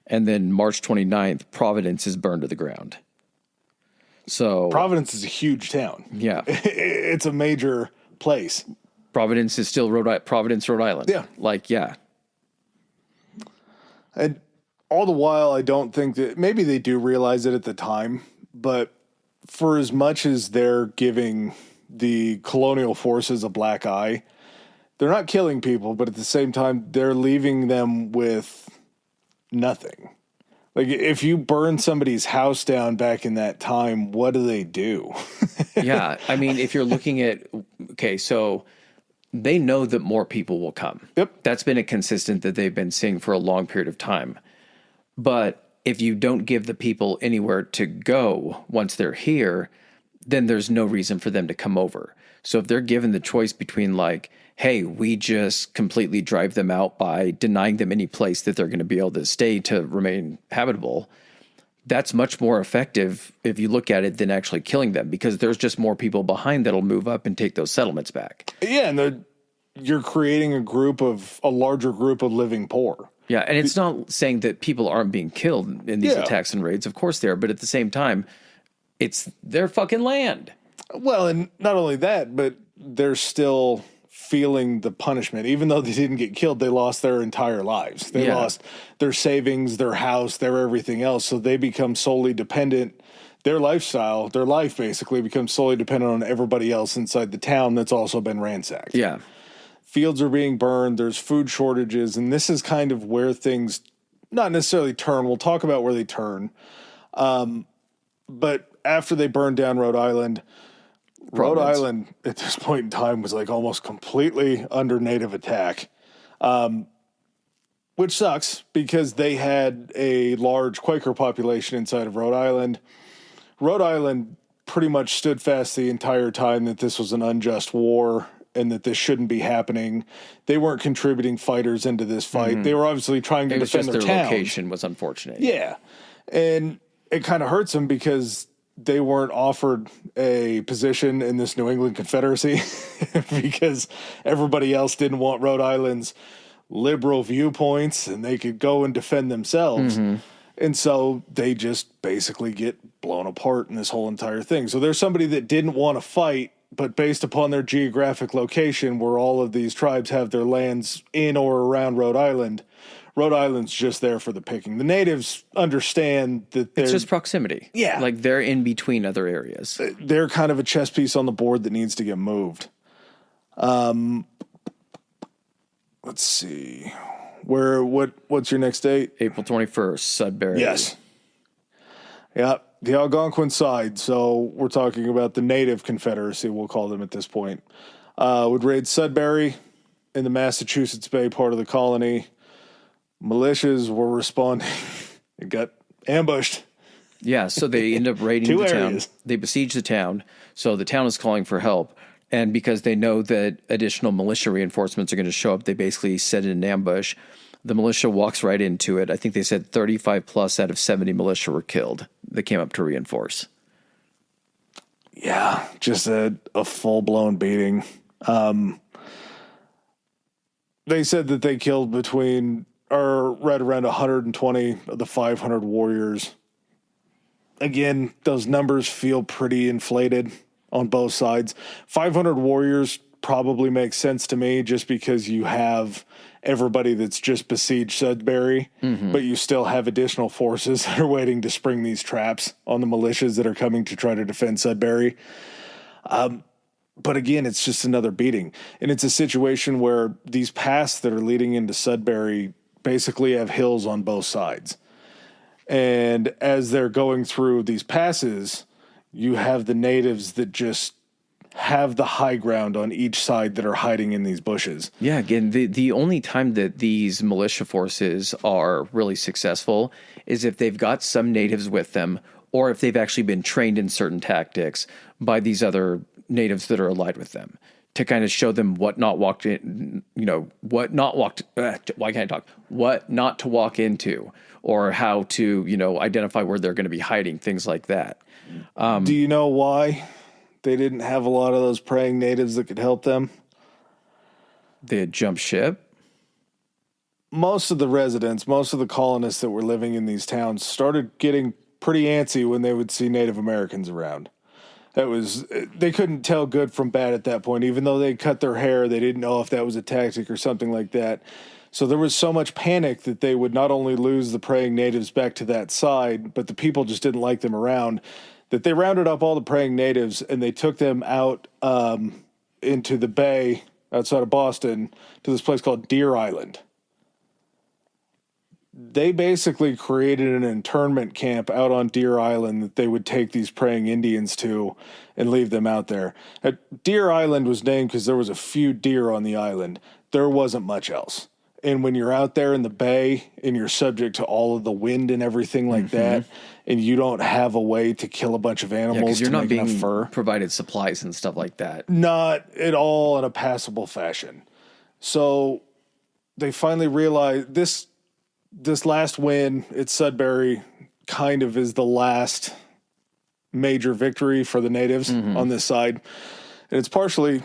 And then March 29th, Providence is burned to the ground. So Providence is a huge town. Yeah. It's a major place. Providence is still Providence, Rhode Island. Yeah. Like, yeah. And all the while, I don't think that maybe they do realize it at the time, but for as much as they're giving the colonial forces a black eye, they're not killing people, but at the same time, they're leaving them with nothing. Like, if you burn somebody's house down back in that time, what do they do? Yeah. I mean, if you're looking at, okay, so they know that more people will come. Yep. That's been a consistent that they've been seeing for a long period of time. But if you don't give the people anywhere to go once they're here, then there's no reason for them to come over. So if they're given the choice between like, hey, we just completely drive them out by denying them any place that they're going to be able to stay to remain habitable, that's much more effective if you look at it than actually killing them, because there's just more people behind that'll move up and take those settlements back. Yeah, and you're creating a larger group of living poor. Yeah, and it's not saying that people aren't being killed in these attacks and raids. Of course they are, but at the same time, it's their fucking land. Well, and not only that, but they're still feeling the punishment. Even though they didn't get killed, they lost their entire lives. They lost their savings, their house, their everything else. So they become solely dependent. Their lifestyle, their life basically becomes solely dependent on everybody else inside the town that's also been ransacked. Yeah. Fields are being burned. There's food shortages. And this is kind of where things not necessarily turn. We'll talk about where they turn. But after they burned down Rhode Island, Rhode Island at this point in time was like almost completely under native attack. which sucks because they had a large Quaker population inside of Rhode Island. Rhode Island pretty much stood fast the entire time that this was an unjust war and that this shouldn't be happening. They weren't contributing fighters into this fight. They were obviously trying to defend their towns. Location was unfortunate. Yeah. And it kind of hurts them because they weren't offered a position in this New England Confederacy because everybody else didn't want Rhode Island's liberal viewpoints and they could go and defend themselves. And so they just basically get blown apart in this whole entire thing. So there's somebody that didn't want to fight, but based upon their geographic location where all of these tribes have their lands in or around Rhode Island's just there for the picking. The natives understand that it's just proximity. Yeah. Like they're in between other areas. They're kind of a chess piece on the board that needs to get moved. Let's see. What's your next date? April 21st, Sudbury. Yes. Yeah, the Algonquin side. So we're talking about the Native Confederacy, we'll call them at this point. Would raid Sudbury in the Massachusetts Bay part of the colony. Militias were responding. It got ambushed. Yeah, so they end up raiding the areas. town. They besiege the town. So the town is calling for help. And because they know that additional militia reinforcements are going to show up, they basically set an ambush. The militia walks right into it. I think they said 35 plus out of 70 militia were killed that came up to reinforce. Yeah, just a full-blown beating. They said that they killed right around 120 of the 500 warriors. Again, those numbers feel pretty inflated on both sides. 500 warriors probably makes sense to me just because you have everybody that's just besieged Sudbury, but you still have additional forces that are waiting to spring these traps on the militias that are coming to try to defend Sudbury. But again, it's just another beating. And it's a situation where these paths that are leading into Sudbury basically have hills on both sides. And as they're going through these passes, you have the natives that just have the high ground on each side that are hiding in these bushes. Yeah, again, the only time that these militia forces are really successful is if they've got some natives with them or if they've actually been trained in certain tactics by these other natives that are allied with them to kind of show them what not to walk into or how to, identify where they're going to be hiding, things like that. Do you know why they didn't have a lot of those praying natives that could help them? They had jumped ship. Most of the colonists that were living in these towns started getting pretty antsy when they would see Native Americans around. They couldn't tell good from bad at that point. Even though they cut their hair, they didn't know if that was a tactic or something like that. So there was so much panic that they would not only lose the praying natives back to that side, but the people just didn't like them around, that they rounded up all the praying natives and they took them out into the bay outside of Boston to this place called Deer Island. They basically created an internment camp out on Deer Island that they would take these praying Indians to and leave them out there. Deer Island was named because there was a few deer on the island. There wasn't much else. And when you're out there in the bay and you're subject to all of the wind and everything like that, and you don't have a way to kill a bunch of animals you're to not make being enough fur, provided supplies and stuff like that. Not at all in a passable fashion. So they finally realized this last win at Sudbury kind of is the last major victory for the natives on this side. And it's partially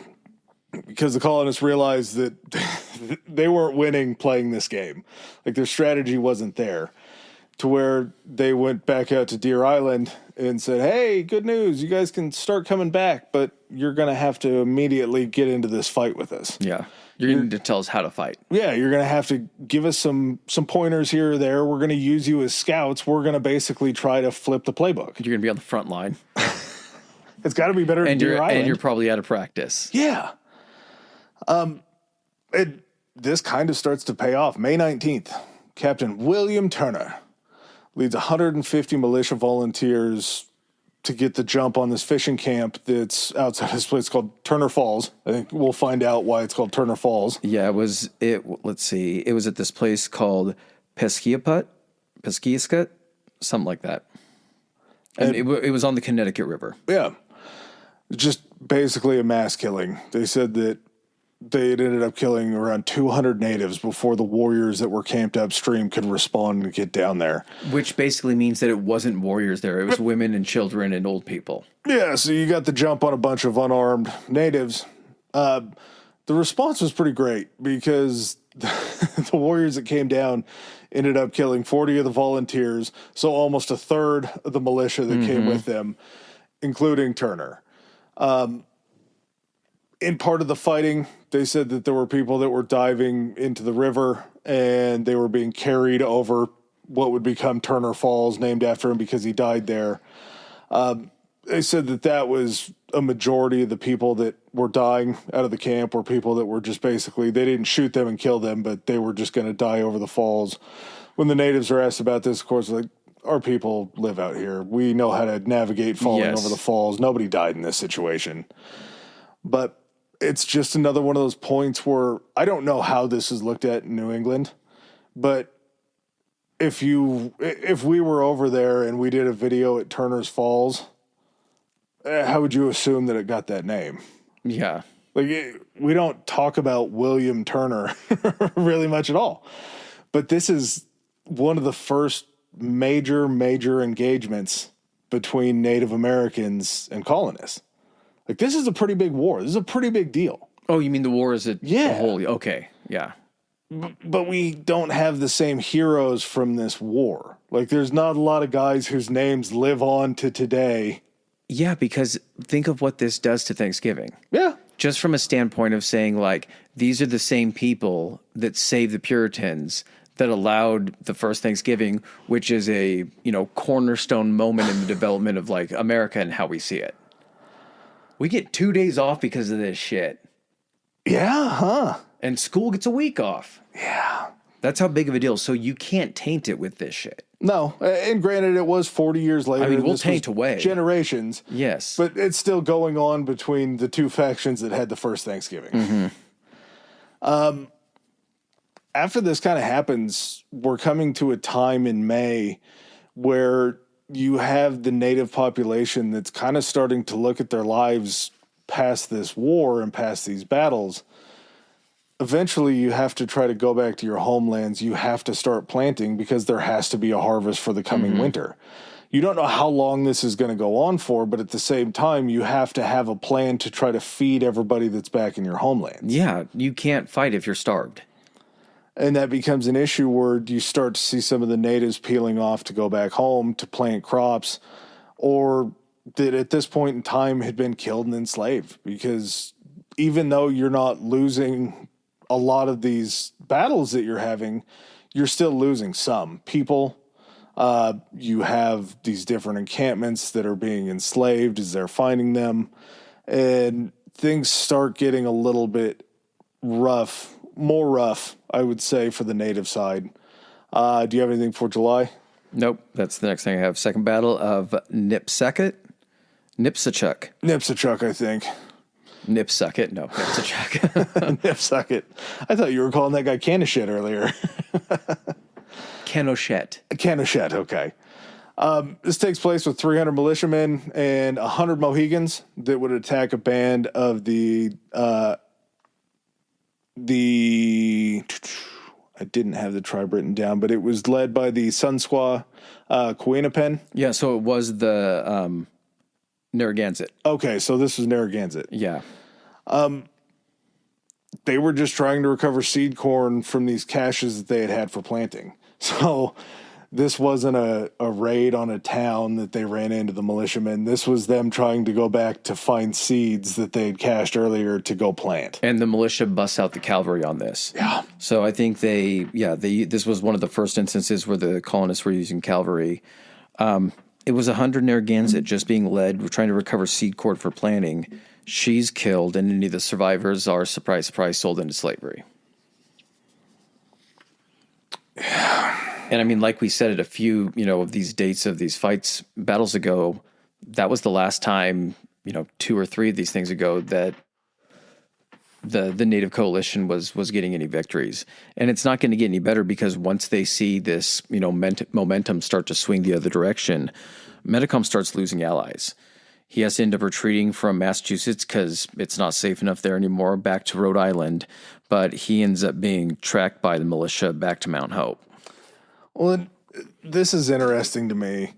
because the colonists realized that they weren't winning playing this game. Like their strategy wasn't there, to where they went back out to Deer Island and said, hey, good news. You guys can start coming back, but you're going to have to immediately get into this fight with us. Yeah. You're going to need to tell us how to fight. Yeah, you're going to have to give us some pointers here or there. We're going to use you as scouts. We're going to basically try to flip the playbook. You're going to be on the front line. It's got to be better than Deer Island. And you're probably out of practice. Yeah. This kind of starts to pay off. May 19th, Captain William Turner leads 150 militia volunteers to get the jump on this fishing camp that's outside this place called Turner Falls. I think we'll find out why it's called Turner Falls. Yeah, let's see. It was at this place called Pesquiaput, something like that. And it was on the Connecticut River. Yeah. Just basically a mass killing. They said that they had ended up killing around 200 natives before the warriors that were camped upstream could respond and get down there. Which basically means that it wasn't warriors there. It was women and children and old people. Yeah, so you got the jump on a bunch of unarmed natives. The response was pretty great because the warriors that came down ended up killing 40 of the volunteers, so almost a third of the militia that came with them, including Turner. In part of the fighting, they said that there were people that were diving into the river and they were being carried over what would become Turner Falls, named after him because he died there. They said that that was a majority of the people that were dying out of the camp were people that were just basically, they didn't shoot them and kill them, but they were just going to die over the falls. When the natives were asked about this, of course, like, our people live out here. We know how to navigate falling over the falls. Nobody died in this situation. But it's just another one of those points where I don't know how this is looked at in New England, but if we were over there and we did a video at Turner's Falls, how would you assume that it got that name? Yeah. Like, we don't talk about William Turner really much at all. But this is one of the first major engagements between Native Americans and colonists. Like, this is a pretty big war. This is a pretty big deal. Oh, you mean the war is a whole... Okay, yeah. But we don't have the same heroes from this war. Like, there's not a lot of guys whose names live on to today. Yeah, because think of what this does to Thanksgiving. Yeah. Just from a standpoint of saying, like, these are the same people that saved the Puritans, that allowed the first Thanksgiving, which is a, cornerstone moment in the development of, like, America and how we see it. We get 2 days off because of this shit. Yeah, huh? And school gets a week off. Yeah. That's how big of a deal. So you can't taint it with this shit. No. And granted, it was 40 years later. I mean, we'll taint away. Generations. Yes. But it's still going on between the two factions that had the first Thanksgiving. After this kind of happens, we're coming to a time in May where you have the native population that's kind of starting to look at their lives past this war and past these battles. Eventually, you have to try to go back to your homelands. You have to start planting because there has to be a harvest for the coming winter. You don't know how long this is going to go on for, but at the same time, you have to have a plan to try to feed everybody that's back in your homelands. Yeah, you can't fight if you're starved. And that becomes an issue where you start to see some of the natives peeling off to go back home to plant crops, or that at this point in time had been killed and enslaved. Because even though you're not losing a lot of these battles that you're having, you're still losing some people. You have these different encampments that are being enslaved as they're finding them. And things start getting a little bit rough. More rough, I would say, for the native side. Do you have anything for July? Nope. That's the next thing I have. Second Battle of Nipsachuk, I think. Nipsucket? No, Nipsachuk. Nipsucket. I thought you were calling that guy Canishet earlier. Canoshet, okay. This takes place with 300 militiamen and 100 Mohegans that would attack a band of I didn't have the tribe written down, but it was led by the Sunsquaw Quinapen. Yeah, so it was the Narragansett. Okay, so this was Narragansett. Yeah. They were just trying to recover seed corn from these caches that they had for planting. So this wasn't a raid on a town that they ran into the militiamen. This was them trying to go back to find seeds that they had cached earlier to go plant. And the militia busts out the cavalry on this. Yeah. So I think this was one of the first instances where the colonists were using cavalry. It was 100 Narragansett just being led. We're trying to recover seed corn for planting. She's killed, and any of the survivors are, surprise, surprise, sold into slavery. Yeah. And I mean, like we said at a few, of these dates of these fights, battles ago, that was the last time, 2 or 3 of these things ago that the Native Coalition was getting any victories. And it's not going to get any better because once they see this, momentum start to swing the other direction, Metcom starts losing allies. He has to end up retreating from Massachusetts because it's not safe enough there anymore, back to Rhode Island. But he ends up being tracked by the militia back to Mount Hope. Well, this is interesting to me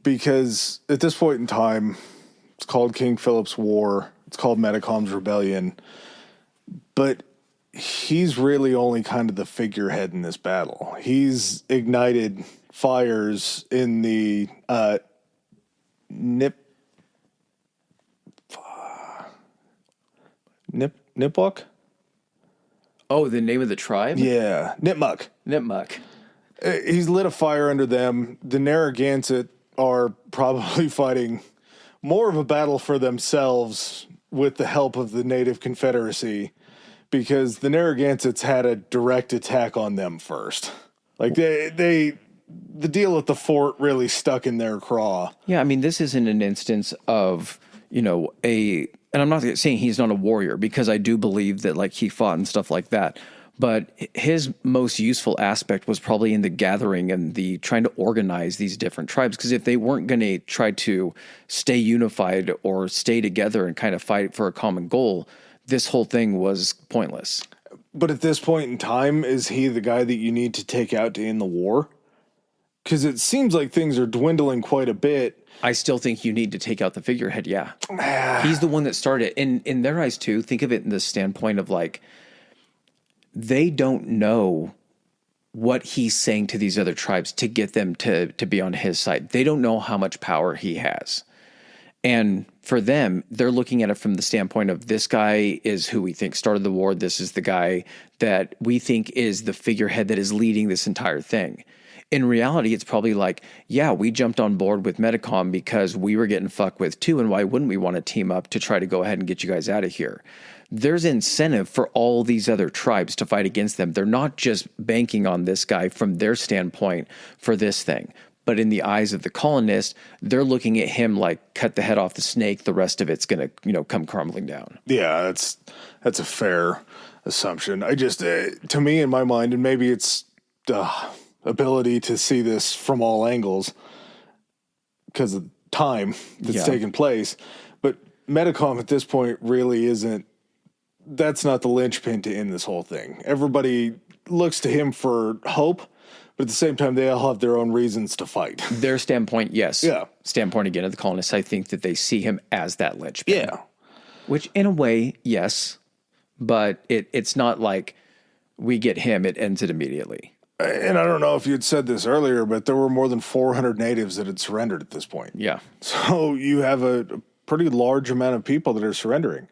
because at this point in time, it's called King Philip's War. It's called Metcom's Rebellion. But he's really only kind of the figurehead in this battle. He's ignited fires in the Nipmuc? Oh, the name of the tribe? Yeah, Nipmuc. Nipmuc. He's lit a fire under them. The Narragansett are probably fighting more of a battle for themselves with the help of the Native Confederacy because the Narragansetts had a direct attack on them first. Like the deal at the fort really stuck in their craw. Yeah, I mean, this isn't an instance of, and I'm not saying he's not a warrior because I do believe that like he fought and stuff like that. But his most useful aspect was probably in the gathering and the trying to organize these different tribes. Because if they weren't going to try to stay unified or stay together and kind of fight for a common goal, this whole thing was pointless. But at this point in time, is he the guy that you need to take out to end the war? Because it seems like things are dwindling quite a bit. I still think you need to take out the figurehead, yeah. He's the one that started. And in their eyes, too, think of it in the standpoint of like, they don't know what he's saying to these other tribes to get them to be on his side. They don't know how much power he has. And for them, they're looking at it from the standpoint of this guy is who we think started the war. This is the guy that we think is the figurehead that is leading this entire thing. In reality, it's probably like, yeah, we jumped on board with Metcom because we were getting fucked with too. And why wouldn't we want to team up to try to go ahead and get you guys out of here? There's incentive for all these other tribes to fight against them. They're not just banking on this guy from their standpoint for this thing. But in the eyes of the colonists, they're looking at him like cut the head off the snake. The rest of it's going to, come crumbling down. Yeah, that's a fair assumption. I just, to me, in my mind, and maybe it's ability to see this from all angles because of time that's taken place. But Metcom at this point really isn't. That's not the linchpin to end this whole thing. Everybody looks to him for hope, but at the same time, they all have their own reasons to fight. Their standpoint, yes. Yeah. Standpoint again of the colonists, I think that they see him as that linchpin. Yeah. Which, in a way, yes, but it's not like we get him; it ends it immediately. And I don't know if you'd said this earlier, but there were more than 400 natives that had surrendered at this point. Yeah. So you have a pretty large amount of people that are surrendering.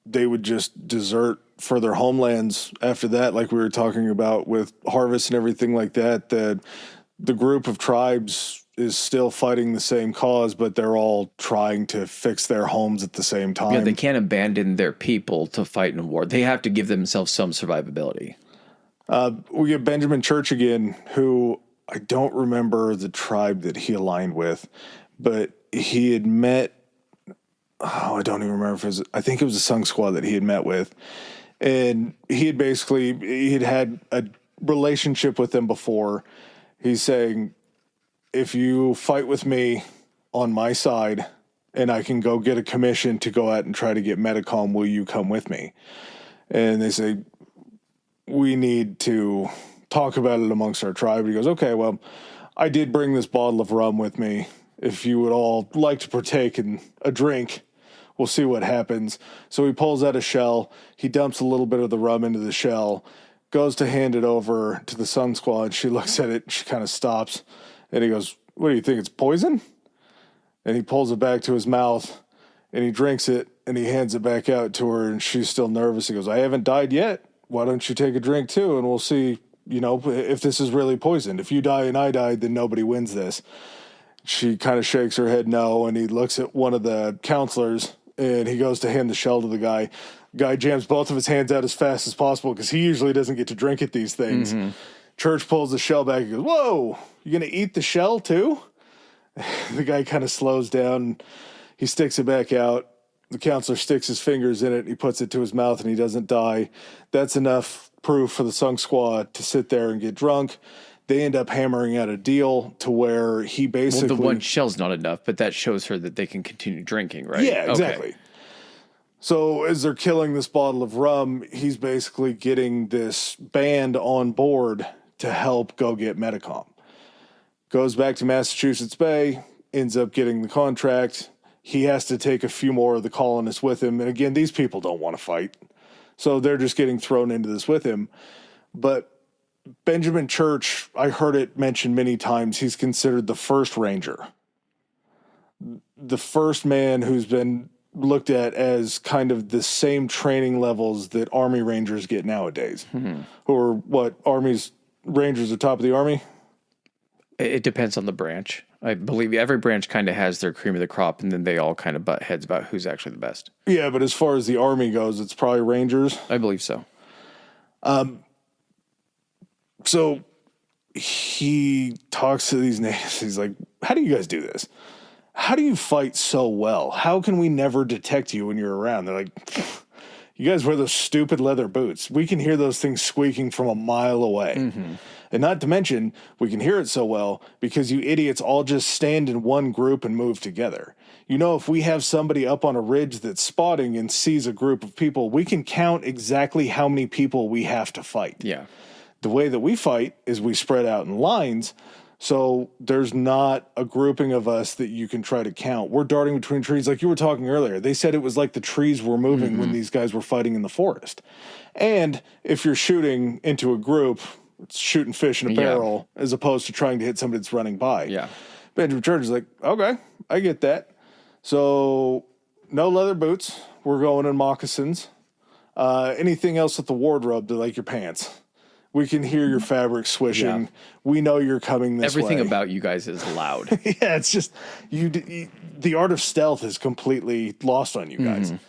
They would just desert for their homelands after that, like we were talking about with harvest and everything like that. The group of tribes is still fighting the same cause, but they're all trying to fix their homes at the same time. Yeah, they can't abandon their people to fight in a war. They have to give themselves some survivability. We get Benjamin Church again, who I don't remember the tribe that he aligned with, but he had met. Oh, I don't even remember if it was. I think it was a Sung Squad that he had met with, and he had had a relationship with them before. He's saying, if you fight with me on my side and I can go get a commission to go out and try to get Metcom, will you come with me? And they say, we need to talk about it amongst our tribe. He goes, okay, well, I did bring this bottle of rum with me. If you would all like to partake in a drink, we'll see what happens. So he pulls out a shell. He dumps a little bit of the rum into the shell, goes to hand it over to the Sun Squad. She looks at it. She kind of stops. And he goes, what do you think? It's poison? And he pulls it back to his mouth and he drinks it and he hands it back out to her. And she's still nervous. He goes, I haven't died yet. Why don't you take a drink too? And we'll see, if this is really poisoned. If you die and I died, then nobody wins this. She kind of shakes her head no. And he looks at one of the counselors and he goes to hand the shell to the guy. Guy jams both of his hands out as fast as possible because he usually doesn't get to drink at these things. Mm-hmm. Church pulls the shell back and goes, "Whoa, you going to eat the shell too?" The guy kind of slows down. He sticks it back out. The counselor sticks his fingers in it. He puts it to his mouth and he doesn't die. That's enough proof for the Sunk Squad to sit there and get drunk. They end up hammering out a deal to where he basically... Well, the one shell's not enough, but that shows her that they can continue drinking, right? Yeah, exactly. Okay. So as they're killing this bottle of rum, he's basically getting this band on board to help go get Metcom. Goes back to Massachusetts Bay, ends up getting the contract. He has to take a few more of the colonists with him. And again, these people don't want to fight. So they're just getting thrown into this with him. But Benjamin Church, I heard it mentioned many times, he's considered the first ranger. The first man who's been looked at as kind of the same training levels that Army Rangers get nowadays. Who are what, Army's Rangers are top of the Army? It depends on the branch. I believe every branch kind of has their cream of the crop, and then they all kind of butt heads about who's actually the best. Yeah, but as far as the Army goes, it's probably Rangers. I believe so. So he talks to these natives. He's like, "How do you guys do this? How do you fight so well? How can we never detect you when you're around?" They're like, "You guys wear those stupid leather boots. We can hear those things squeaking from a mile away." Mm-hmm. And not to mention, we can hear it so well because you idiots all just stand in one group and move together. You know, if we have somebody up on a ridge that's spotting and sees a group of people, we can count exactly how many people we have to fight. Yeah. The way that we fight is we spread out in lines, so there's not a grouping of us that you can try to count. We're darting between trees like you were talking earlier. They said it was like the trees were moving when these guys were fighting in the forest. And if you're shooting into a group, it's shooting fish in a barrel as opposed to trying to hit somebody that's running by. Yeah. Benjamin Church is like, "Okay, I get that." So no leather boots. We're going in moccasins. Anything else with the wardrobe to like your pants. We can hear your fabric swishing. Yeah. We know you're coming this Everything way. about you guys is loud. Yeah, it's just the art of stealth is completely lost on you guys. Mm-hmm.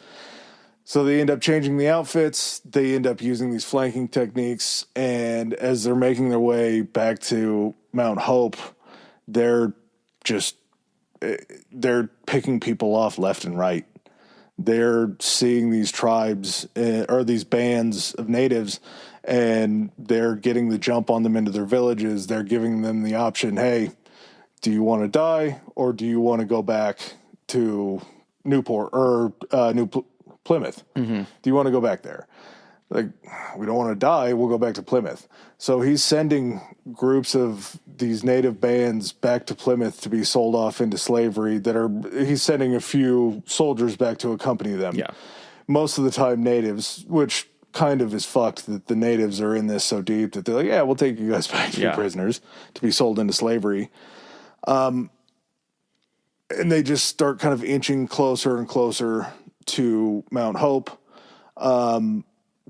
So they end up changing the outfits. They end up using these flanking techniques. And as they're making their way back to Mount Hope, they're picking people off left and right. They're seeing these tribes or these bands of natives, and they're getting the jump on them into their villages. They're giving them the option, "Hey, do you want to die or do you want to go back to Newport or Plymouth? Mm-hmm. Do you want to go back there?" Like, "We don't want to die. We'll go back to Plymouth." So he's sending groups of these native bands back to Plymouth to be sold off into slavery. He's sending a few soldiers back to accompany them. Yeah. Most of the time natives, which kind of is fucked that the natives are in this so deep that they're like, "Yeah, we'll take you guys back to be prisoners to be sold into slavery." And they just start kind of inching closer and closer to Mount Hope.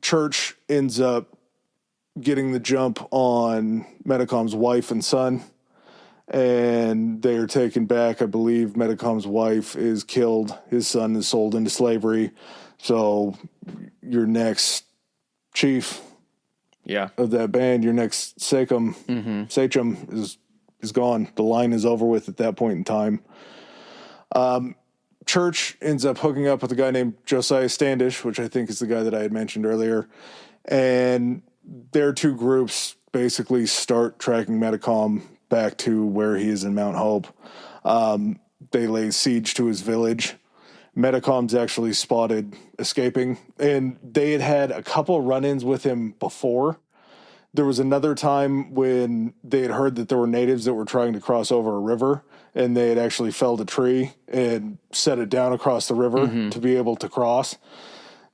Church ends up getting the jump on Metcom's wife and son, and they're taken back. I believe Metcom's wife is killed. His son is sold into slavery. So your next chief of that band, your next sachem is gone. The line is over with at that point in time. Church ends up hooking up with a guy named Josiah Standish, which I think is the guy that I had mentioned earlier. And their two groups basically start tracking Metcom back to where he is in Mount Hope. They lay siege to his village. Metcom's actually spotted escaping, and they had a couple run-ins with him before. There was another time when they had heard that there were natives that were trying to cross over a river, and they had actually felled a tree and set it down across the river to be able to cross.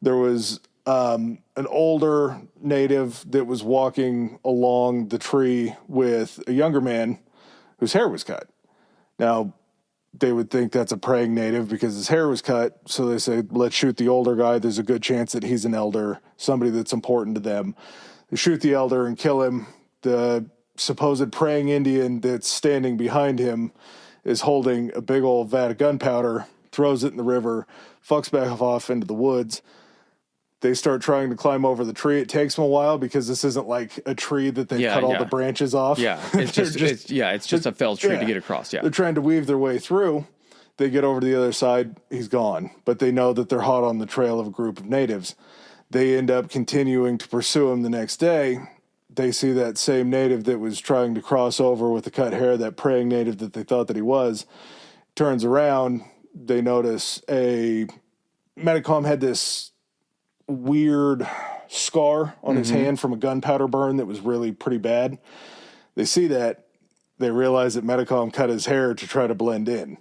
There was an older native that was walking along the tree with a younger man whose hair was cut. Now, they would think that's a praying native because his hair was cut, so they say, "Let's shoot the older guy. There's a good chance that he's an elder, somebody that's important to them." They shoot the elder and kill him. The supposed praying Indian that's standing behind him is holding a big old vat of gunpowder, throws it in the river, fucks back off into the woods. They start trying to climb over the tree. It takes them a while because this isn't like a tree that they cut all the branches off. Yeah, it's just a felled tree to get across. Yeah, they're trying to weave their way through. They get over to the other side. He's gone, but they know that they're hot on the trail of a group of natives. They end up continuing to pursue him the next day. They see that same native that was trying to cross over with the cut hair, that praying native that they thought that he was, turns around. They notice Metcom had this weird scar on his hand from a gunpowder burn that was really pretty bad. They see that. They realize that Metcom cut his hair to try to blend in.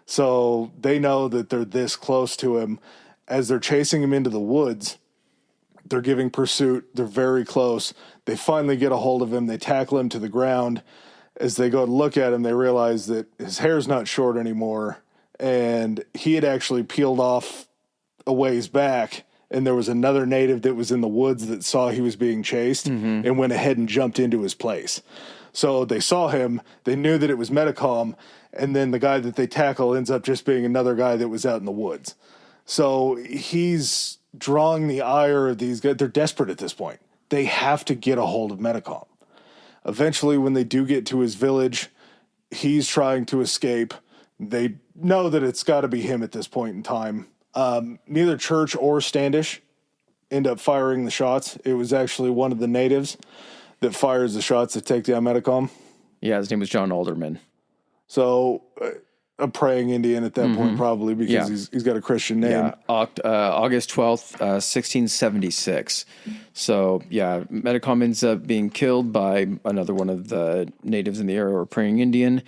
So they know that they're this close to him. As they're chasing him into the woods, they're giving pursuit. They're very close. They finally get a hold of him. They tackle him to the ground. As they go to look at him, they realize that his hair's not short anymore. And he had actually peeled off a ways back. And there was another native that was in the woods that saw he was being chased and went ahead and jumped into his place. So they saw him. They knew that it was Metcom. And then the guy that they tackle ends up just being another guy that was out in the woods. So he's drawing the ire of these guys. They're desperate at this point. They have to get a hold of Metcom. Eventually, when they do get to his village, he's trying to escape. They know that it's got to be him at this point in time. Neither Church or Standish end up firing the shots. It was actually one of the natives that fires the shots that take down Metcom. Yeah, his name was John Alderman. So a praying Indian at that point, probably, because he's got a Christian name. Yeah, August 12th, 1676. So, yeah, Metcom ends up being killed by another one of the natives in the area, or praying Indian.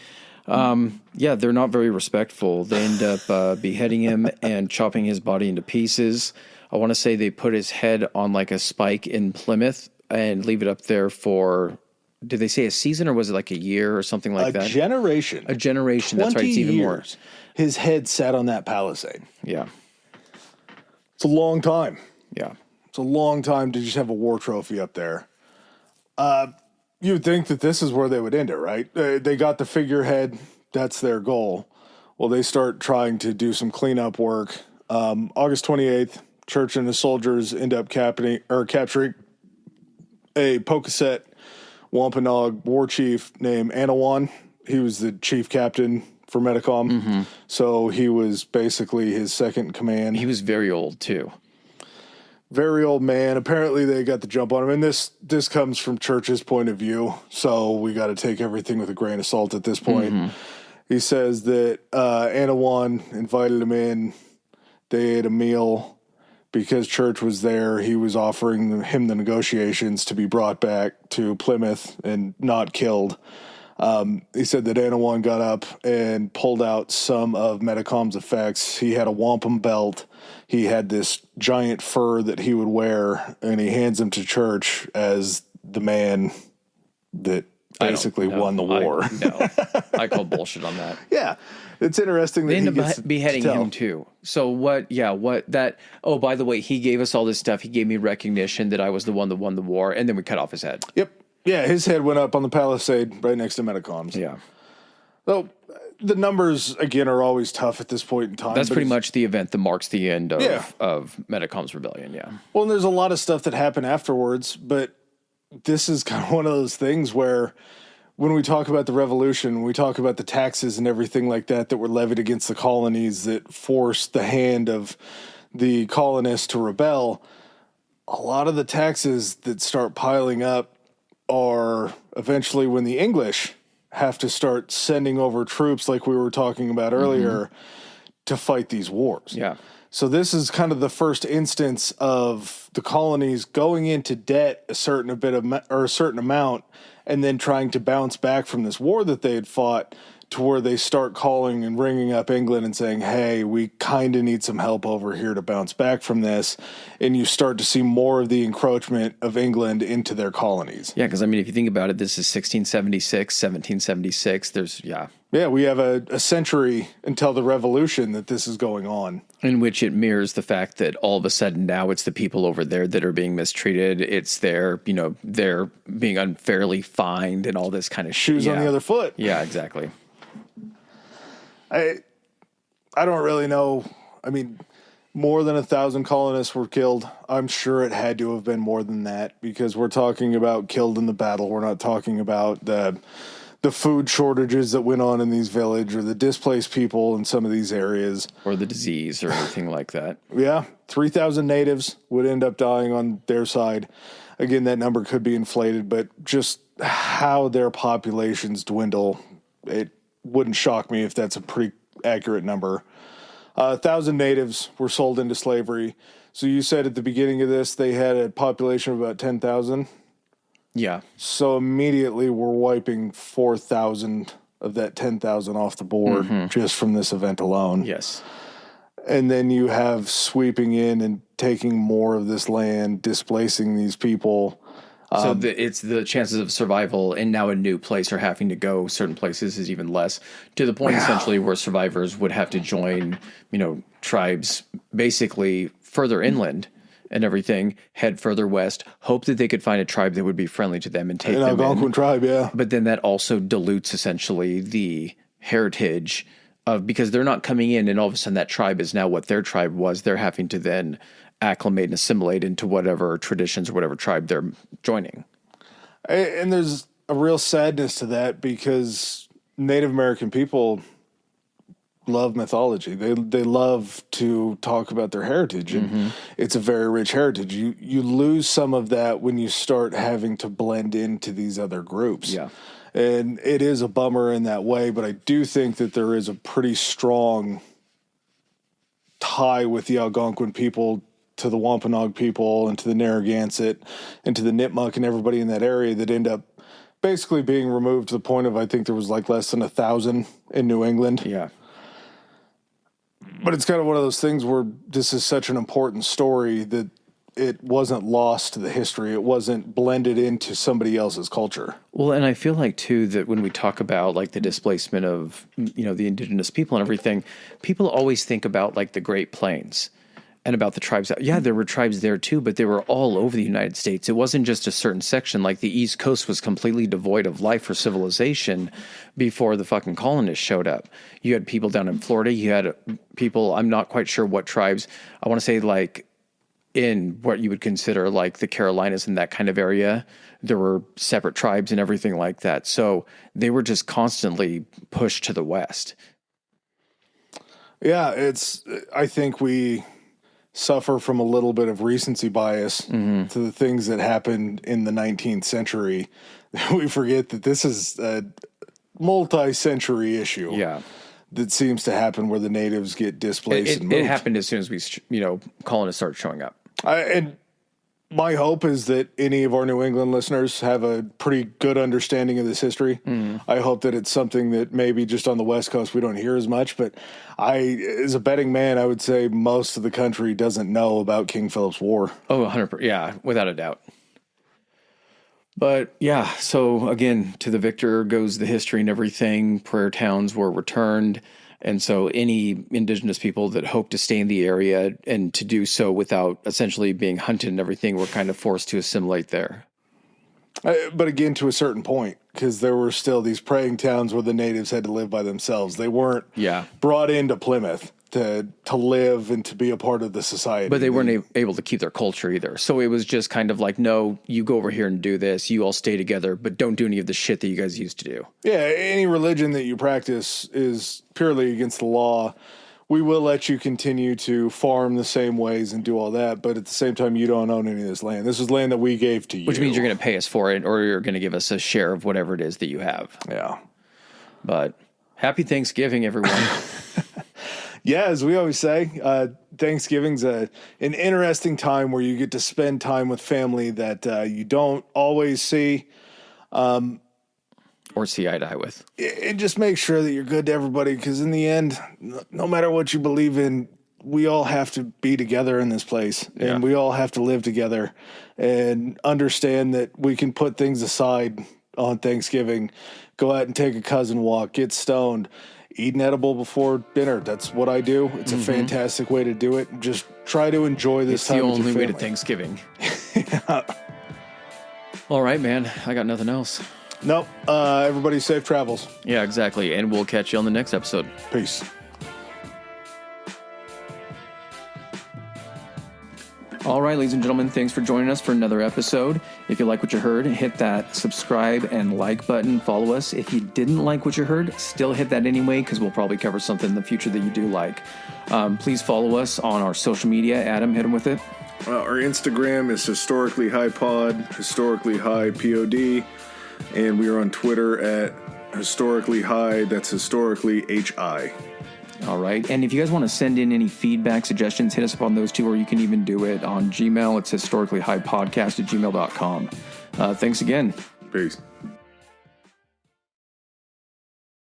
Yeah, they're not very respectful. They end up beheading him and chopping his body into pieces. I want to say they put his head on like a spike in Plymouth and leave it up there for, did they say a season or was it like a year or something like that? A generation. A generation. That's right. It's even more. His head sat on that palisade. Yeah. It's a long time. Yeah. It's a long time to just have a war trophy up there. You would think that this is where they would end it, right? They got the figurehead. That's their goal. Well, they start trying to do some cleanup work. August 28th, Church and his soldiers end up capturing a Pocasset Wampanoag war chief named Anawan. He was the chief captain for Metcom. So he was basically his second in command. He was very old, too. Very old man. Apparently they got the jump on him. And this comes from Church's point of view, so we got to take everything with a grain of salt at this point. He says that Anawan invited him in. They ate a meal. Because Church was there, he was offering him the negotiations to be brought back to Plymouth and not killed. He said that Anawan got up and pulled out some of Metcom's effects. He had a wampum belt. He had this giant fur that he would wear, and he hands him to Church as the man that basically won the war. I call bullshit on that. Yeah. It's interesting that they end up beheading him too. So what that, oh, by the way, he gave us all this stuff. He gave me recognition that I was the one that won the war, and then we cut off his head. Yep. Yeah, his head went up on the palisade right next to Metcom's. Yeah. So the numbers, again, are always tough at this point in time. That's pretty much the event that marks the end of Metcom's rebellion, yeah. Well, and there's a lot of stuff that happened afterwards, but this is kind of one of those things where when we talk about the revolution, we talk about the taxes and everything like that were levied against the colonies that forced the hand of the colonists to rebel. A lot of the taxes that start piling up are eventually when the English have to start sending over troops like we were talking about earlier to fight these wars. Yeah. So this is kind of the first instance of the colonies going into debt a certain amount and then trying to bounce back from this war that they had fought to where they start calling and ringing up England and saying, hey, we kind of need some help over here to bounce back from this. And you start to see more of the encroachment of England into their colonies. Yeah, because, I mean, if you think about it, this is 1676, 1776. Yeah, we have a century until the revolution that this is going on. In which it mirrors the fact that all of a sudden now it's the people over there that are being mistreated. It's they're being unfairly fined and all this kind of shoes on the other foot. Yeah, exactly. I don't really know. I mean, more than 1,000 colonists were killed. I'm sure it had to have been more than that because we're talking about killed in the battle. We're not talking about the food shortages that went on in these villages or the displaced people in some of these areas. Or the disease or anything like that. Yeah, 3,000 natives would end up dying on their side. Again, that number could be inflated, but just how their populations dwindle, it wouldn't shock me if that's a pretty accurate number. 1,000 natives were sold into slavery. So you said at the beginning of this they had a population of about 10,000? Yeah. So immediately we're wiping 4,000 of that 10,000 off the board just from this event alone. Yes. And then you have sweeping in and taking more of this land, displacing these people. So it's the chances of survival in now a new place or having to go certain places is even less, to the point essentially where survivors would have to join, tribes basically further inland and everything, head further west, hope that they could find a tribe that would be friendly to them and take them in. An Algonquian tribe, yeah. But then that also dilutes essentially the heritage of, because they're not coming in and all of a sudden that tribe is now what their tribe was. They're having to then acclimate and assimilate into whatever traditions or whatever tribe they're joining. And there's a real sadness to that because Native American people love mythology. They love to talk about their heritage, and it's a very rich heritage. You lose some of that when you start having to blend into these other groups. Yeah. And it is a bummer in that way, but I do think that there is a pretty strong tie with the Algonquin people to the Wampanoag people and to the Narragansett and to the Nipmuc and everybody in that area that end up basically being removed to the point of, I think there was like less than 1,000 in New England. Yeah. But it's kind of one of those things where this is such an important story that it wasn't lost to the history. It wasn't blended into somebody else's culture. Well, and I feel like, too, that when we talk about, like, the displacement of, the indigenous people and everything, people always think about, like, the Great Plains and about the tribes. Yeah, there were tribes there, too, but they were all over the United States. It wasn't just a certain section. Like, the East Coast was completely devoid of life or civilization before the fucking colonists showed up. You had people down in Florida. You had people, I'm not quite sure what tribes. I want to say, like, in what you would consider like the Carolinas and that kind of area, there were separate tribes and everything like that. So they were just constantly pushed to the west. Yeah, I think we suffer from a little bit of recency bias to the things that happened in the 19th century. We forget that this is a multi-century issue. Yeah. That seems to happen where the natives get displaced and moved. It happened as soon as we, colonists started showing up. And my hope is that any of our New England listeners have a pretty good understanding of this history. I hope that it's something that maybe just on the West Coast we don't hear as much. But as a betting man, I would say most of the country doesn't know about King Philip's War. Oh, 100%. Yeah, without a doubt. But yeah, so again, to the victor goes the history and everything. Prayer towns were returned. And so any indigenous people that hope to stay in the area and to do so without essentially being hunted and everything were kind of forced to assimilate there. But again, to a certain point, because there were still these praying towns where the natives had to live by themselves. They weren't brought into Plymouth to live and to be a part of the society. But they weren't able to keep their culture either. So it was just kind of like, no, you go over here and do this. You all stay together, but don't do any of the shit that you guys used to do. Yeah, any religion that you practice is purely against the law. We will let you continue to farm the same ways and do all that, but at the same time, you don't own any of this land. This is land that we gave to you. Which means you're going to pay us for it, or you're going to give us a share of whatever it is that you have. Yeah. But happy Thanksgiving, everyone. Yeah, as we always say, Thanksgiving's an interesting time where you get to spend time with family that you don't always see. Or see eye to eye with. And just make sure that you're good to everybody, because in the end, no matter what you believe in, we all have to be together in this place. Yeah. And we all have to live together and understand that we can put things aside on Thanksgiving, go out and take a cousin walk, get stoned, eat an edible before dinner. That's what I do. It's a fantastic way to do it. Just try to enjoy this time with your family. It's the only way to Thanksgiving. Yeah. All right, man. I got nothing else. Nope. Everybody safe travels. Yeah, exactly. And we'll catch you on the next episode. Peace. All right, ladies and gentlemen, thanks for joining us for another episode. If you like what you heard, hit that subscribe and like button. Follow us. If you didn't like what you heard, still hit that anyway, because we'll probably cover something in the future that you do like. Please follow us on our social media. Adam, hit them with it. Our Instagram is historically high pod, historically high pod, and we are on Twitter at historically high. That's historically HI. All right. And if you guys want to send in any feedback, suggestions, hit us up on those two, or you can even do it on Gmail. It's historicallyhighpodcast@gmail.com. Thanks again. Peace.